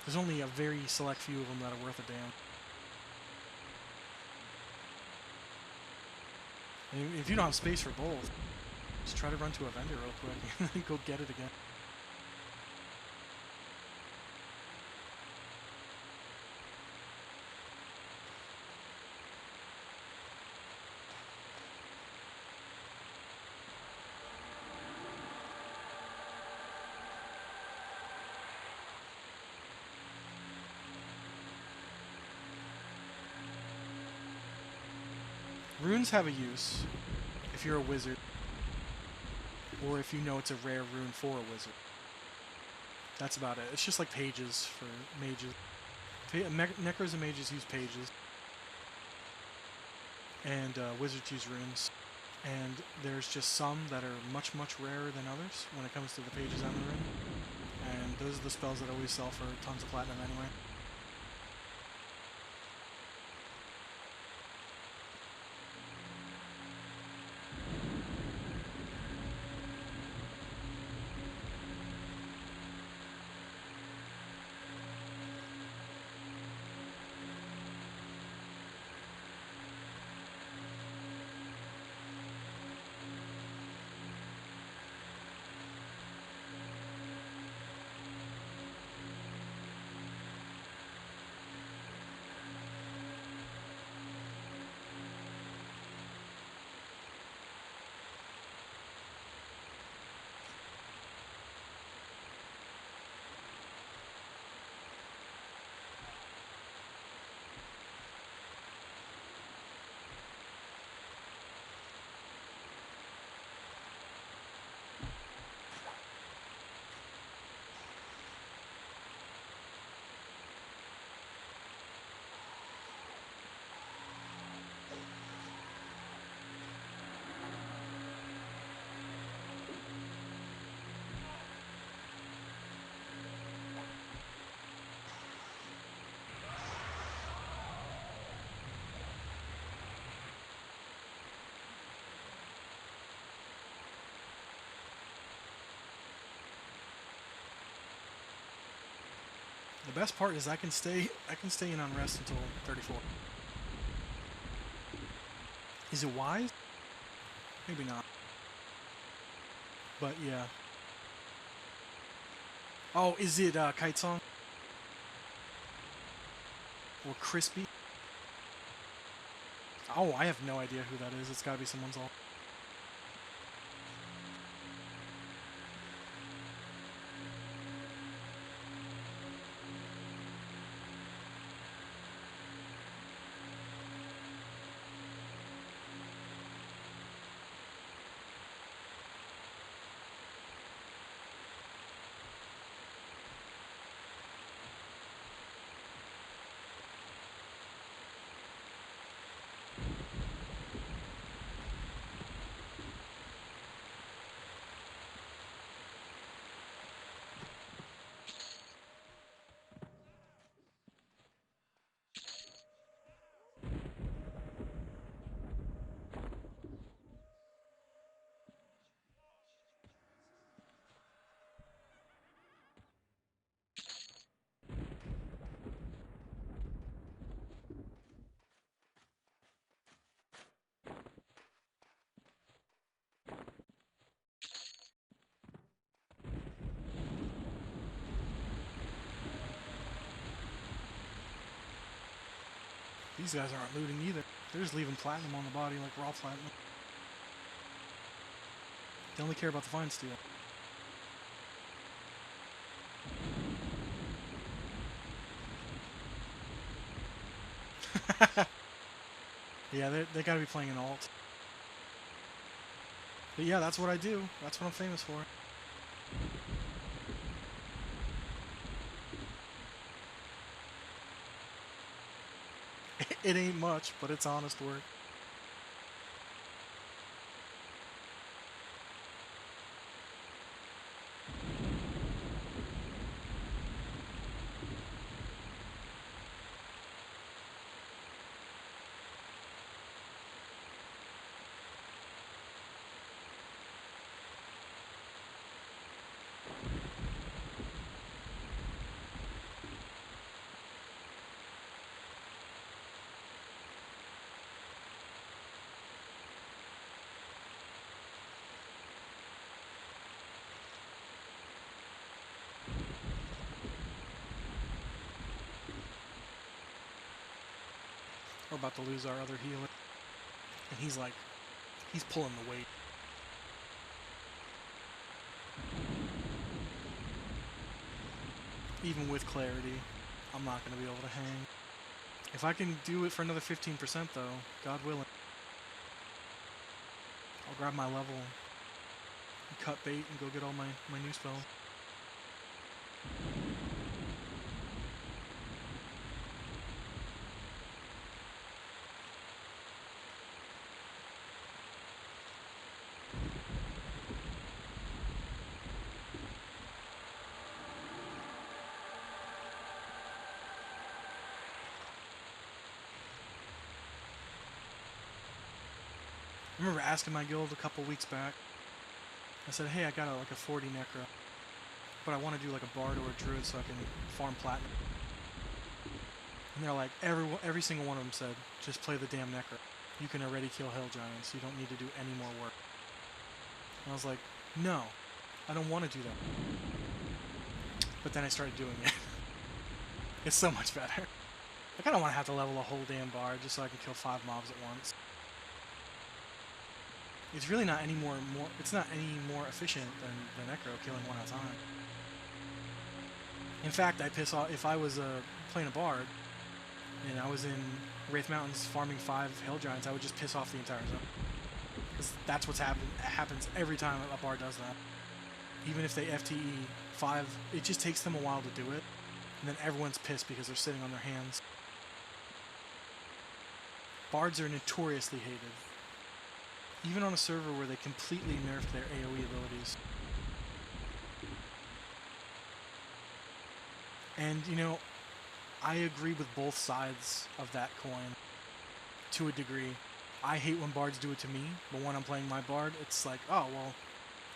there's only a very select few of them that are worth a damn. And if you don't have space for both, just try to run to a vendor real quick and then go get it again. Runes have a use if you're a wizard, or if you know it's a rare rune for a wizard. That's about it. It's just like pages for mages. Necros and mages use pages, and wizards use runes. And there's just some that are much, much rarer than others when it comes to the pages and the rune. And those are the spells that always sell for tons of platinum anyway. The best part is I can stay in unrest until 34. Is it wise? Maybe not. But yeah. Oh, is it Kite Song? Or Crispy? Oh, I have no idea who that is. It's gotta be someone's all. These guys aren't looting either. They're just leaving platinum on the body, like raw platinum. They only care about the fine steel. Yeah, they gotta be playing an alt. But yeah, that's what I do. That's what I'm famous for. It ain't much, but it's honest work. We're about to lose our other healer. And he's like, he's pulling the weight. Even with clarity, I'm not going to be able to hang. If I can do it for another 15% though, God willing, I'll grab my level, cut bait, and go get all my new spells. I remember asking my guild a couple weeks back. I said, hey, I got like a 40 necro, but I want to do like a bard or a druid so I can farm platinum. And they're like, every single one of them said, just play the damn necro. You can already kill hill giants. You don't need to do any more work. And I was like, no, I don't want to do that. But then I started doing it. It's so much better. I kind of want to have to level a whole damn bard just so I can kill 5 mobs at once. It's really not any more it's not any more efficient than the necro killing one at a time. In fact, I piss off if I was playing a bard and I was in Wraith Mountains farming 5 hill giants, I would just piss off the entire zone. Because that's what's happens every time a bard does that. Even if they FTE 5, it just takes them a while to do it, and then everyone's pissed because they're sitting on their hands. Bards are notoriously hated. Even on a server where they completely nerfed their AoE abilities. And, you know, I agree with both sides of that coin to a degree. I hate when bards do it to me, but when I'm playing my bard, it's like, oh, well,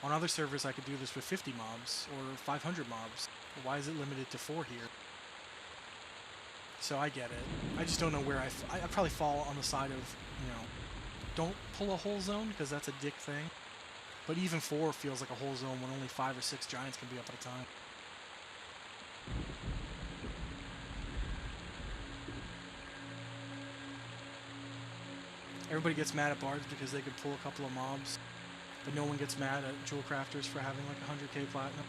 on other servers I could do this with 50 mobs or 500 mobs. Why is it limited to 4 here? So I get it. I just don't know where I probably fall on the side of, you know, don't pull a whole zone, because that's a dick thing. But even 4 feels like a whole zone when only 5 or 6 giants can be up at a time. Everybody gets mad at bards because they could pull a couple of mobs, but no one gets mad at jewel crafters for having like 100k platinum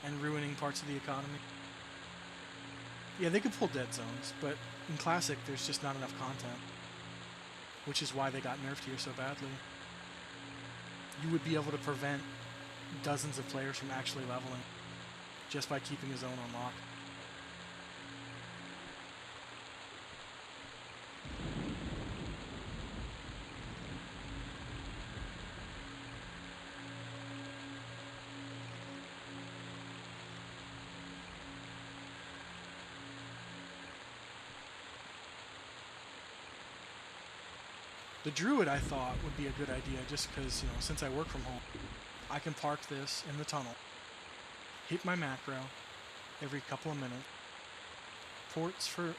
and ruining parts of the economy. Yeah, they could pull dead zones, but in Classic there's just not enough content, which is why they got nerfed here so badly. You would be able to prevent dozens of players from actually leveling just by keeping a zone on lock. The Druid, I thought, would be a good idea just because, since I work from home, I can park this in the tunnel, hit my macro every couple of minutes, ports for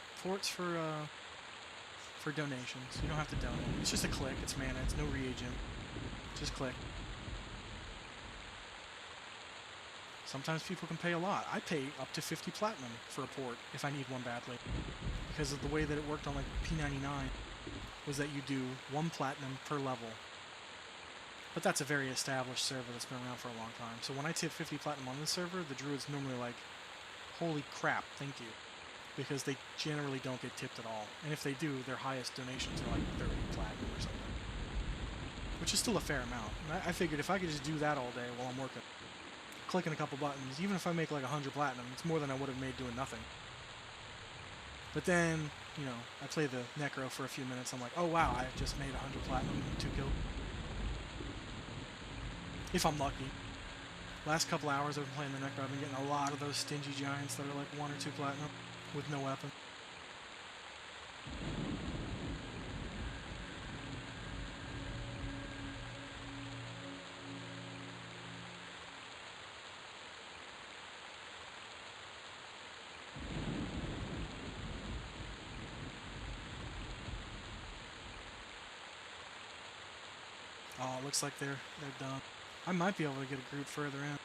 donations. You don't have to donate. It's just a click. It's mana. It's no reagent. Just click. Sometimes people can pay a lot. I pay up to 50 platinum for a port if I need one badly, because of the way that it worked on like P99 was that you do 1 platinum per level. But that's a very established server that's been around for a long time. So when I tip 50 platinum on this server, the Druid's normally like, holy crap, thank you. Because they generally don't get tipped at all. And if they do, their highest donations are like 30 platinum or something. Which is still a fair amount. And I figured if I could just do that all day while I'm working, clicking a couple buttons, even if I make like 100 platinum, it's more than I would have made doing nothing. But then, I play the Necro for a few minutes, I'm like, oh wow, I just made 100 platinum and 2 kills. If I'm lucky. Last couple hours I've been playing the Necro, I've been getting a lot of those stingy giants that are like 1 or 2 platinum with no weapon. Oh, it looks like they're done. I might be able to get a group further in.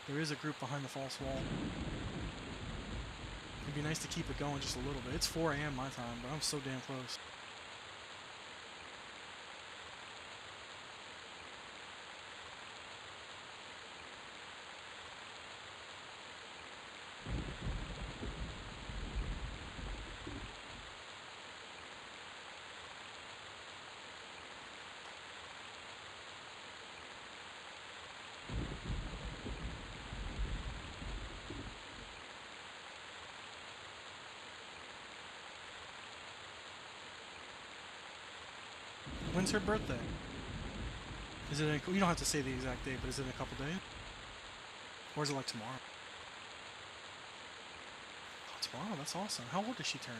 There is a group behind the false wall. It'd be nice to keep it going just a little bit. It's 4 a.m. my time, but I'm so damn close. When's her birthday? Is it you don't have to say the exact date, but is it in a couple days? Or is it like tomorrow? Oh, tomorrow? That's awesome. How old is she turning?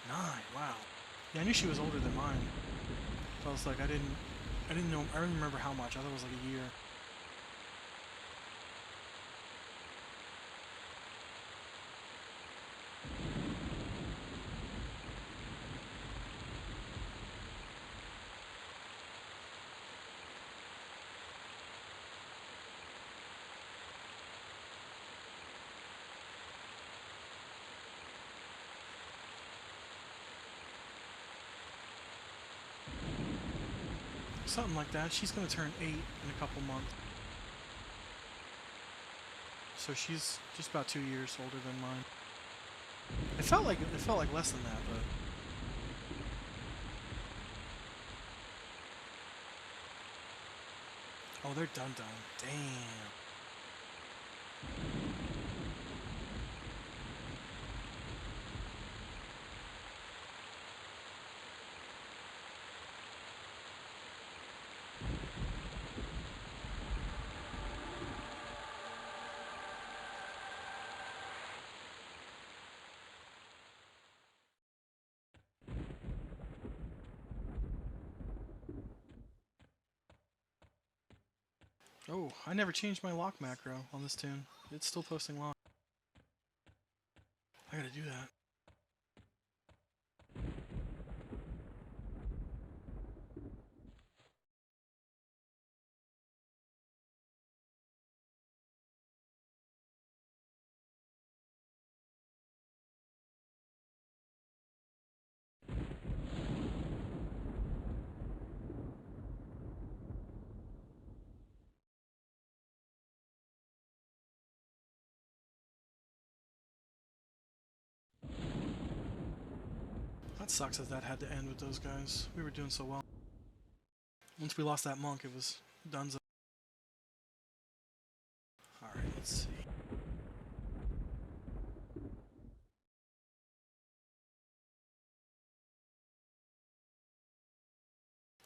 9, wow. Yeah, I knew she was older than mine. So I was like, I didn't know, I don't remember how much. I thought it was like a year. Something like that. She's gonna turn 8 in a couple months. So she's just about 2 years older than mine. It felt like less than that, but oh, they're done. Damn. Oh, I never changed my lock macro on this tune. It's still posting lock. I gotta do that. That sucks that that had to end with those guys. We were doing so well. Once we lost that monk, it was donezo. Alright, let's see.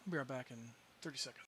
I'll be right back in 30 seconds.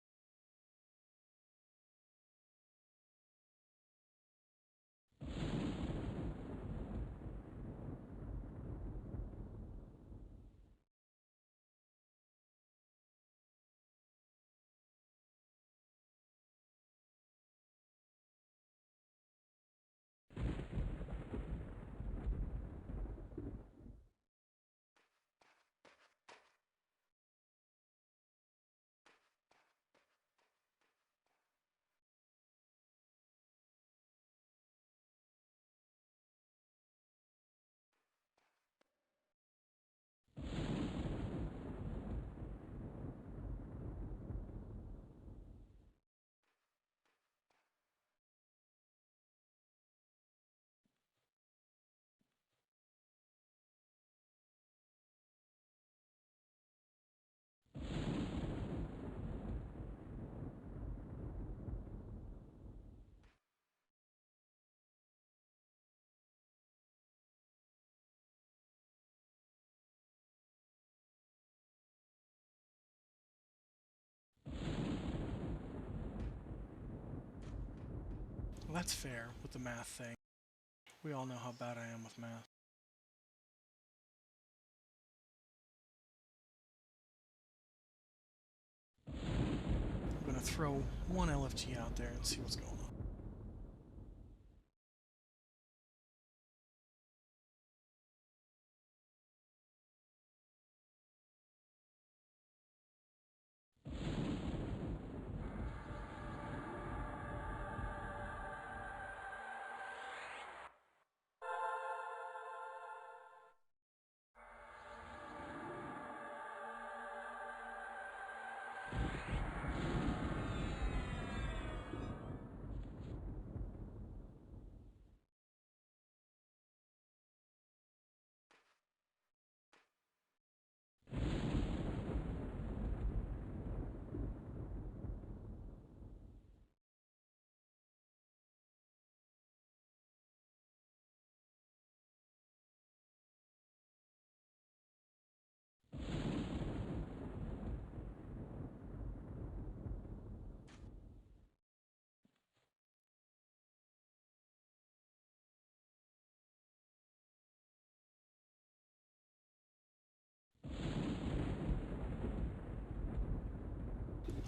Well, that's fair with the math thing. We all know how bad I am with math. I'm gonna throw one LFG out there and see what's going on.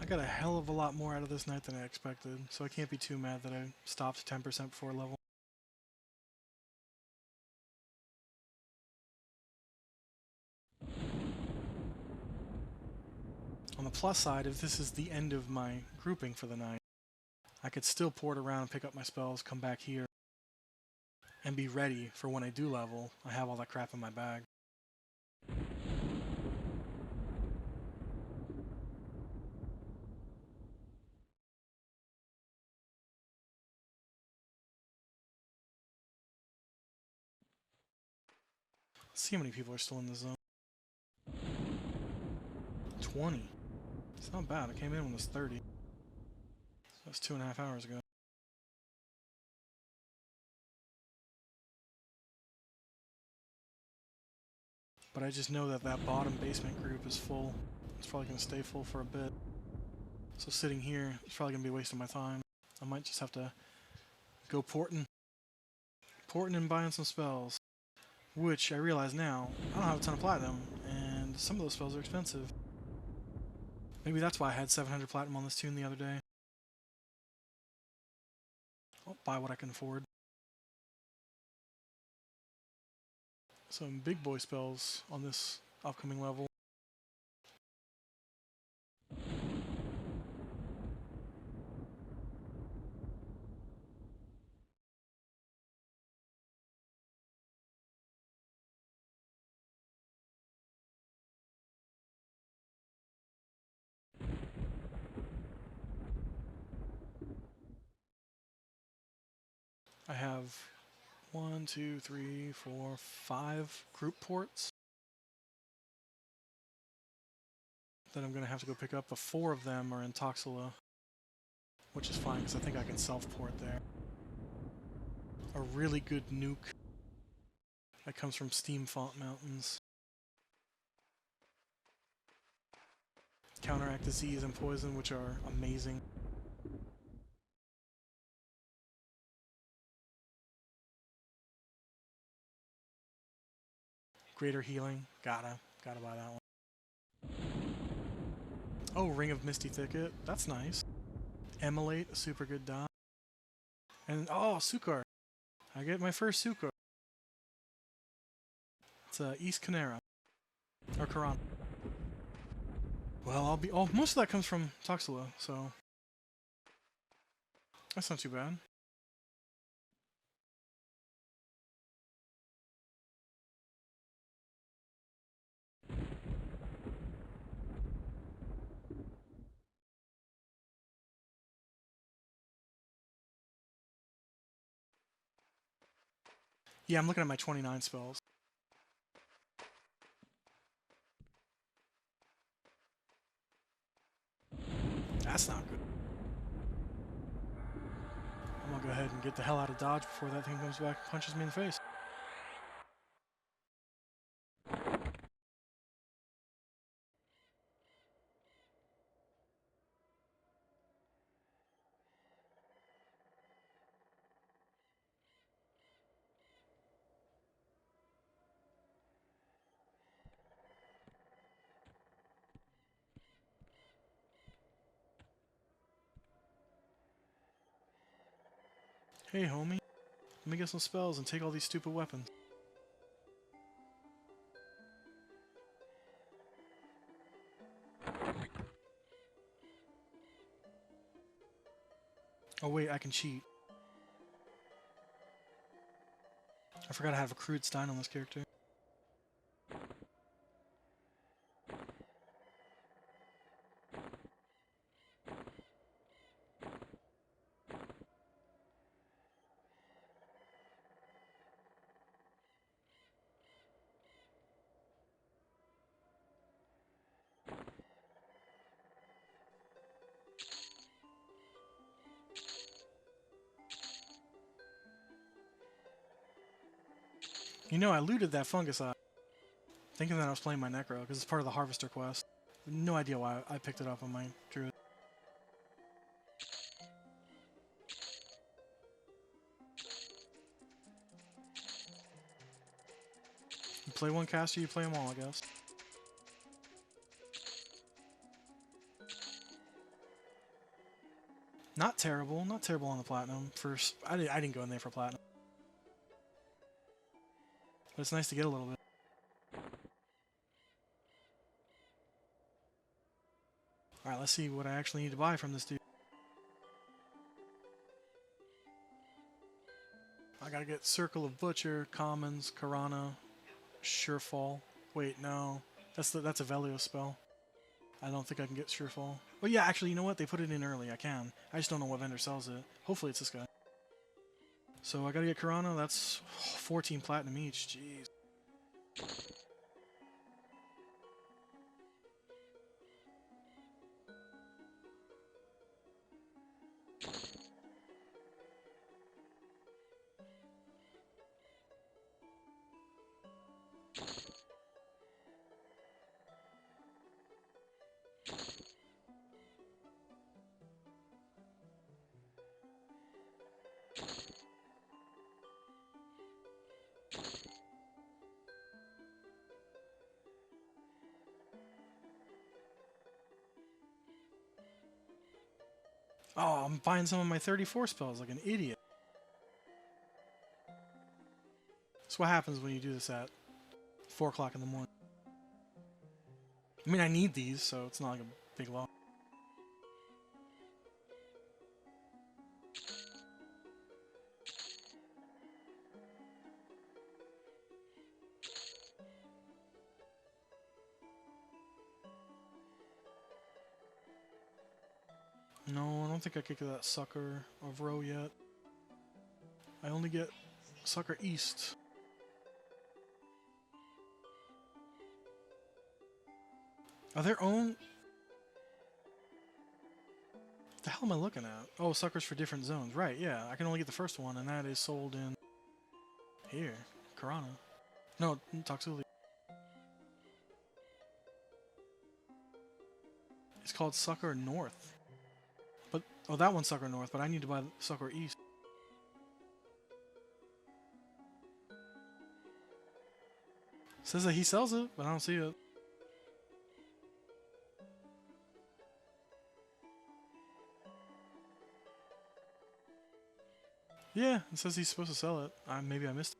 I got a hell of a lot more out of this night than I expected, so I can't be too mad that I stopped 10% before level. On the plus side, if this is the end of my grouping for the night, I could still port around, pick up my spells, come back here, and be ready for when I do level. I have all that crap in my bag. Let's see how many people are still in the zone. 20. It's not bad. I came in when it was 30. So that's 2.5 hours ago. But I just know that that bottom basement group is full. It's probably going to stay full for a bit. So sitting here is probably going to be wasting my time. I might just have to go porting and buying some spells. Which I realize now, I don't have a ton of platinum, and some of those spells are expensive. Maybe that's why I had 700 platinum on this tune the other day. I'll buy what I can afford. Some big boy spells on this upcoming level. I have 1, 2, 3, 4, 5 group ports. that I'm going to have to go pick up, but 4 of them are in Toxila, which is fine because I think I can self-port there. A really good nuke that comes from Steamfont Mountains. Counteract disease and poison, which are amazing. Greater healing, gotta buy that one. Oh, Ring of Misty Thicket, that's nice. Emulate, a super good dot. And oh, Sukar. I get my first Sukar. It's East Canara. Or Karan. Well, most of that comes from Toxila, so that's not too bad. Yeah, I'm looking at my 29 spells. That's not good. I'm gonna go ahead and get the hell out of dodge before that thing comes back and punches me in the face. Hey, homie. Let me get some spells and take all these stupid weapons. Oh wait, I can cheat. I forgot I have a crude Stein on this character. You know, I looted that fungus eye, thinking that I was playing my Necro, because it's part of the Harvester quest. No idea why I picked it up on my Druid. You play one caster, you play them all, I guess. Not terrible on the Platinum. First, I didn't go in there for Platinum. But it's nice to get a little bit. Alright, let's see what I actually need to buy from this dude. I gotta get Circle of Butcher, Commons, Karana, Surefall. Wait, no. That's a Velio spell. I don't think I can get Surefall. Well, yeah, actually, you know what? They put it in early. I can. I just don't know what vendor sells it. Hopefully it's this guy. So I gotta get Karana. That's 14 Platinum each. Jeez. Oh, I'm buying some of my 34 spells like an idiot. That's what happens when you do this at 4 o'clock in the morning. I mean, I need these, so it's not like a big loss. No, I don't think I could get that Sucker of Row yet. I only get Sucker East. Are their own... The hell am I looking at? Oh, suckers for different zones. Right, yeah. I can only get the first one, and that is sold in here. Karana. No, Toxuli. It's called Sucker North. But oh, that one's Sucker North, but I need to buy Sucker East. Says that he sells it, but I don't see it. Yeah, it says he's supposed to sell it. Maybe I missed it.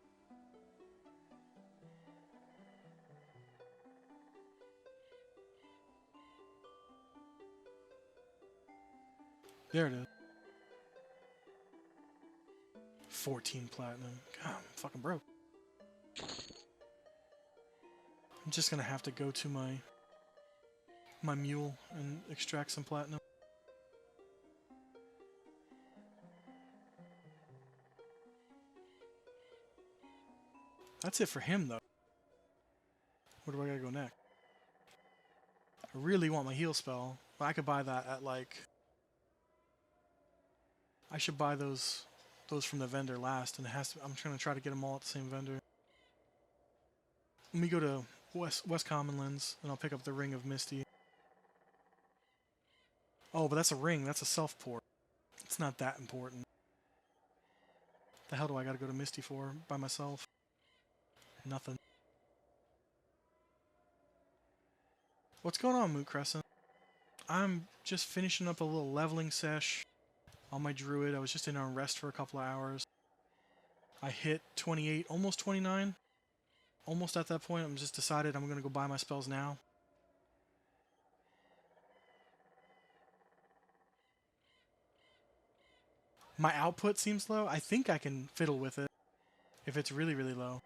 There it is. 14 platinum. God, I'm fucking broke. I'm just gonna have to go to my mule and extract some platinum. That's it for him, though. Where do I gotta go next? I really want my heal spell. But I could buy that at like... I should buy those from the vendor last, and it has to. I'm trying to get them all at the same vendor. Let me go to West Commonlands, and I'll pick up the Ring of Misty. Oh, but that's a ring. That's a self-port. It's not that important. The hell do I gotta go to Misty for by myself? Nothing. What's going on, Moot Crescent? I'm just finishing up a little leveling sesh on my Druid. I was just in unrest for a couple of hours. I hit 28, almost 29. Almost at that point. I'm just decided I'm going to go buy my spells now. My output seems low. I think I can fiddle with it if it's really, really low.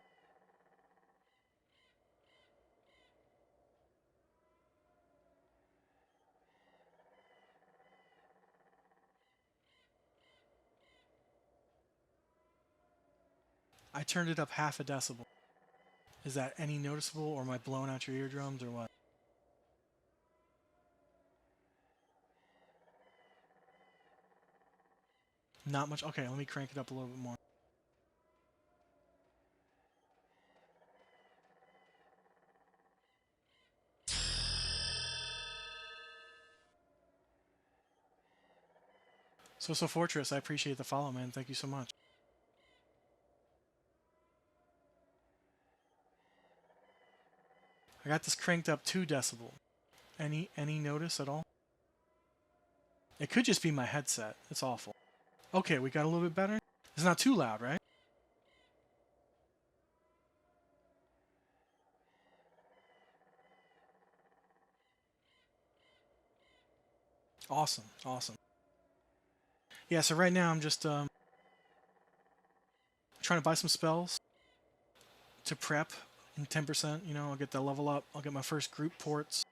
I turned it up half a decibel. Is that any noticeable, or am I blowing out your eardrums, or what? Not much. Okay, let me crank it up a little bit more. So Fortress, I appreciate the follow, man. Thank you so much. I got this cranked up 2 decibel. Any notice at all? It could just be my headset. It's awful. Okay, we got a little bit better. It's not too loud, right? Awesome, awesome. Yeah, so right now I'm just trying to buy some spells to prep in 10%. You know, I'll get the level up. I'll get my first group ports.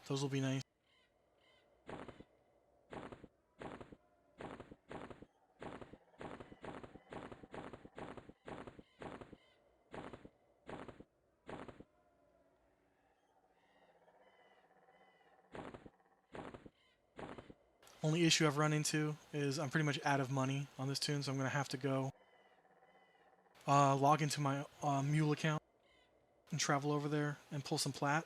Those will be nice. Only issue I've run into is I'm pretty much out of money on this tune, so I'm going to have to go log into my Mule account and travel over there and pull some plat.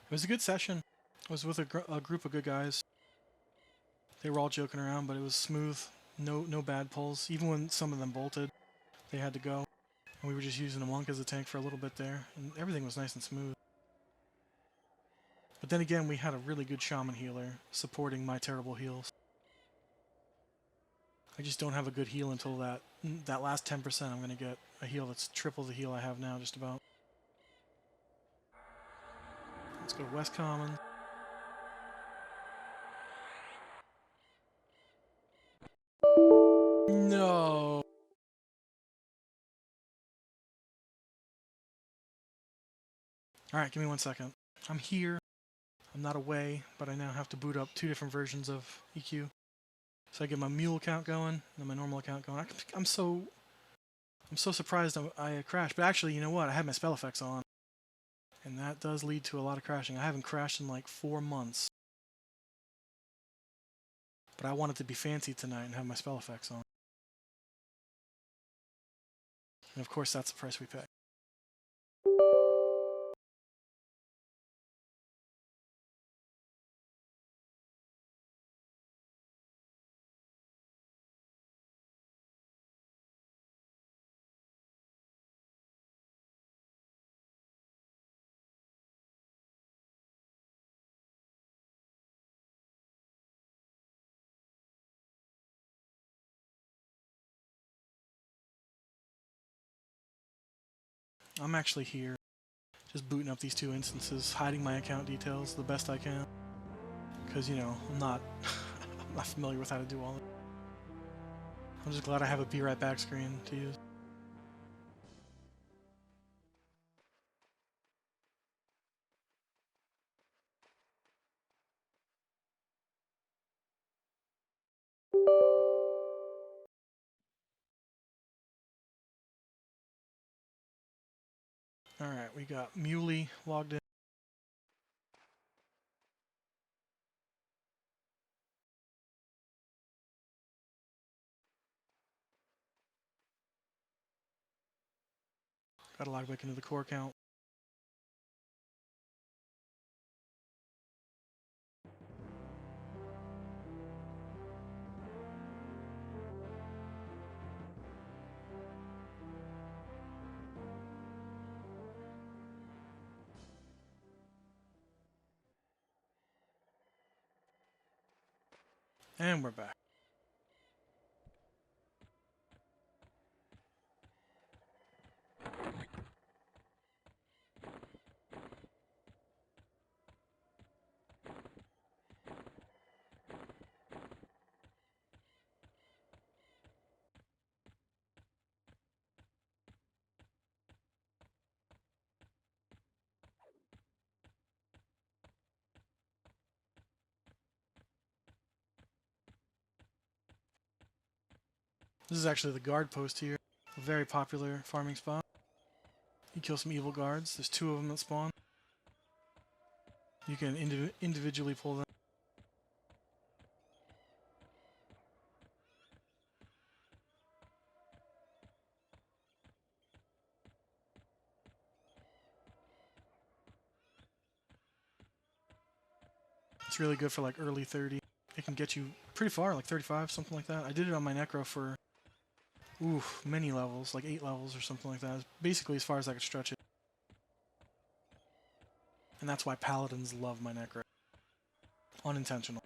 It was a good session. I was with a group of good guys. They were all joking around, but it was smooth. No bad pulls. Even when some of them bolted, they had to go. And we were just using a monk as a tank for a little bit there. And everything was nice and smooth. But then again, we had a really good shaman healer supporting my terrible heals. I just don't have a good heal until that last 10%. I'm going to get a heal that's triple the heal I have now, just about. Let's go to West Common. No. Alright, give me 1 second. I'm here. I'm not away, but I now have to boot up 2 different versions of EQ. So I get my mule account going, and then my normal account going. I'm so surprised I crashed. But actually, you know what? I had my spell effects on, and that does lead to a lot of crashing. I haven't crashed in like 4 months. But I wanted to be fancy tonight and have my spell effects on. And of course, that's the price we pay. I'm actually here, just booting up these 2 instances, hiding my account details the best I can. Because, you know, I'm not familiar with how to do all of it. I'm just glad I have a be right back screen to use. Alright, we got Muley logged in. Got to log back into the core account. And we're back. This is actually the guard post here. A very popular farming spot. You kill some evil guards. There's 2 of them that spawn. You can individually pull them. It's really good for like early 30. It can get you pretty far, like 35, something like that. I did it on my Necro for many levels, like 8 levels or something like that. It's basically as far as I could stretch it. And that's why Paladins love my Necro. Unintentional.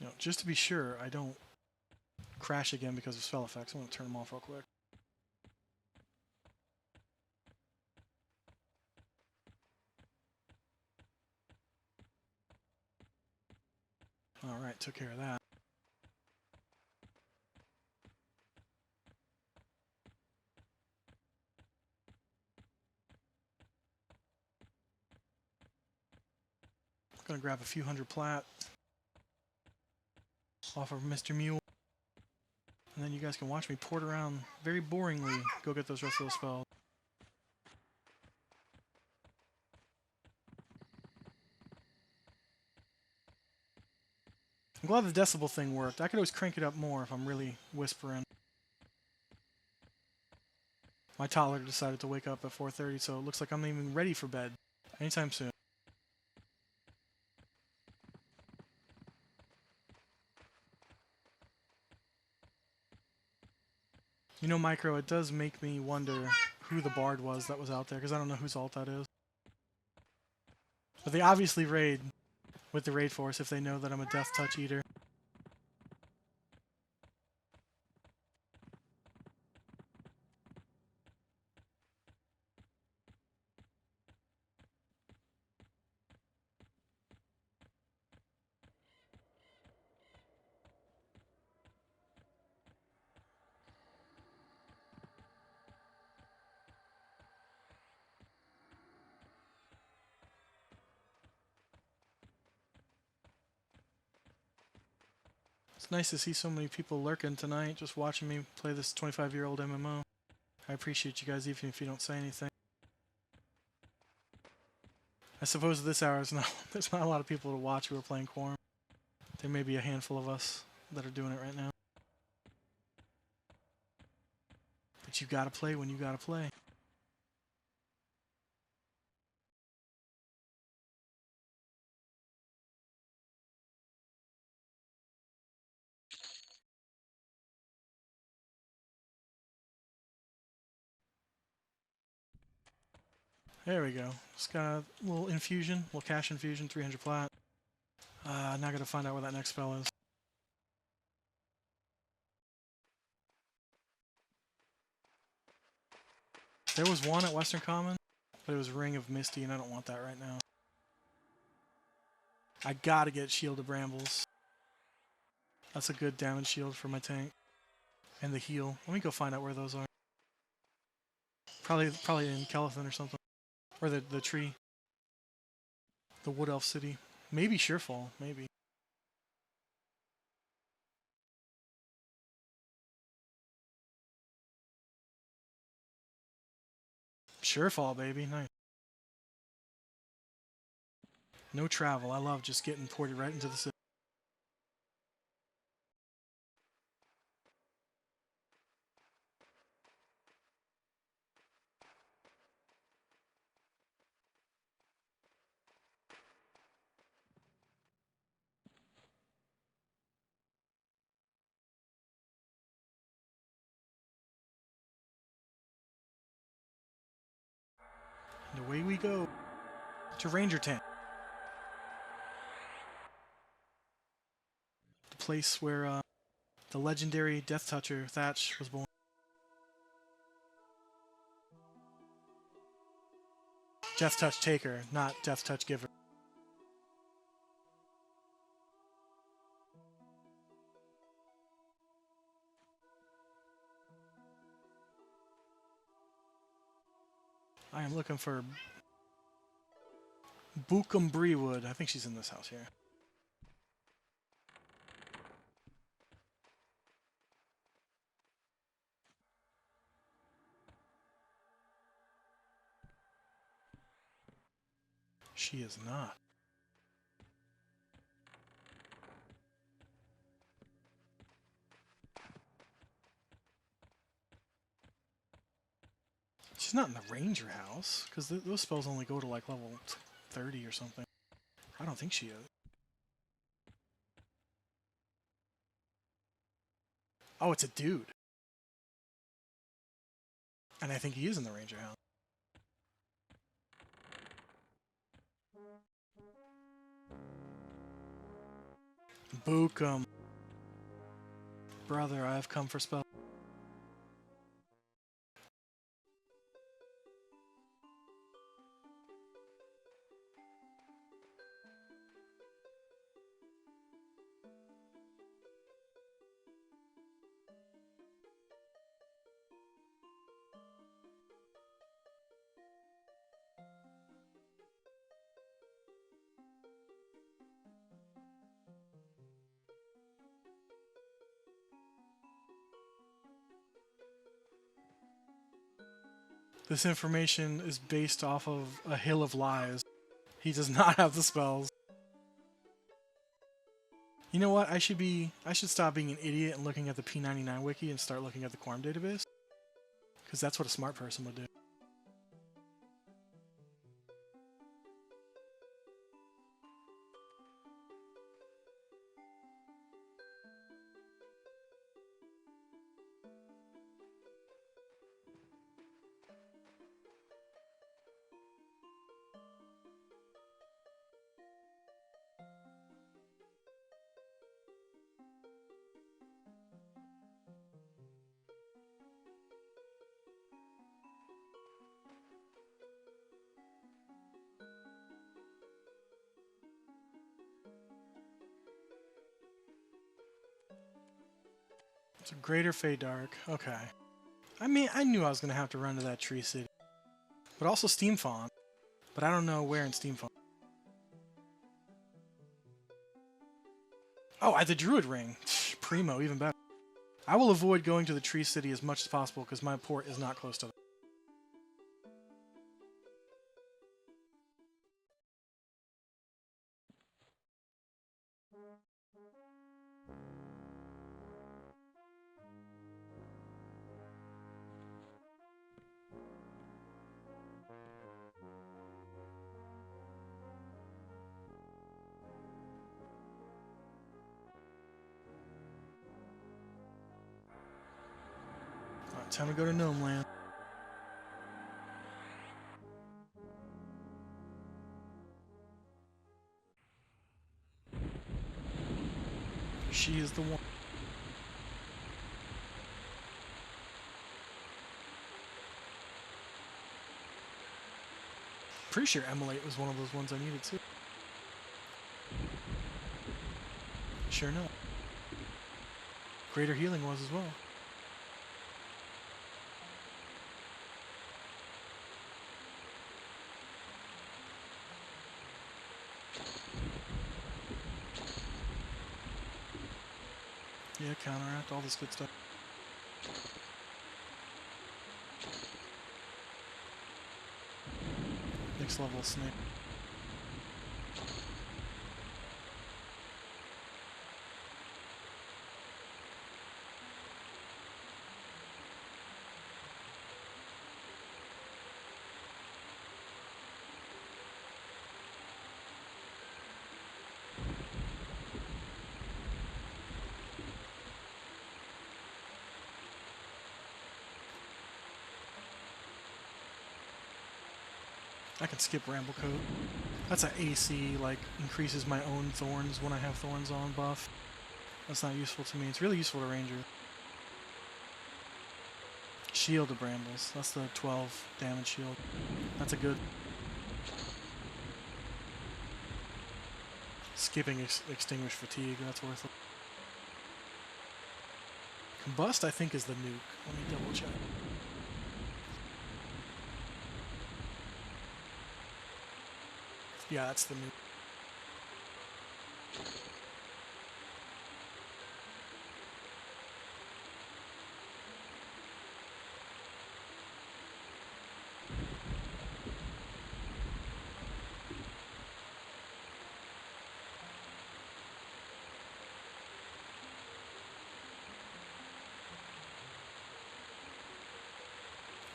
You know, just to be sure I don't crash again because of spell effects, I'm going to turn them off real quick. Alright, took care of that. Gonna grab a few hundred plat off of Mr. Mule. And then you guys can watch me port around very boringly, go get those rest of those spells. I'm glad the decibel thing worked. I could always crank it up more if I'm really whispering. My toddler decided to wake up at 4:30, so it looks like I'm not even ready for bed anytime soon. You know, Micro, it does make me wonder who the bard was that was out there, because I don't know whose alt that is. But they obviously raid with the raid force if they know that I'm a death touch eater. It's nice to see so many people lurking tonight, just watching me play this 25-year-old MMO. I appreciate you guys even if you don't say anything. I suppose at this hour there's not a lot of people to watch who are playing Quarm. There may be a handful of us that are doing it right now. But you gotta play when you gotta play. There we go. Just got a little infusion, little cash infusion, 300 plat. Now gotta find out where that next spell is. There was one at Western Common, but it was Ring of Misty, and I don't want that right now. I gotta get Shield of Brambles. That's a good damage shield for my tank. And the heal. Let me go find out where those are. Probably in Kelithan or something. Or the tree. The Wood Elf City. Maybe Surefall. Maybe. Surefall, baby. Nice. No travel. I love just getting ported right into the city. And away we go to Ranger Tent. The place where the legendary Death Toucher Thatch was born. Death Touch Taker, not Death Touch Giver. I am looking for Bukum Breewood. I think she's in this house here. She is not. She's not in the Ranger house, because those spells only go to like level 30 or something. I don't think she is. Oh, it's a dude. And I think he is in the Ranger house. Bukum. Brother, I have come for spell. This information is based off of a hill of lies. He does not have the spells. You know what? I should stop being an idiot and looking at the P99 wiki and start looking at the Quarm database. Because that's what a smart person would do. It's a Greater Fey Dark. Okay. I mean, I knew I was going to have to run to that Tree City. But also Steamfawn. But I don't know where in Steamfawn. Oh, at the Druid Ring. Primo, even better. I will avoid going to the Tree City as much as possible because my port is not close to that. Alright, time to go to Gnome Land. She is the one. Pretty sure Emulate was one of those ones I needed too. Sure enough. Greater Healing was as well. Yeah, counteract, all this good stuff. Next level snake. I can skip Ramble Coat. That's an AC, like, increases my own thorns when I have thorns on buff. That's not useful to me. It's really useful to Ranger. Shield of Brambles. That's the 12 damage shield. That's a good... Skipping Extinguish Fatigue, that's worth it. Combust, I think, is the nuke. Let me double check. Yeah, that's the nuke.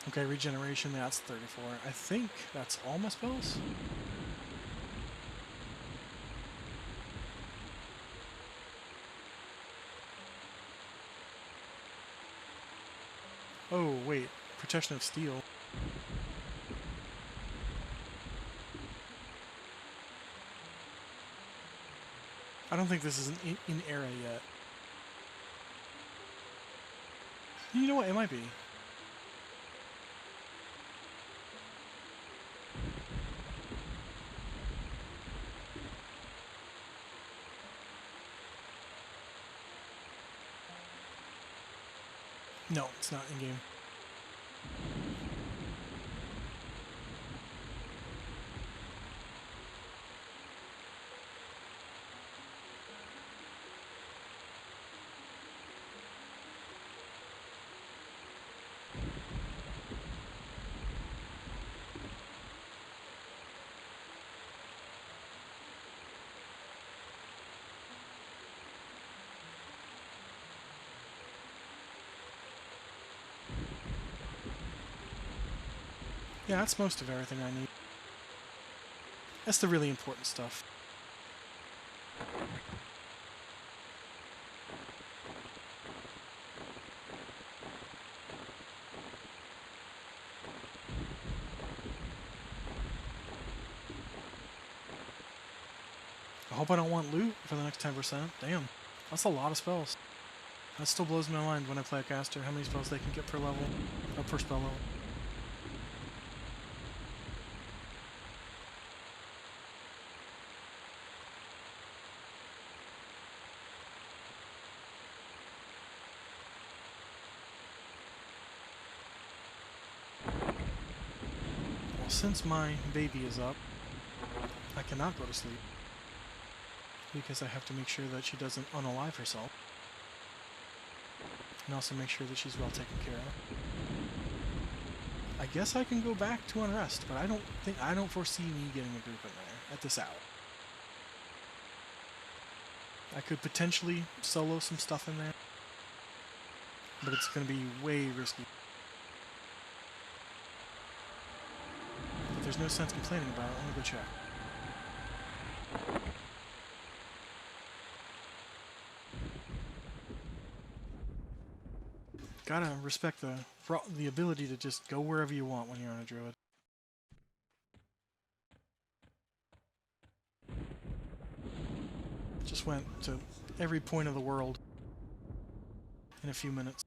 Okay, regeneration, that's 34. I think that's all my spells? Oh, wait. Protection of Steel. I don't think this is in era yet. You know what? It might be. No, it's not in-game. Yeah, that's most of everything I need. That's the really important stuff. I hope I don't want loot for the next 10%. Damn, that's a lot of spells. That still blows my mind when I play a caster, how many spells they can get per level, or per spell level. Well, since my baby is up, I cannot go to sleep, because I have to make sure that she doesn't unalive herself. and also make sure that she's well taken care of. I guess I can go back to unrest, but I don't foresee me getting a group in there at this hour. I could potentially solo some stuff in there, but it's going to be way risky. But there's no sense complaining about it. Let me go check. Gotta respect the ability to just go wherever you want when you're on a druid. Just went to every point of the world in a few minutes.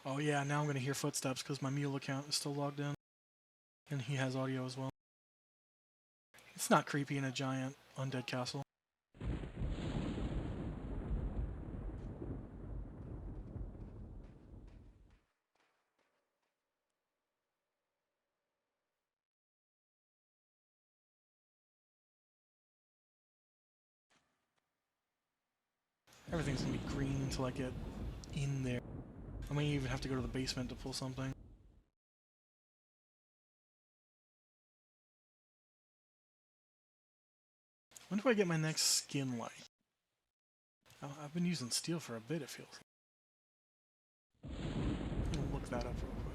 Oh yeah, now I'm going to hear footsteps because my mule account is still logged in. And he has audio as well. It's not creepy in a giant undead castle. Everything's going to be green until I get in there. I may even have to go to the basement to pull something. When do I get my next skin light? Oh, I've been using steel for a bit, it feels. I'm gonna look that up real quick.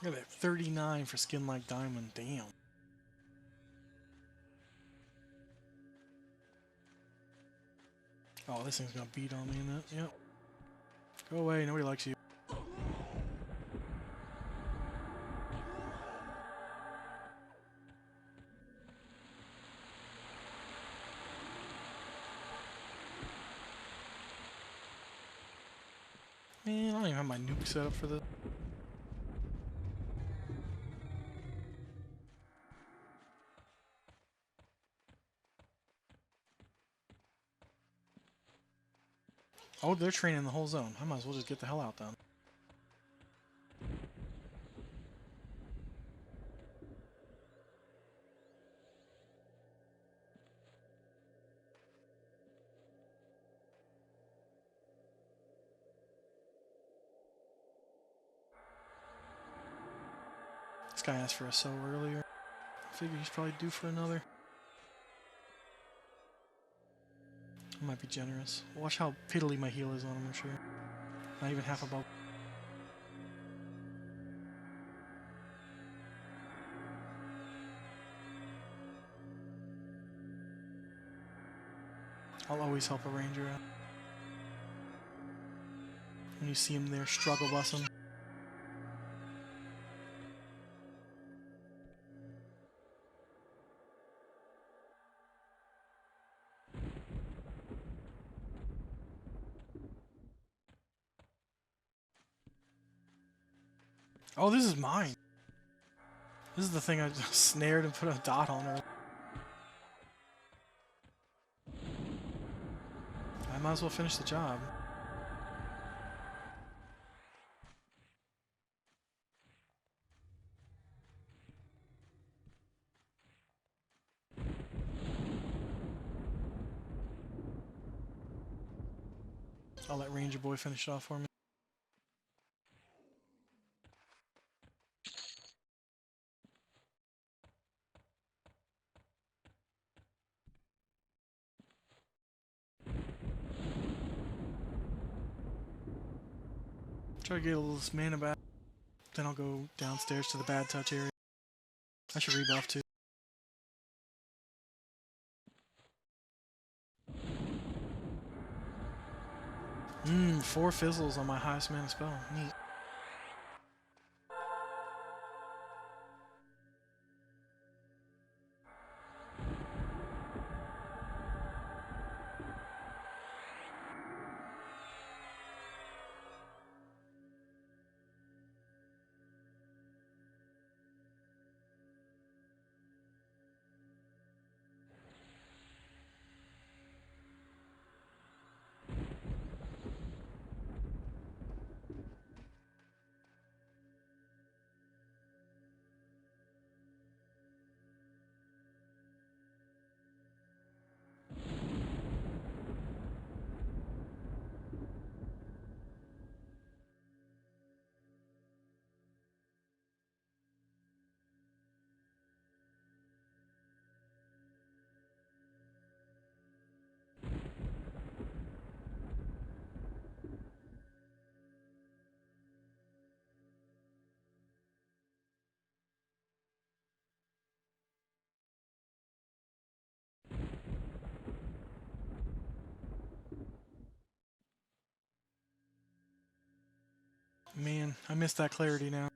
Look at that, 39 for skin like diamond, damn. Oh, this thing's gonna beat on me in that, yep. Go away, nobody likes you. Man, I don't even have my nuke set up for this. Oh, they're training the whole zone. I might as well just get the hell out then. This guy asked for a sow earlier. I figure he's probably due for another. I might be generous. Watch how piddly my heal is on him, I'm sure. Not even half a bubble. I'll always help a ranger out. When you see him there, struggle bus him. Oh, this is mine. This is the thing I just snared and put a dot on her. I might as well finish the job. I'll let Ranger Boy finish it off for me. Try to get a little this mana back. Then I'll go downstairs to the bad touch area. I should rebuff too. 4 fizzles on my highest mana spell. Neat. Man, I missed that clarity now.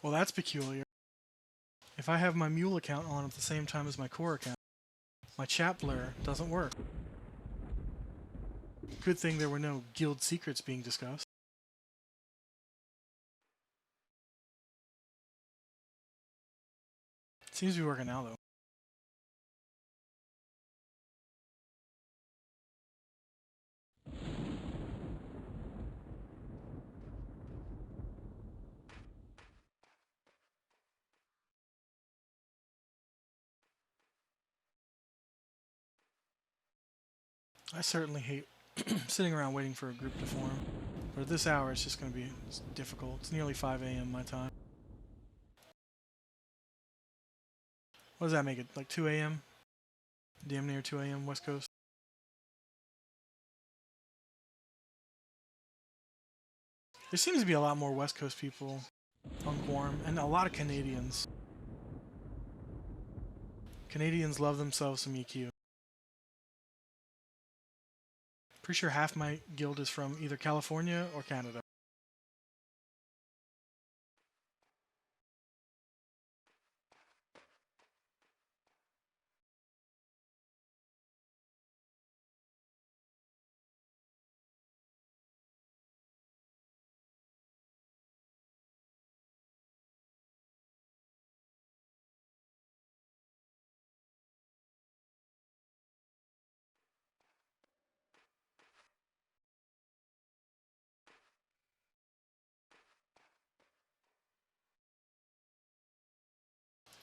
Well, that's peculiar. If I have my mule account on at the same time as my core account, my chat blur doesn't work. Good thing there were no guild secrets being discussed. Seems to be working now, though. I certainly hate sitting around waiting for a group to form. But at this hour, it's just going to be difficult. It's nearly 5 a.m. my time. What does that make it? Like 2 a.m.? Damn near 2 a.m. West Coast. There seems to be a lot more West Coast people on Quarm, and a lot of Canadians. Canadians love themselves some EQ. Pretty sure half my guild is from either California or Canada.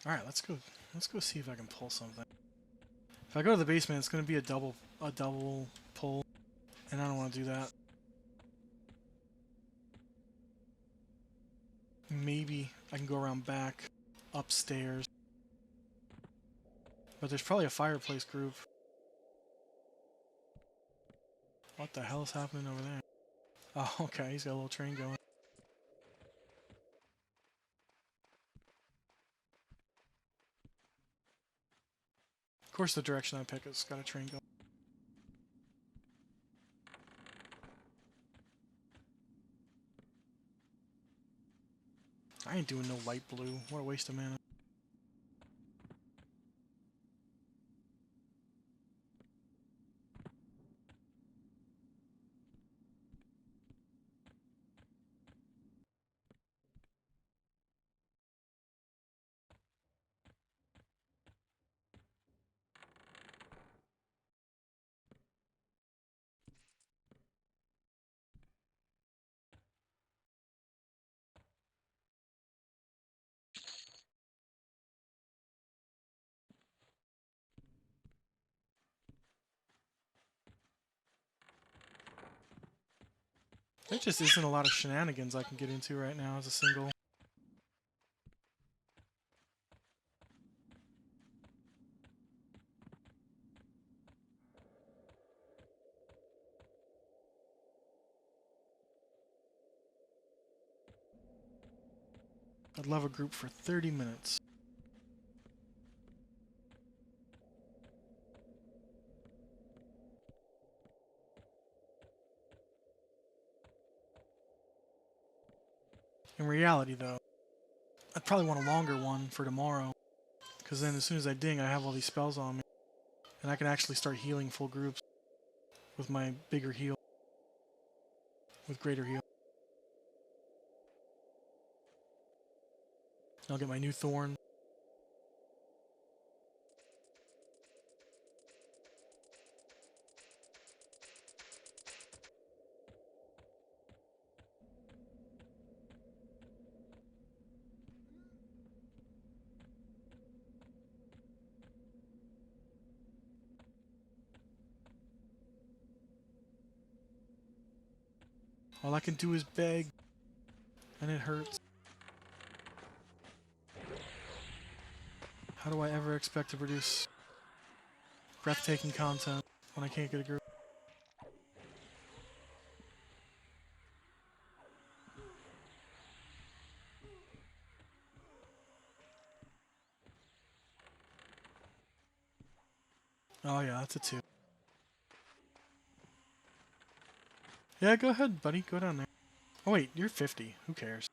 Alright, let's go see if I can pull something. If I go to the basement, it's gonna be a double pull, and I don't want to do that. Maybe I can go around back, upstairs. But there's probably a fireplace group. What the hell is happening over there? Oh, okay, he's got a little train going. Of course, the direction I pick has got a train going. I ain't doing no light blue. What a waste of mana. There just isn't a lot of shenanigans I can get into right now as a single. I'd love a group for 30 minutes. In reality, though, I'd probably want a longer one for tomorrow, because then as soon as I ding, I have all these spells on me, and I can actually start healing full groups with my bigger heal, with greater heal. I'll get my new thorn. All I can do is beg, and it hurts. How do I ever expect to produce breathtaking content when I can't get a group? Oh yeah, that's a 2. Yeah, go ahead, buddy. Go down there. Oh wait, you're 50. Who cares?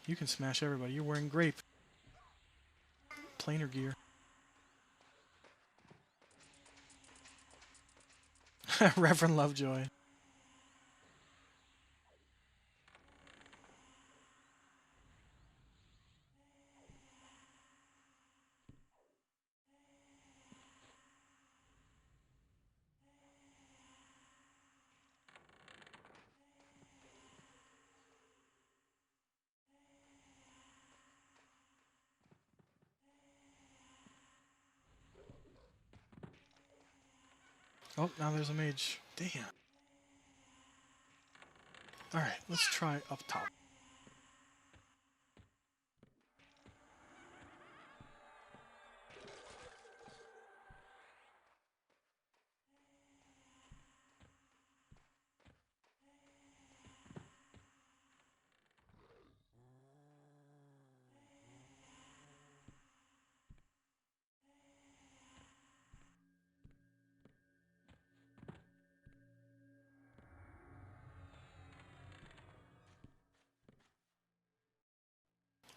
You can smash everybody. You're wearing grape. Planar gear. Reverend Lovejoy. Oh, now there's a mage. Damn. Alright, let's try up top.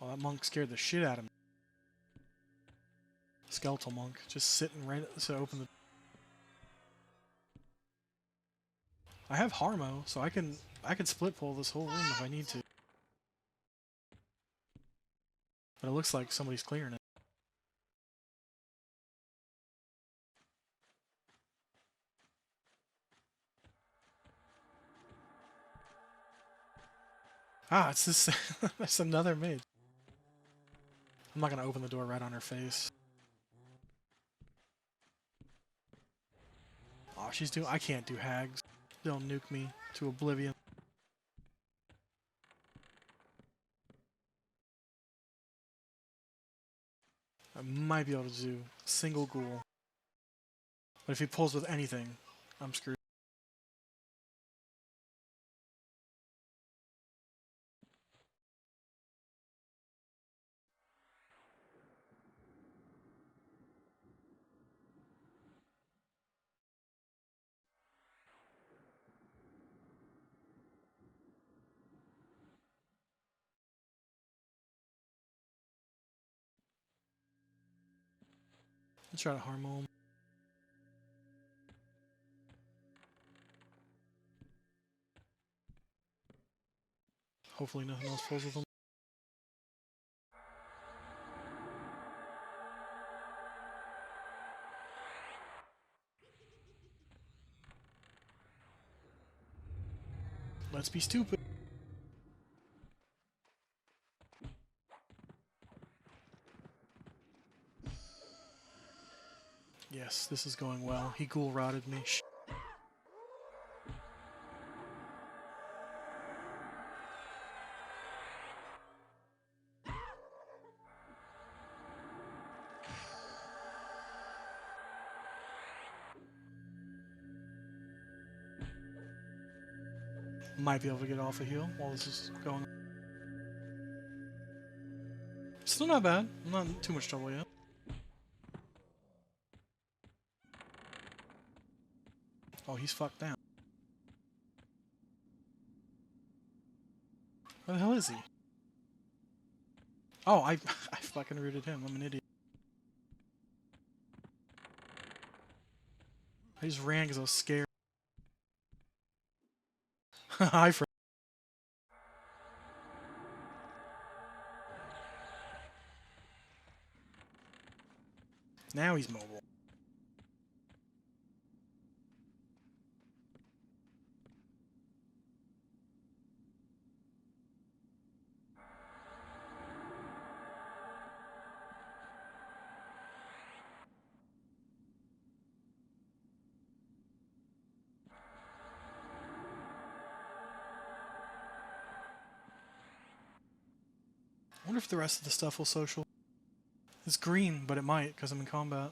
Oh, that monk scared the shit out of me. Skeletal monk, just sitting right to open the... I have Harmo, so I can split pull this whole room if I need to. But it looks like somebody's clearing it. Ah, it's this... That's another mage. I'm not gonna open the door right on her face. Oh, she's doing... I can't do hags. They'll nuke me to oblivion. I might be able to do single ghoul. But if he pulls with anything, I'm screwed. Let's try to harm him. Hopefully nothing else pulls with him. Let's be stupid. Yes, this is going well. He ghoul rotted me. Might be able to get off a heal while this is going on. Still not bad. I'm not in too much trouble yet. Oh, he's fucked down. Where the hell is he? Oh, I fucking rooted him. I'm an idiot. I just ran because I was scared. Hi, friend. Now he's mobile. I wonder if the rest of the stuff will social. It's green, but it might because I'm in combat.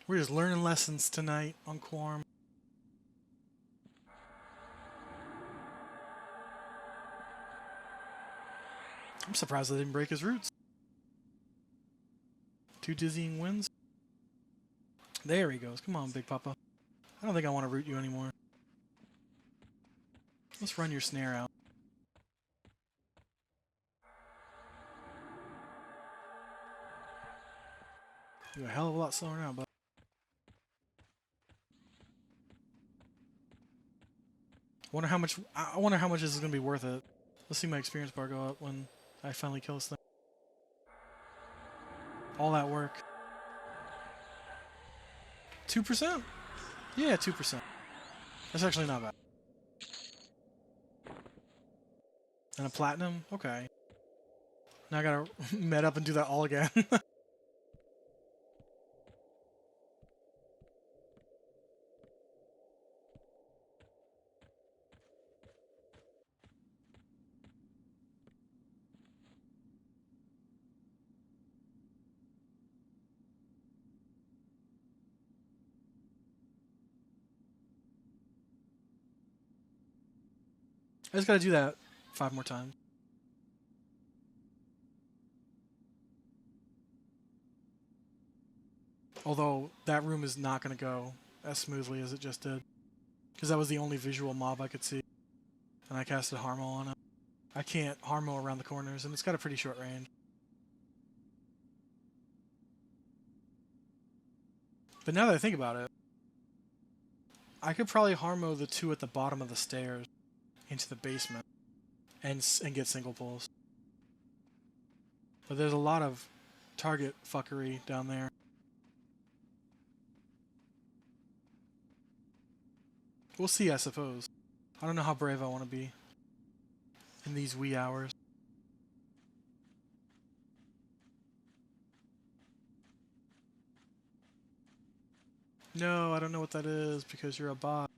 We're just learning lessons tonight on Quarm. I'm surprised I didn't break his roots. 2 dizzying wins. There he goes. Come on, Big Papa. I don't think I want to root you anymore. Let's run your snare out. You're a hell of a lot slower now, but I wonder how much this is gonna be worth it. Let's see my experience bar go up when I finally kill this thing. All that work. 2%? Yeah, 2%. That's actually not bad. And a platinum? Okay. Now I gotta med up and do that all again. I just gotta do that 5 more times. Although, that room is not gonna go as smoothly as it just did. Because that was the only visual mob I could see. And I casted Harmo on it. I can't Harmo around the corners, and it's got a pretty short range. But now that I think about it, I could probably Harmo the 2 at the bottom of the stairs into the basement and get single pulls. But there's a lot of target fuckery down there. We'll see, I suppose. I don't know how brave I want to be in these wee hours. No, I don't know what that is because you're a bot.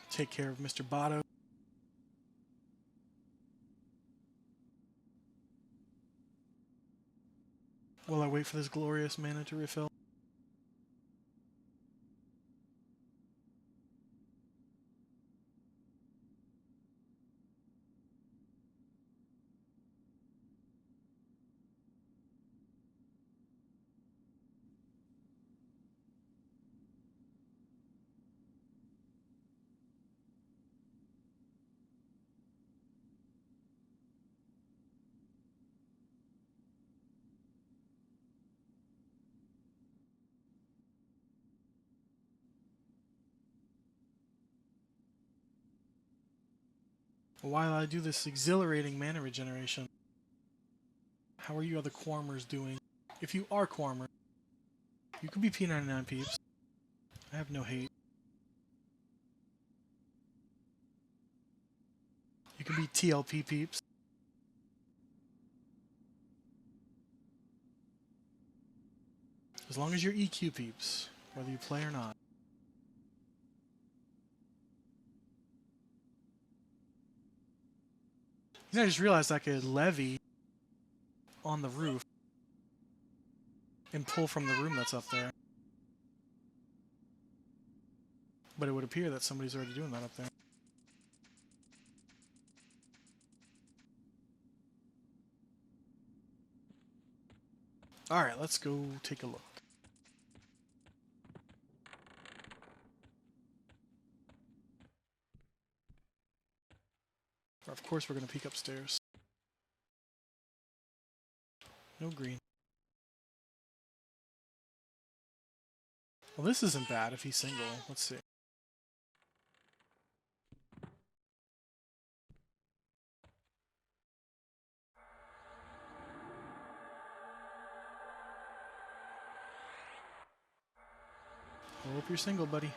Take care of Mr. Botto. While I wait for this glorious mana to refill. while I do this exhilarating mana regeneration, how are you other Quarmers doing? If you are Quarmer, you could be P99 peeps. I have no hate. You can be TLP peeps. As long as you're EQ peeps, whether you play or not. I just realized I could levy on the roof and pull from the room that's up there. But it would appear that somebody's already doing that up there. Alright, let's go take a look. Of course we're going to peek upstairs. No green. Well, this isn't bad if he's single. Let's see. I hope you're single, buddy.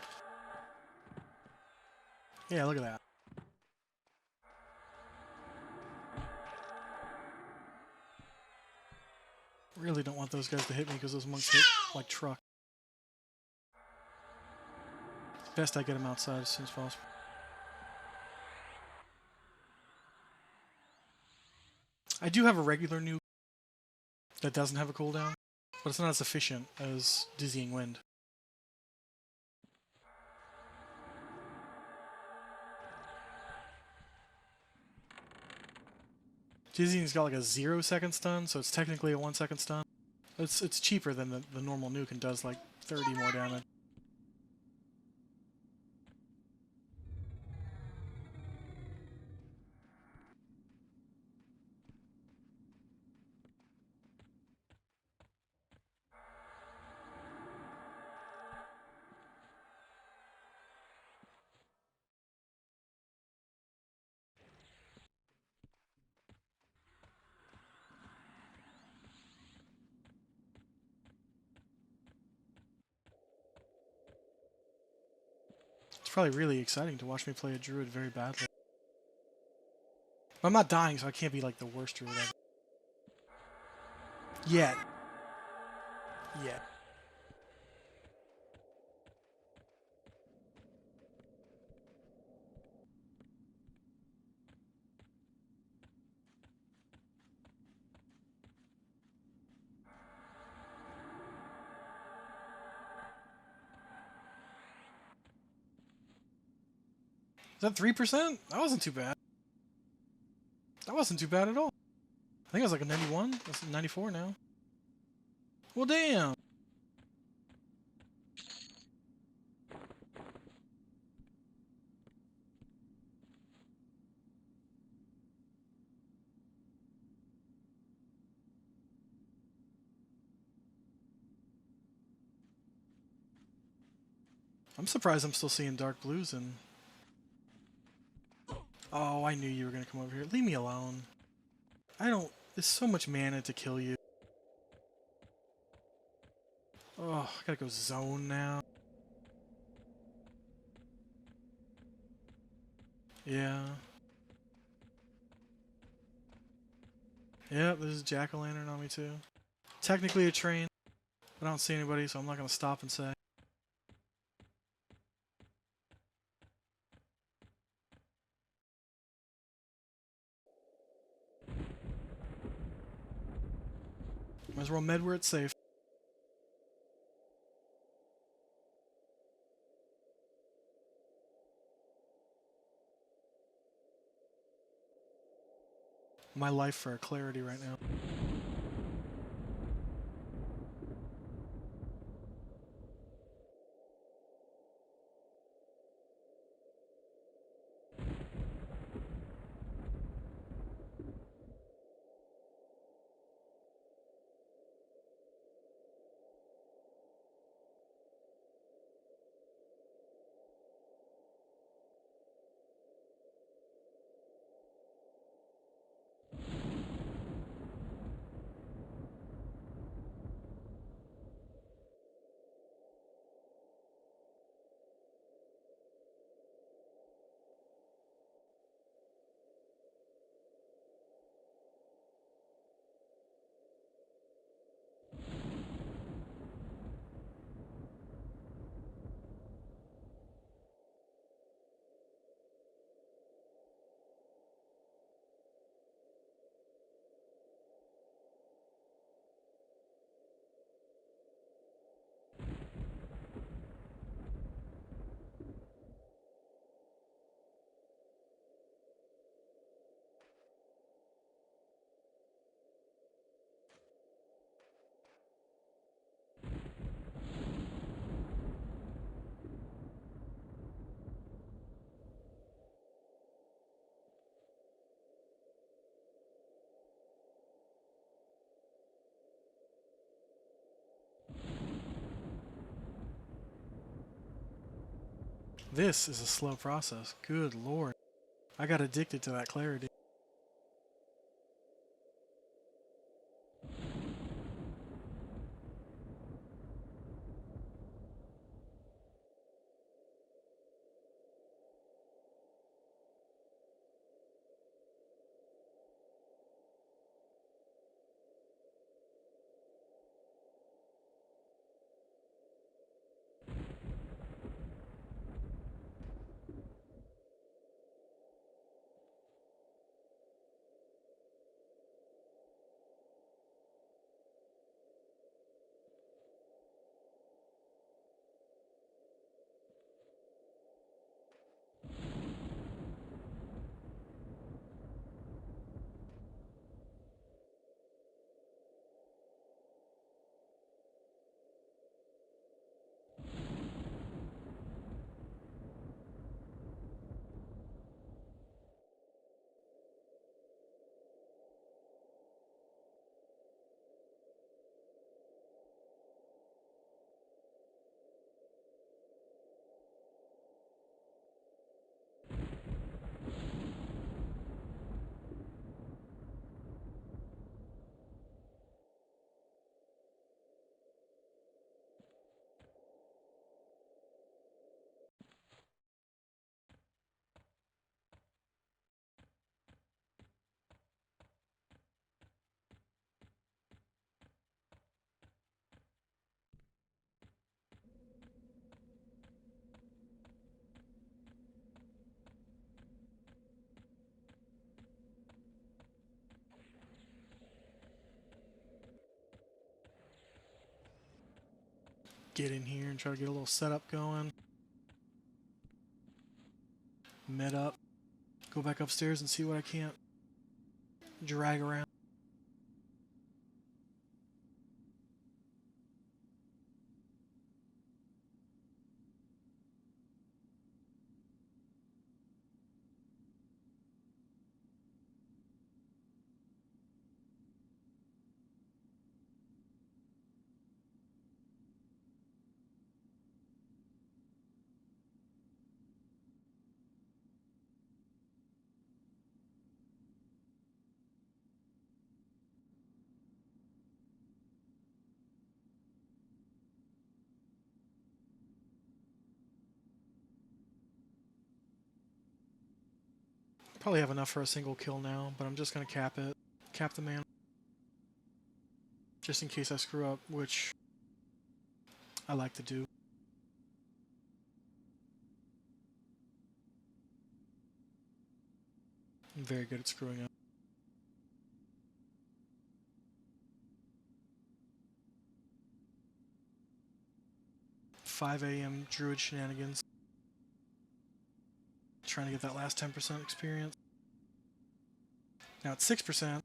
Yeah, look at that. Really don't want those guys to hit me because those monks hit like truck. Best I get them outside as soon as possible. I do have a regular nuke that doesn't have a cooldown, but it's not as efficient as Dizzying Wind. Dizzying's got like a 0-second stun, so it's technically a 1-second stun. It's cheaper than the normal nuke and does like 30 more damage. It's probably really exciting to watch me play a Druid very badly. But I'm not dying, so I can't be like the worst Druid ever. Yet. Yet. Is that 3%? That wasn't too bad. That wasn't too bad at all. I think it was like a 91. That's 94 now. Well, damn. I'm surprised I'm still seeing dark blues and... Oh, I knew you were going to come over here. Leave me alone. I don't... There's so much mana to kill you. Oh, I gotta go zone now. Yeah. Yep, there's a jack-o'-lantern on me too. Technically a train, but I don't see anybody, so I'm not gonna stop and say. Might as well med where it's safe. My life for clarity right now. This is a slow process. Good lord. I got addicted to that clarity. Get in here and try to get a little setup going. Med up. Go back upstairs and see what I can't drag around. Probably have enough for a single kill now, but I'm just going to cap it. Cap the mana. Just in case I screw up, which I like to do. I'm very good at screwing up. 5 a.m. Druid shenanigans. Trying to get that last 10% experience. Now it's 6%.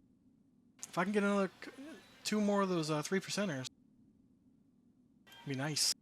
If I can get another 2 more of those 3%ers, it'd be nice.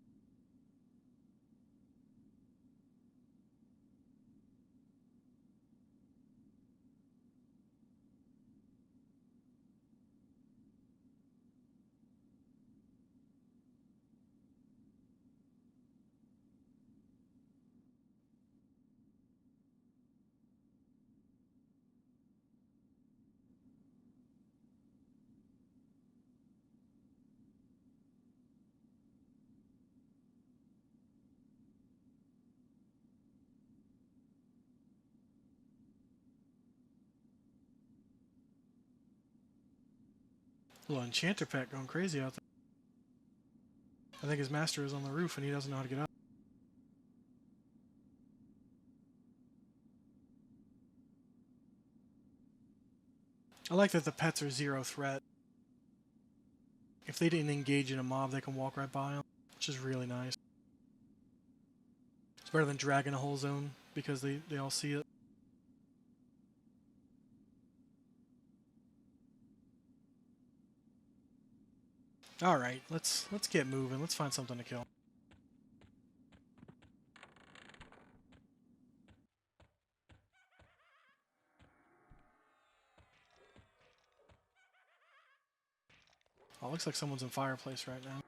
Little enchanter pet going crazy out there. I think his master is on the roof and he doesn't know how to get up. I like that the pets are 0 threat. If they didn't engage in a mob, they can walk right by them, which is really nice. It's better than dragging a whole zone because they all see it. All right, let's get moving. Let's find something to kill. Oh, looks like someone's in fireplace right now.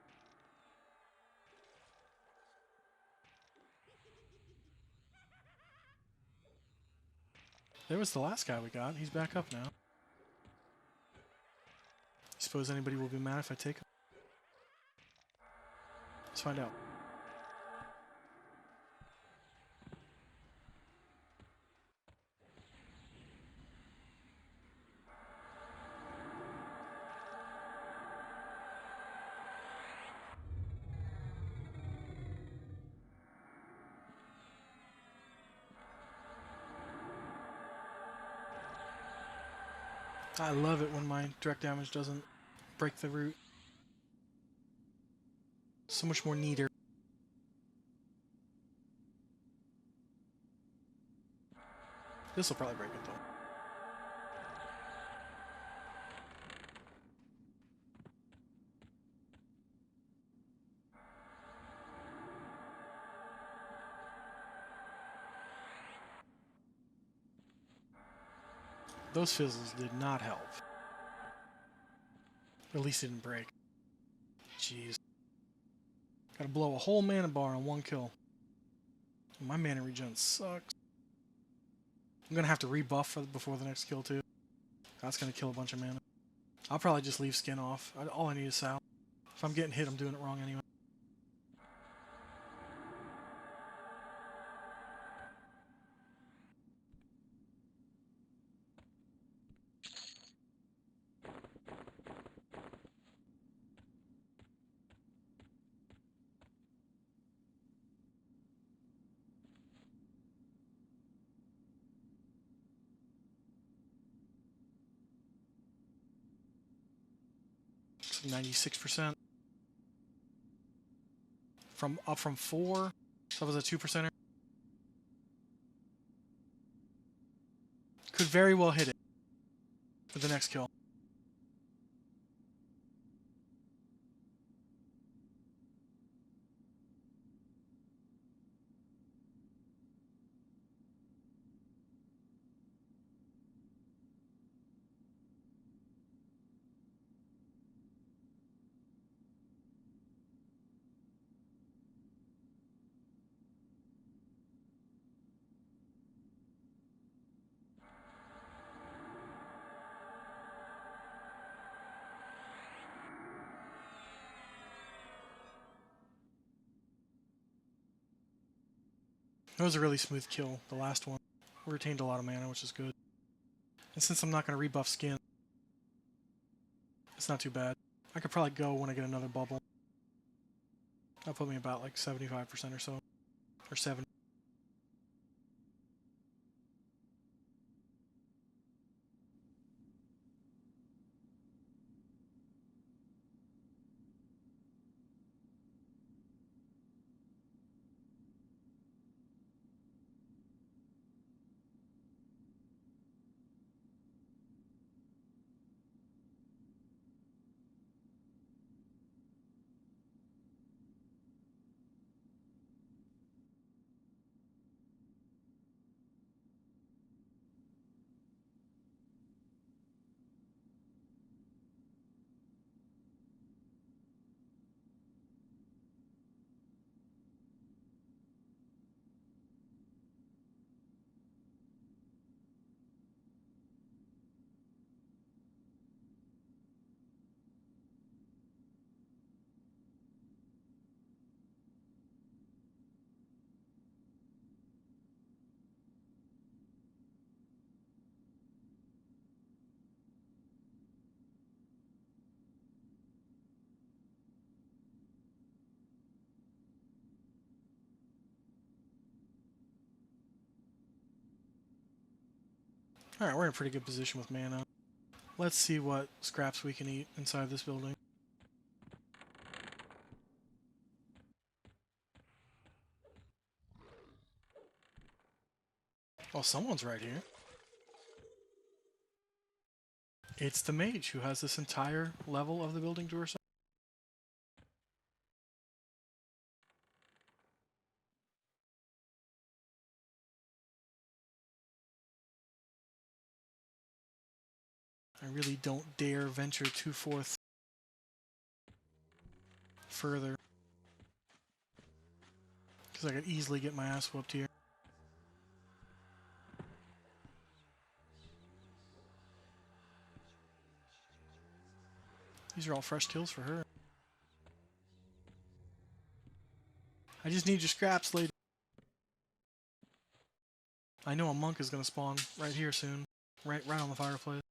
There was the last guy we got. He's back up now. Suppose anybody will be mad if I take him? Let's find out. I love it when my direct damage doesn't break the root. So much more neater. This will probably break it though. Those fizzles did not help. At least it didn't break. Jeez. Gotta blow a whole mana bar on one kill. My mana regen sucks. I'm gonna have to rebuff before the next kill too. That's gonna kill a bunch of mana. I'll probably just leave skin off. All I need is Sal. If I'm getting hit, I'm doing it wrong anyway. It's 96%. Up from 4. So that was a 2%er. Could very well hit it for the next kill. That was a really smooth kill, the last one. We retained a lot of mana, which is good. And since I'm not going to rebuff skin, it's not too bad. I could probably go when I get another bubble. That'll put me about like 75% or so. Or 70. Alright, we're in a pretty good position with mana. Let's see what scraps we can eat inside this building. Well, someone's right here. It's the mage who has this entire level of the building to herself. I really don't dare venture too forth further, because I could easily get my ass whooped here. These are all fresh kills for her. I just need your scraps, lady. I know a monk is going to spawn right here soon. Right on the fireplace.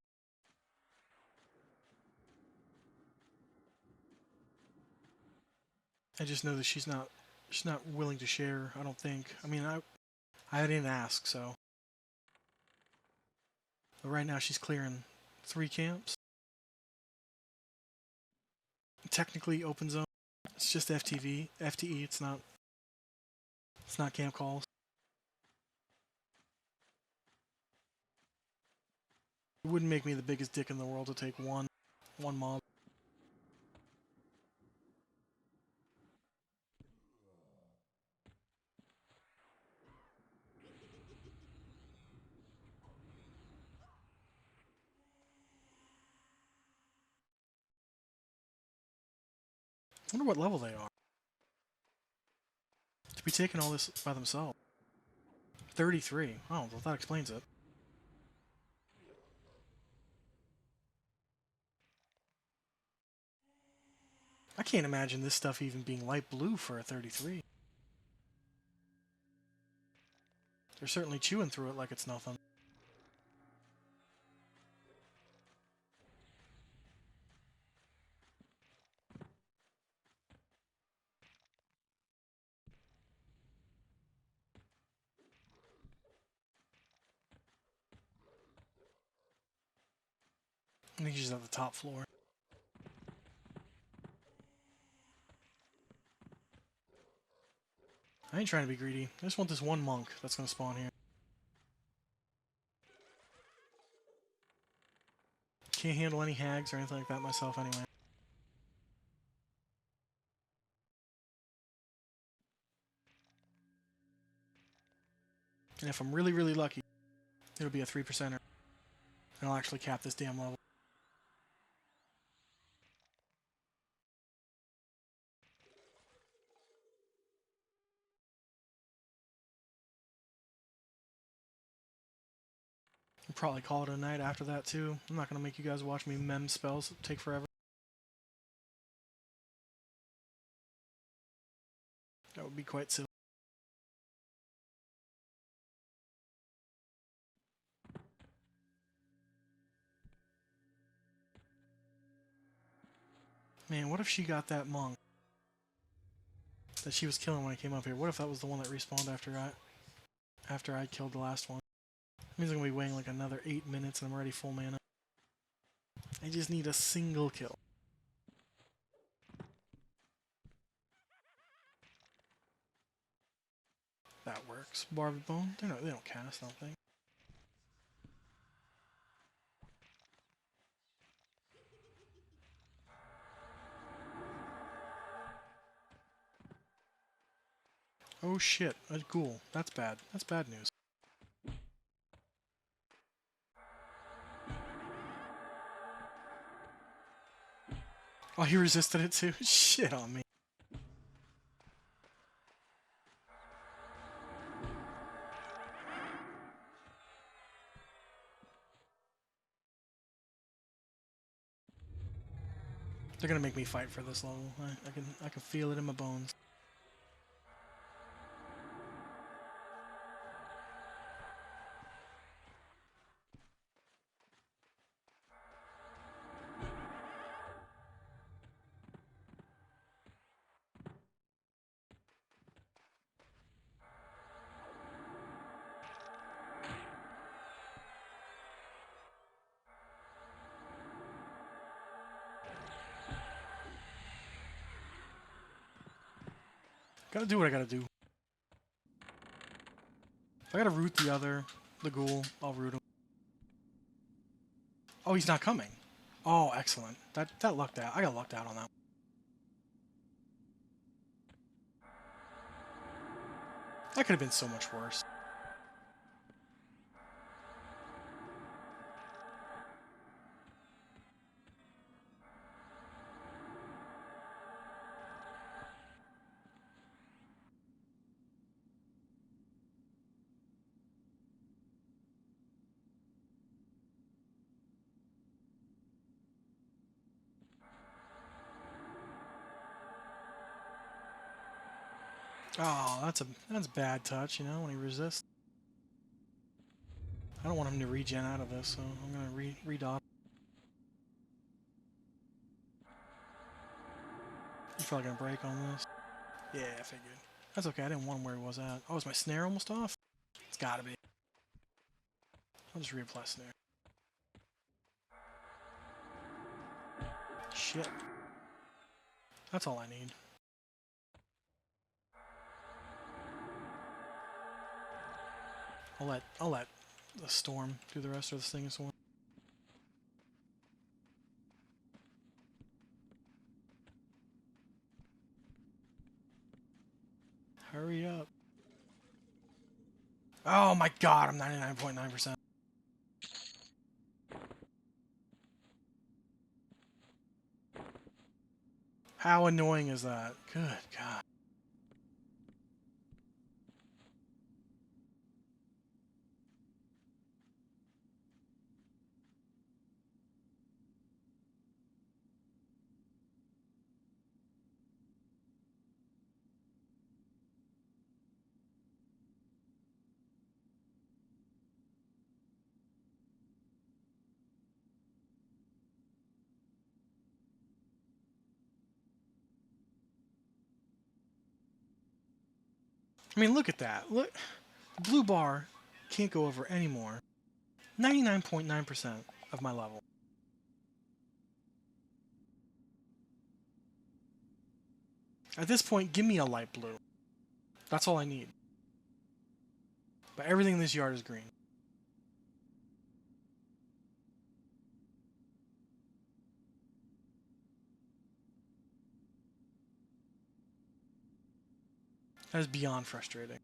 I just know that she's not willing to share, I don't think. I mean, I didn't ask, so. But right now she's clearing 3 camps. Technically open zone. It's just FTE, it's not camp calls. It wouldn't make me the biggest dick in the world to take one mob. I wonder what level they are. To be taking all this by themselves. 33. Oh, well, that explains it. I can't imagine this stuff even being light blue for a 33. They're certainly chewing through it like it's nothing. I think she's at the top floor. I ain't trying to be greedy. I just want this one monk that's going to spawn here. Can't handle any hags or anything like that myself anyway. And if I'm really, really lucky, it'll be a 3%er. And I'll actually cap this damn level. I'll probably call it a night after that too. I'm not going to make you guys watch me mem spells that take forever. That would be quite silly. Man, what if she got that monk that she was killing when I came up here? What if that was the one that respawned after I killed the last one? That means I'm going to be waiting like another 8 minutes and I'm already full mana. I just need a single kill. That works. Barbed Bone? They don't cast, I don't think. Oh shit, a ghoul. That's bad. That's bad news. Oh, he resisted it too? Shit on me. They're gonna make me fight for this level. I can feel it in my bones. Gotta do what I gotta do. If I gotta root the ghoul, I'll root him. Oh, he's not coming. Oh, excellent. That lucked out. I got lucked out on that. That could have been so much worse. Oh, that's bad touch, you know, when he resists. I don't want him to regen out of this, so I'm gonna redot. He's probably gonna break on this. Yeah, I figured. That's okay, I didn't want him where he was at. Oh, is my snare almost off? It's gotta be. I'll just reapply snare. Shit. That's all I need. I'll let the storm do the rest of this thing. So hurry up. Oh my god, I'm 99.9%. How annoying is that? Good god. I mean, look at that. Look, the blue bar can't go over anymore. 99.9% of my level. At this point, give me a light blue. That's all I need. But everything in this yard is green. That is beyond frustrating.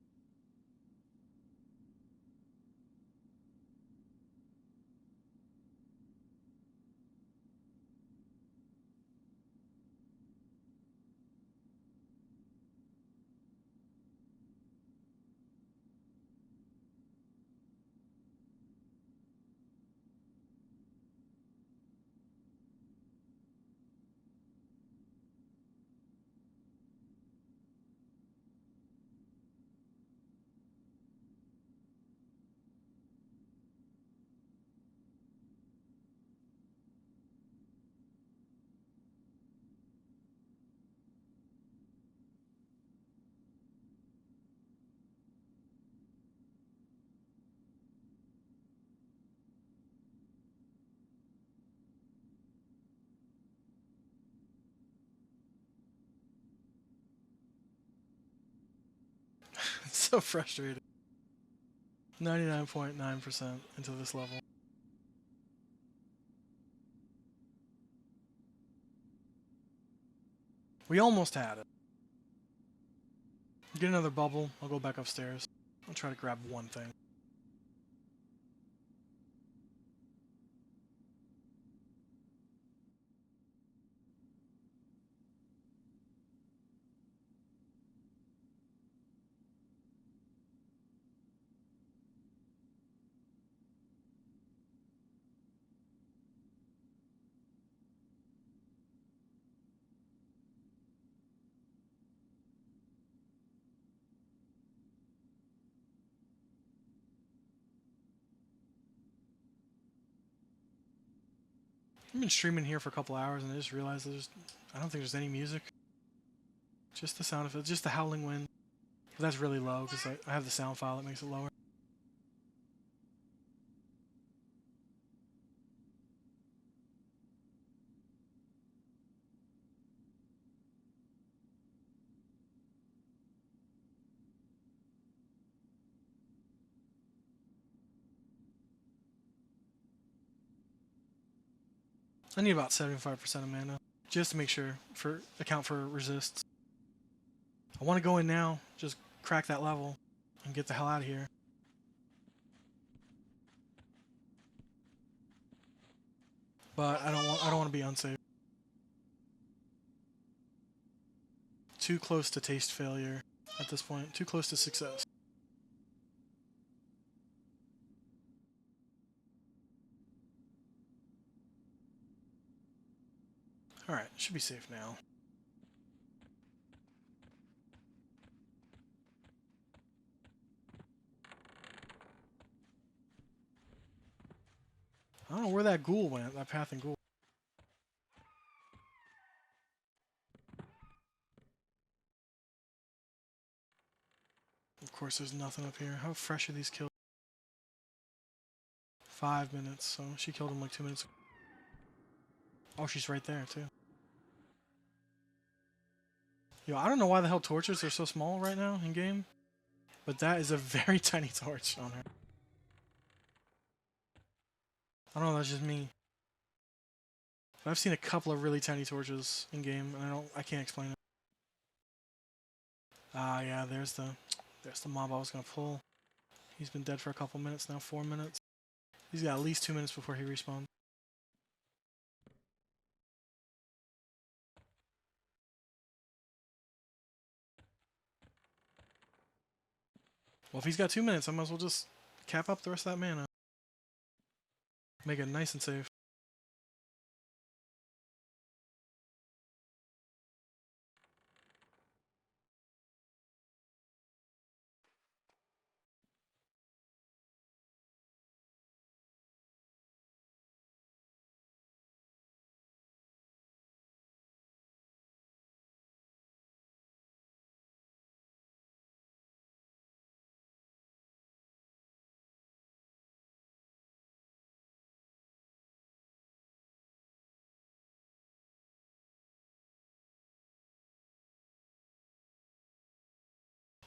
It's so frustrating. 99.9% into this level. We almost had it. Get another bubble. I'll go back upstairs. I'll try to grab one thing. I've been streaming here for a couple hours and I just realized I don't think there's any music. Just the sound of it, just the howling wind. But that's really low because I have the sound file that makes it lower. I need about 75% of mana just to make sure account for resists. I want to go in now, just crack that level and get the hell out of here. But I don't want to be unsafe. Too close to taste failure at this point. Too close to success. Alright, should be safe now. don't know where that ghoul went, that path and ghoul. Of course, there's nothing up here. How fresh are these kills? 5 minutes, so she killed him like 2 minutes ago. Oh, she's right there, too. Yo, I don't know why the hell torches are so small right now in-game, but that is a very tiny torch on her. I don't know, that's just me. But I've seen a couple of really tiny torches in-game, and I can't explain it. Ah, yeah, there's the mob I was gonna pull. He's been dead for a couple minutes now, 4 minutes. He's got at least 2 minutes before he respawns. Well, if he's got 2 minutes, I might as well just cap up the rest of that mana. Make it nice and safe.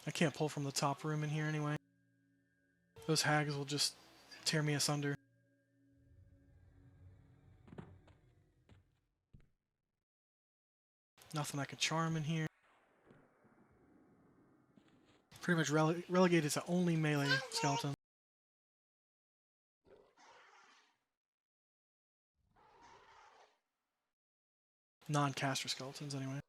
I can't pull from the top room in here anyway. Those hags will just tear me asunder. Nothing I can charm in here. Pretty much relegated to only melee skeleton. Non-caster skeletons, anyway.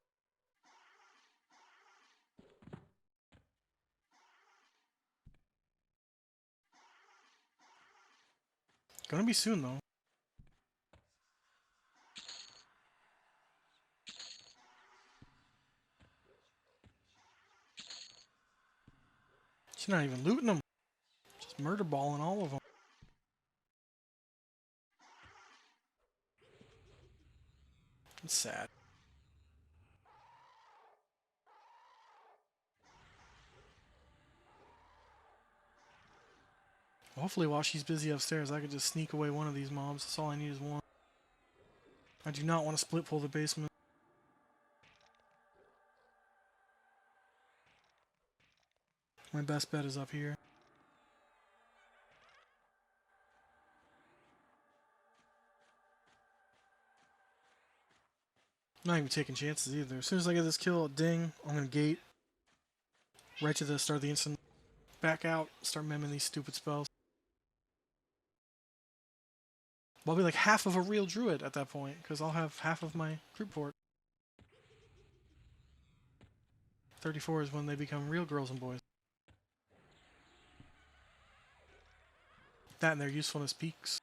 Gonna be soon, though. She's not even looting them. Just murder balling all of them. It's sad. Hopefully while she's busy upstairs, I could just sneak away one of these mobs. That's all I need is one. I do not want to split pull the basement. My best bet is up here. I'm not even taking chances either. As soon as I get this kill, ding, I'm gonna gate. Right to the start of the instant. Back out, start memming these stupid spells. I'll be like half of a real druid at that point, because I'll have half of my group fort. 34 is when they become real girls and boys. That and their usefulness peaks.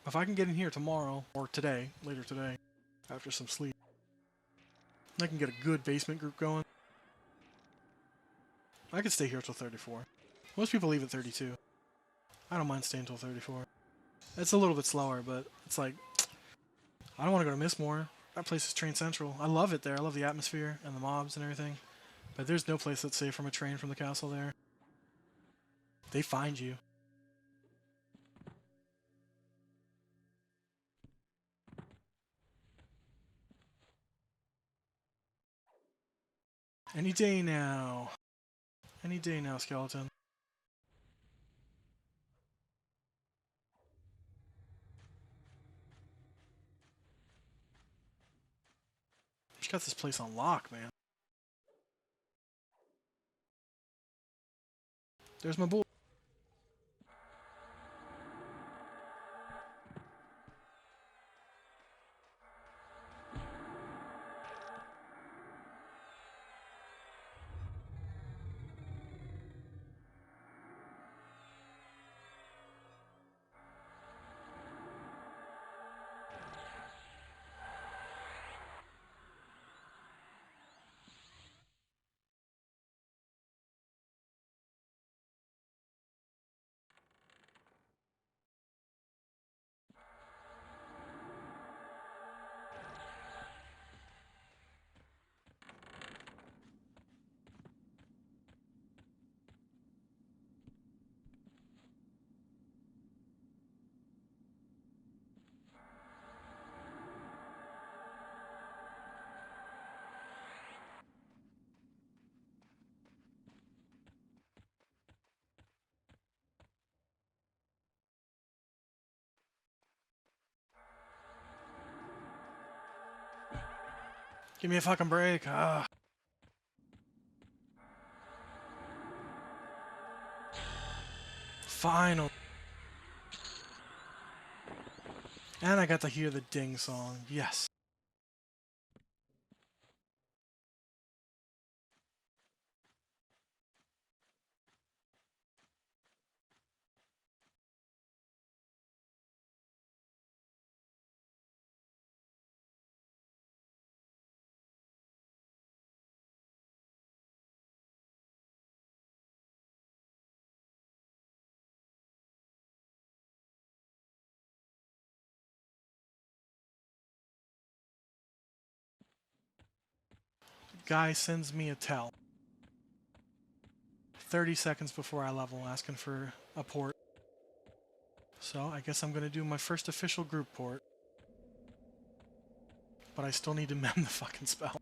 If I can get in here tomorrow, or today, later today, after some sleep, I can get a good basement group going. I could stay here till 34. Most people leave at 32. I don't mind staying till 34. It's a little bit slower, but it's like, I don't want to go to Mistmore. That place is train central. I love it there. I love the atmosphere and the mobs and everything. But there's no place that's safe from a train from the castle there. They find you. Any day now. Any day now, skeleton. She's got this place on lock, man. There's my boy. Give me a fucking break. Ah. Final. And I got to hear the ding song. Yes. Guy sends me a tell 30 seconds before I level asking for a port. So I guess I'm going to do my first official group port. But I still need to mem the fucking spell.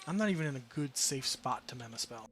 I'm not even in a good, safe spot to mem a spell.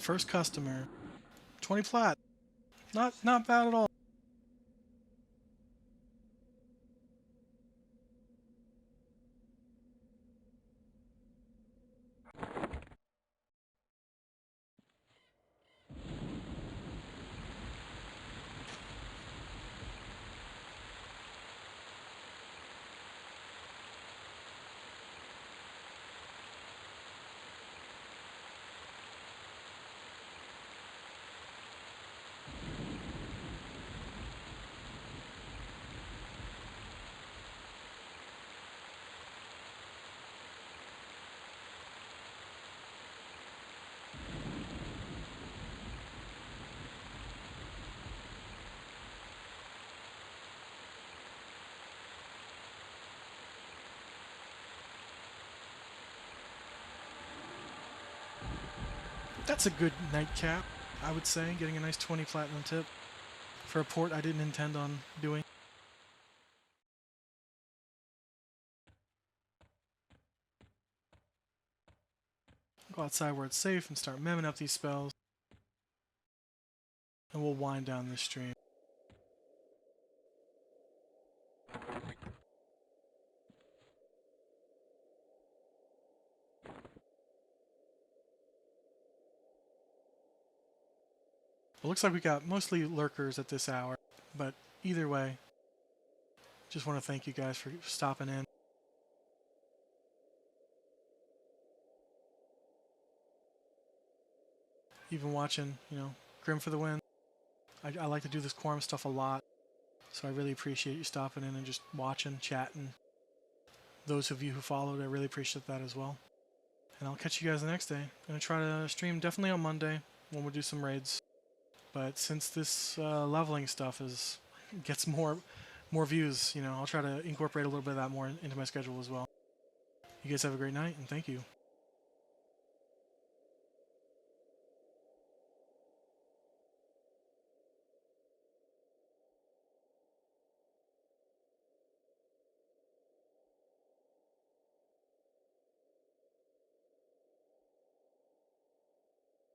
First customer. 20 plat. Not bad at all. That's a good nightcap, I would say, getting a nice 20 platinum tip for a port I didn't intend on doing. Go outside where it's safe and start memming up these spells. And we'll wind down this stream. It looks like we got mostly lurkers at this hour, but either way, just want to thank you guys for stopping in. Even watching, you know, Grim for the win. I like to do this Quarm stuff a lot, so I really appreciate you stopping in and just watching, chatting. Those of you who followed, I really appreciate that as well. And I'll catch you guys the next day. I'm going to try to stream definitely on Monday when we do some raids. But since this leveling stuff gets more views, you know, I'll try to incorporate a little bit of that more into my schedule as well. You guys have a great night, and thank you.